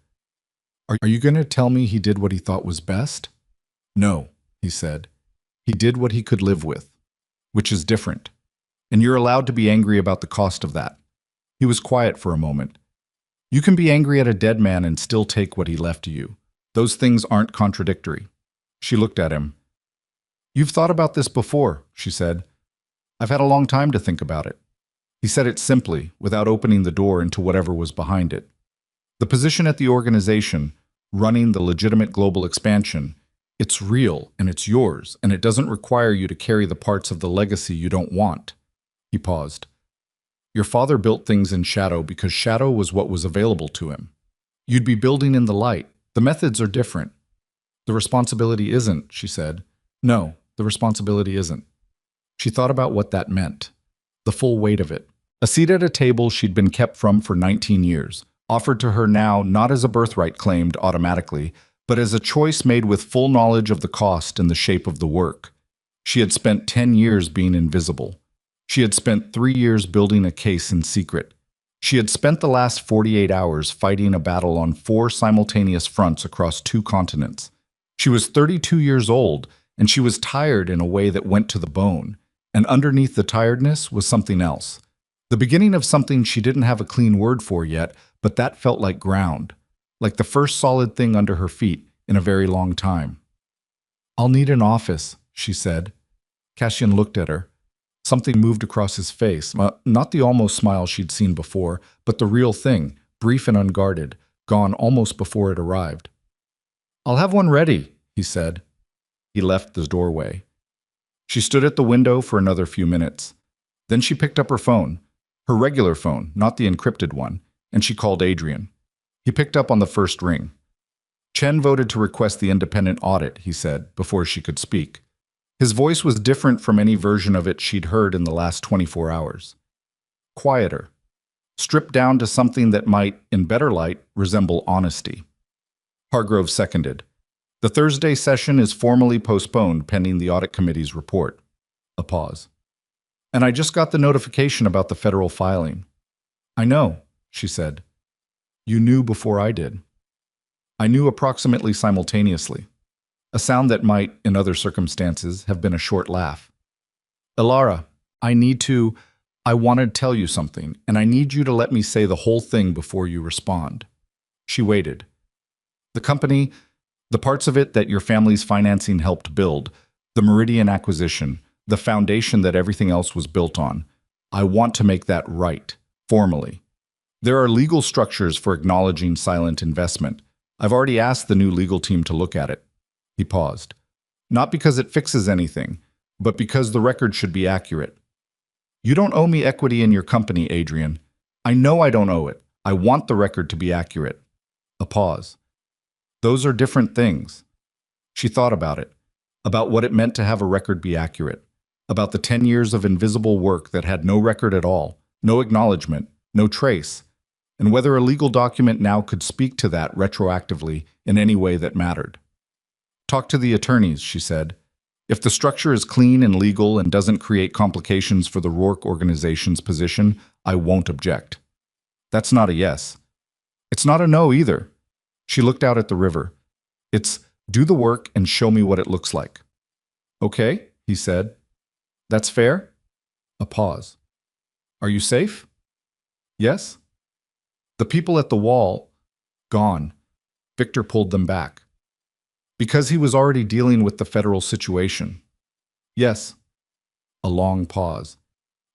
Are you going to tell me he did what he thought was best? No, he said. He did what he could live with, which is different. And you're allowed to be angry about the cost of that. He was quiet for a moment. You can be angry at a dead man and still take what he left to you. Those things aren't contradictory. She looked at him. You've thought about this before, she said. I've had a long time to think about it. He said it simply, without opening the door into whatever was behind it. The position at the organization, running the legitimate global expansion, it's real and it's yours, and it doesn't require you to carry the parts of the legacy you don't want. He paused. Your father built things in shadow because shadow was what was available to him. You'd be building in the light. The methods are different. The responsibility isn't, she said. No, the responsibility isn't. She thought about what that meant. The full weight of it. A seat at a table she'd been kept from for 19 years, offered to her now not as a birthright claimed automatically, but as a choice made with full knowledge of the cost and the shape of the work. She had spent 10 years being invisible. She had spent 3 years building a case in secret. She had spent the last 48 hours fighting a battle on 4 simultaneous fronts across 2 continents. She was 32 years old, and she was tired in a way that went to the bone. And underneath the tiredness was something else. The beginning of something she didn't have a clean word for yet, but that felt like ground, like the first solid thing under her feet in a very long time. I'll need an office, she said. Cassian looked at her. Something moved across his face, not the almost smile she'd seen before, but the real thing, brief and unguarded, gone almost before it arrived. I'll have one ready, he said. He left the doorway. She stood at the window for another few minutes. Then she picked up her phone, her regular phone, not the encrypted one, and she called Adrian. He picked up on the first ring. Chen voted to request the independent audit, he said, before she could speak. His voice was different from any version of it she'd heard in the last 24 hours. Quieter, stripped down to something that might, in better light, resemble honesty. Hargrove seconded. The Thursday session is formally postponed pending the audit committee's report. A pause. And I just got the notification about the federal filing. I know, she said. You knew before I did. I knew approximately simultaneously. A sound that might, in other circumstances, have been a short laugh. Elara, I want to tell you something, and I need you to let me say the whole thing before you respond. She waited. The company, the parts of it that your family's financing helped build, the Meridian acquisition, the foundation that everything else was built on, I want to make that right, formally. There are legal structures for acknowledging silent investment. I've already asked the new legal team to look at it. He paused. Not because it fixes anything, but because the record should be accurate. You don't owe me equity in your company, Adrian. I know I don't owe it. I want the record to be accurate. A pause. Those are different things. She thought about it, about what it meant to have a record be accurate, about the 10 years of invisible work that had no record at all, no acknowledgement, no trace, and whether a legal document now could speak to that retroactively in any way that mattered. Talk to the attorneys, she said. If the structure is clean and legal and doesn't create complications for the Rourke organization's position, I won't object. That's not a yes. It's not a no either. She looked out at the river. It's do the work and show me what it looks like. Okay, he said. That's fair? A pause. Are you safe? Yes? The people at the wall, gone. Victor pulled them back. Because he was already dealing with the federal situation. Yes. A long pause.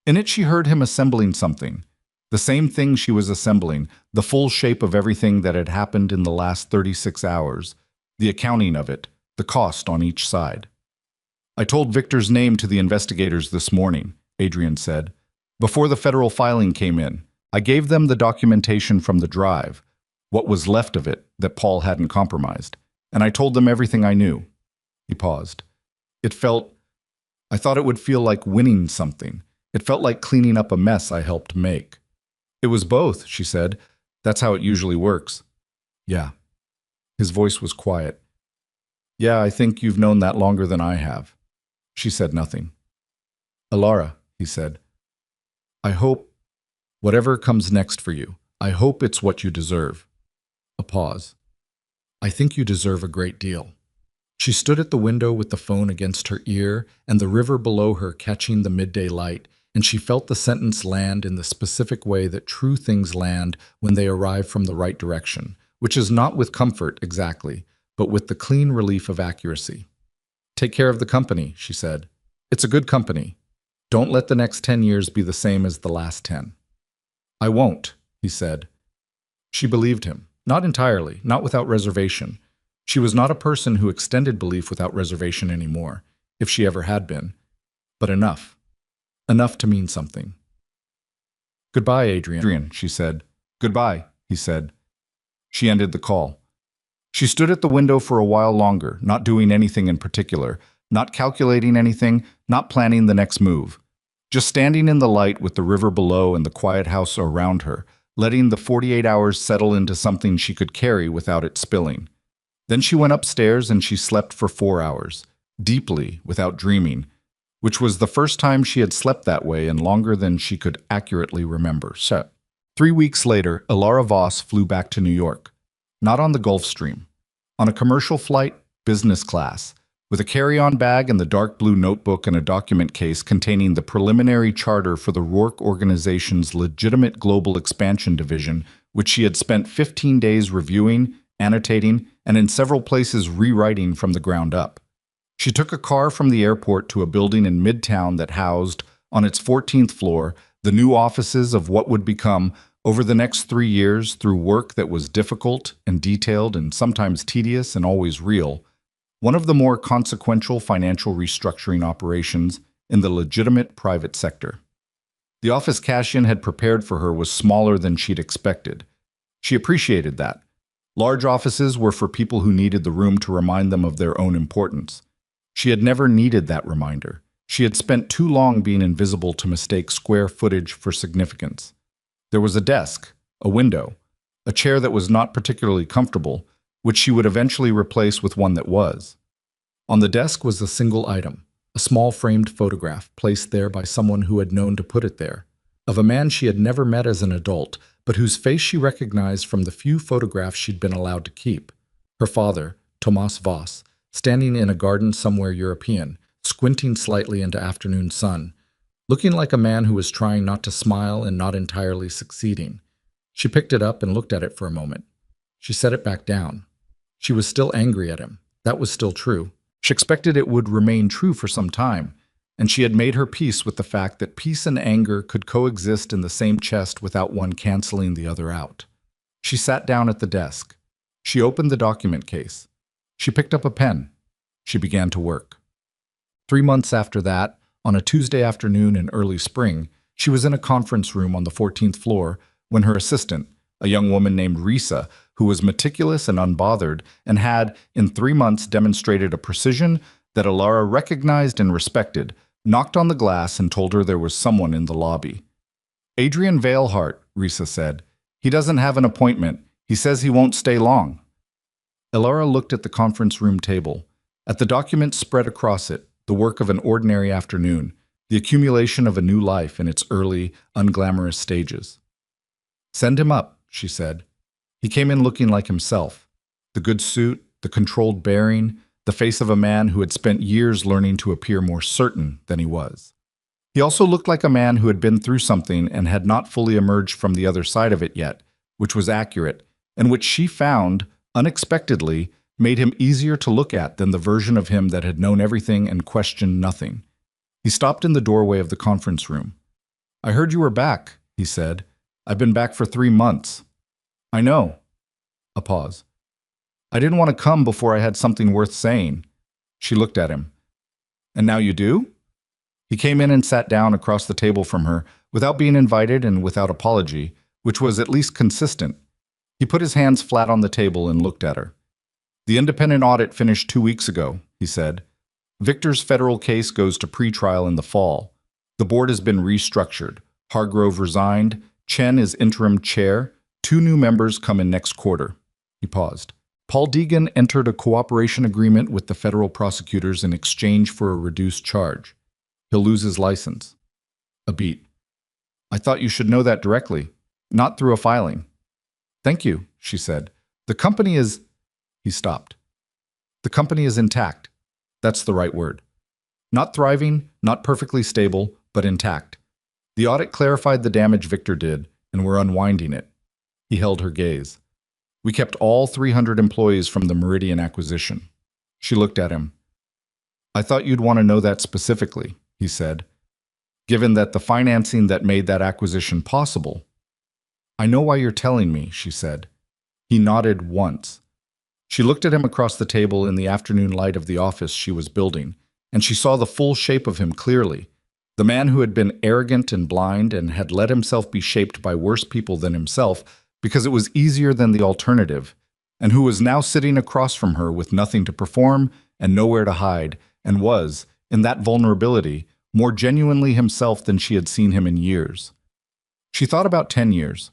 In it she heard him assembling something. The same thing she was assembling, the full shape of everything that had happened in the last 36 hours, the accounting of it, the cost on each side. I told Victor's name to the investigators this morning, Adrian said. Before the federal filing came in, I gave them the documentation from the drive, what was left of it that Paul hadn't compromised, and I told them everything I knew. He paused. I thought it would feel like winning something. It felt like cleaning up a mess I helped make. It was both, she said. That's how it usually works. Yeah. His voice was quiet. Yeah, I think you've known that longer than I have. She said nothing. Alara, he said, I hope, whatever comes next for you, I hope it's what you deserve. A pause. I think you deserve a great deal. She stood at the window with the phone against her ear and the river below her catching the midday light, and she felt the sentence land in the specific way that true things land when they arrive from the right direction, which is not with comfort exactly, but with the clean relief of accuracy. Take care of the company, she said. It's a good company. Don't let the next 10 years be the same as the last 10. I won't, he said. She believed him, not entirely, not without reservation. She was not a person who extended belief without reservation anymore, if she ever had been. But enough. Enough to mean something. Goodbye, Adrian, she said. Goodbye, he said. She ended the call. She stood at the window for a while longer, not doing anything in particular, not calculating anything, not planning the next move. Just standing in the light with the river below and the quiet house around her, letting the 48 hours settle into something she could carry without it spilling. Then she went upstairs and she slept for 4 hours, deeply, without dreaming, which was the first time she had slept that way and longer than she could accurately remember. 3 weeks later, Alara Voss flew back to New York. Not on the Gulfstream. On a commercial flight, business class, with a carry-on bag and the dark blue notebook and a document case containing the preliminary charter for the Rourke Organization's legitimate global expansion division, which she had spent 15 days reviewing, annotating, and in several places rewriting from the ground up. She took a car from the airport to a building in Midtown that housed, on its 14th floor, the new offices of what would become, over the next 3 years, through work that was difficult and detailed and sometimes tedious and always real, one of the more consequential financial restructuring operations in the legitimate private sector. The office Cassian had prepared for her was smaller than she'd expected. She appreciated that. Large offices were for people who needed the room to remind them of their own importance. She had never needed that reminder. She had spent too long being invisible to mistake square footage for significance. There was a desk, a window, a chair that was not particularly comfortable, which she would eventually replace with one that was. On the desk was a single item, a small framed photograph placed there by someone who had known to put it there, of a man she had never met as an adult, but whose face she recognized from the few photographs she'd been allowed to keep. Her father, Thomas Voss, standing in a garden somewhere European, squinting slightly into afternoon sun, looking like a man who was trying not to smile and not entirely succeeding. She picked it up and looked at it for a moment. She set it back down. She was still angry at him. That was still true. She expected it would remain true for some time, and she had made her peace with the fact that peace and anger could coexist in the same chest without one canceling the other out. She sat down at the desk. She opened the document case. She picked up a pen. She began to work. 3 months after that, on a Tuesday afternoon in early spring, she was in a conference room on the 14th floor when her assistant, a young woman named Risa, who was meticulous and unbothered and had, in 3 months, demonstrated a precision that Alara recognized and respected, knocked on the glass and told her there was someone in the lobby. Adrian Veilhart, Risa said. He doesn't have an appointment. He says he won't stay long. Alara looked at the conference room table, at the documents spread across it, the work of an ordinary afternoon, the accumulation of a new life in its early, unglamorous stages. Send him up, she said. He came in looking like himself. The good suit, the controlled bearing, the face of a man who had spent years learning to appear more certain than he was. He also looked like a man who had been through something and had not fully emerged from the other side of it yet, which was accurate, and which she found, unexpectedly, made him easier to look at than the version of him that had known everything and questioned nothing. He stopped in the doorway of the conference room. I heard you were back, he said. I've been back for 3 months. I know. A pause. I didn't want to come before I had something worth saying. She looked at him. And now you do? He came in and sat down across the table from her, without being invited and without apology, which was at least consistent. He put his hands flat on the table and looked at her. The independent audit finished 2 weeks ago, he said. Victor's federal case goes to pretrial in the fall. The board has been restructured. Hargrove resigned. Chen is interim chair. 2 new members come in next quarter. He paused. Paul Deegan entered a cooperation agreement with the federal prosecutors in exchange for a reduced charge. He'll lose his license. A beat. I thought you should know that directly, not through a filing. Thank you, she said. The company is... He stopped. The company is intact. That's the right word. Not thriving, not perfectly stable, but intact. The audit clarified the damage Victor did, and we're unwinding it. He held her gaze. We kept all 300 employees from the Meridian acquisition. She looked at him. I thought you'd want to know that specifically, he said, given that the financing that made that acquisition possible. I know why you're telling me, she said. He nodded once. She looked at him across the table in the afternoon light of the office she was building, and she saw the full shape of him clearly. The man who had been arrogant and blind and had let himself be shaped by worse people than himself because it was easier than the alternative, and who was now sitting across from her with nothing to perform and nowhere to hide, and was, in that vulnerability, more genuinely himself than she had seen him in years. She thought about 10 years.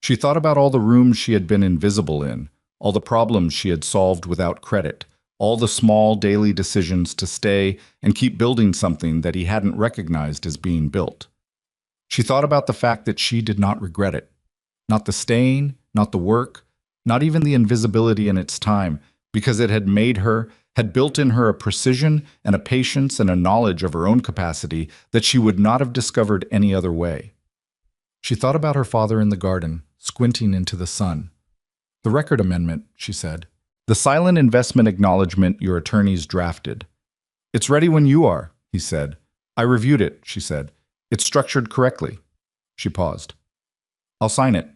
She thought about all the rooms she had been invisible in, all the problems she had solved without credit, all the small daily decisions to stay and keep building something that he hadn't recognized as being built. She thought about the fact that she did not regret it. Not the staying, not the work, not even the invisibility in its time, because it had made her, had built in her a precision and a patience and a knowledge of her own capacity that she would not have discovered any other way. She thought about her father in the garden, squinting into the sun. The record amendment, she said. The silent investment acknowledgement your attorneys drafted. It's ready when you are, he said. I reviewed it, she said. It's structured correctly. She paused. I'll sign it.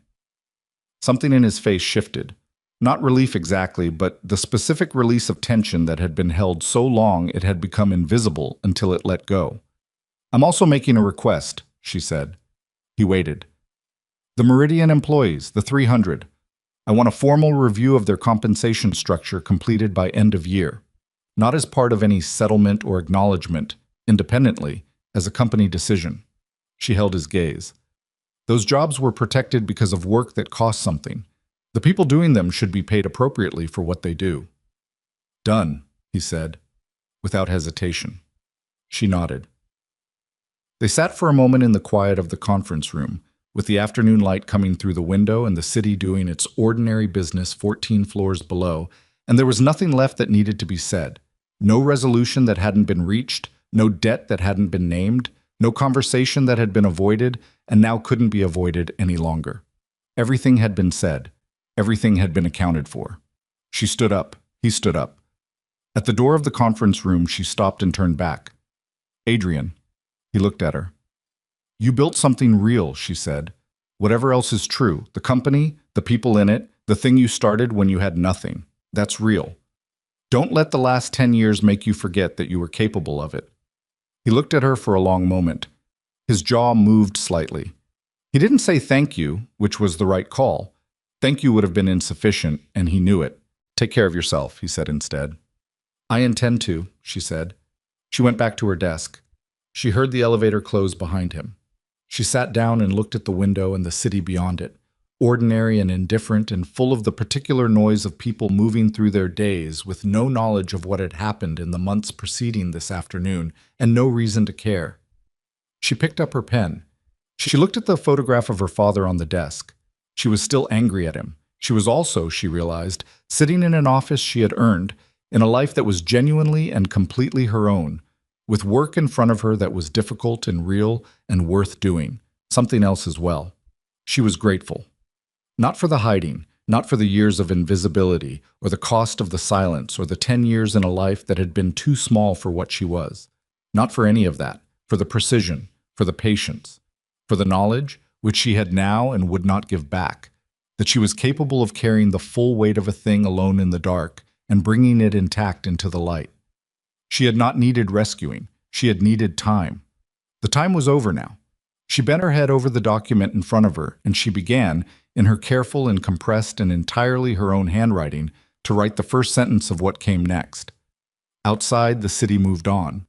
Something in his face shifted. Not relief exactly, but the specific release of tension that had been held so long it had become invisible until it let go. I'm also making a request, she said. He waited. The Meridian employees, the 300. I want a formal review of their compensation structure completed by end of year, not as part of any settlement or acknowledgement, independently, as a company decision. She held his gaze. Those jobs were protected because of work that cost something. The people doing them should be paid appropriately for what they do. Done, he said, without hesitation. She nodded. They sat for a moment in the quiet of the conference room, with the afternoon light coming through the window and the city doing its ordinary business 14 floors below, and there was nothing left that needed to be said. No resolution that hadn't been reached, no debt that hadn't been named, no conversation that had been avoided and now couldn't be avoided any longer. Everything had been said. Everything had been accounted for. She stood up. He stood up. At the door of the conference room, she stopped and turned back. Adrian. He looked at her. You built something real, she said. Whatever else is true, the company, the people in it, the thing you started when you had nothing, that's real. Don't let the last 10 years make you forget that you were capable of it. He looked at her for a long moment. His jaw moved slightly. He didn't say thank you, which was the right call. Thank you would have been insufficient, and he knew it. Take care of yourself, he said instead. I intend to, she said. She went back to her desk. She heard the elevator close behind him. She sat down and looked at the window and the city beyond it, ordinary and indifferent and full of the particular noise of people moving through their days with no knowledge of what had happened in the months preceding this afternoon and no reason to care. She picked up her pen. She looked at the photograph of her father on the desk. She was still angry at him. She was also, she realized, sitting in an office she had earned, in a life that was genuinely and completely her own, with work in front of her that was difficult and real and worth doing, something else as well. She was grateful. Not for the hiding, not for the years of invisibility, or the cost of the silence, or the 10 years in a life that had been too small for what she was. Not for any of that, for the precision, for the patience, for the knowledge, which she had now and would not give back, that she was capable of carrying the full weight of a thing alone in the dark and bringing it intact into the light. She had not needed rescuing. She had needed time. The time was over now. She bent her head over the document in front of her, and she began, in her careful and compressed and entirely her own handwriting, to write the first sentence of what came next. Outside, the city moved on.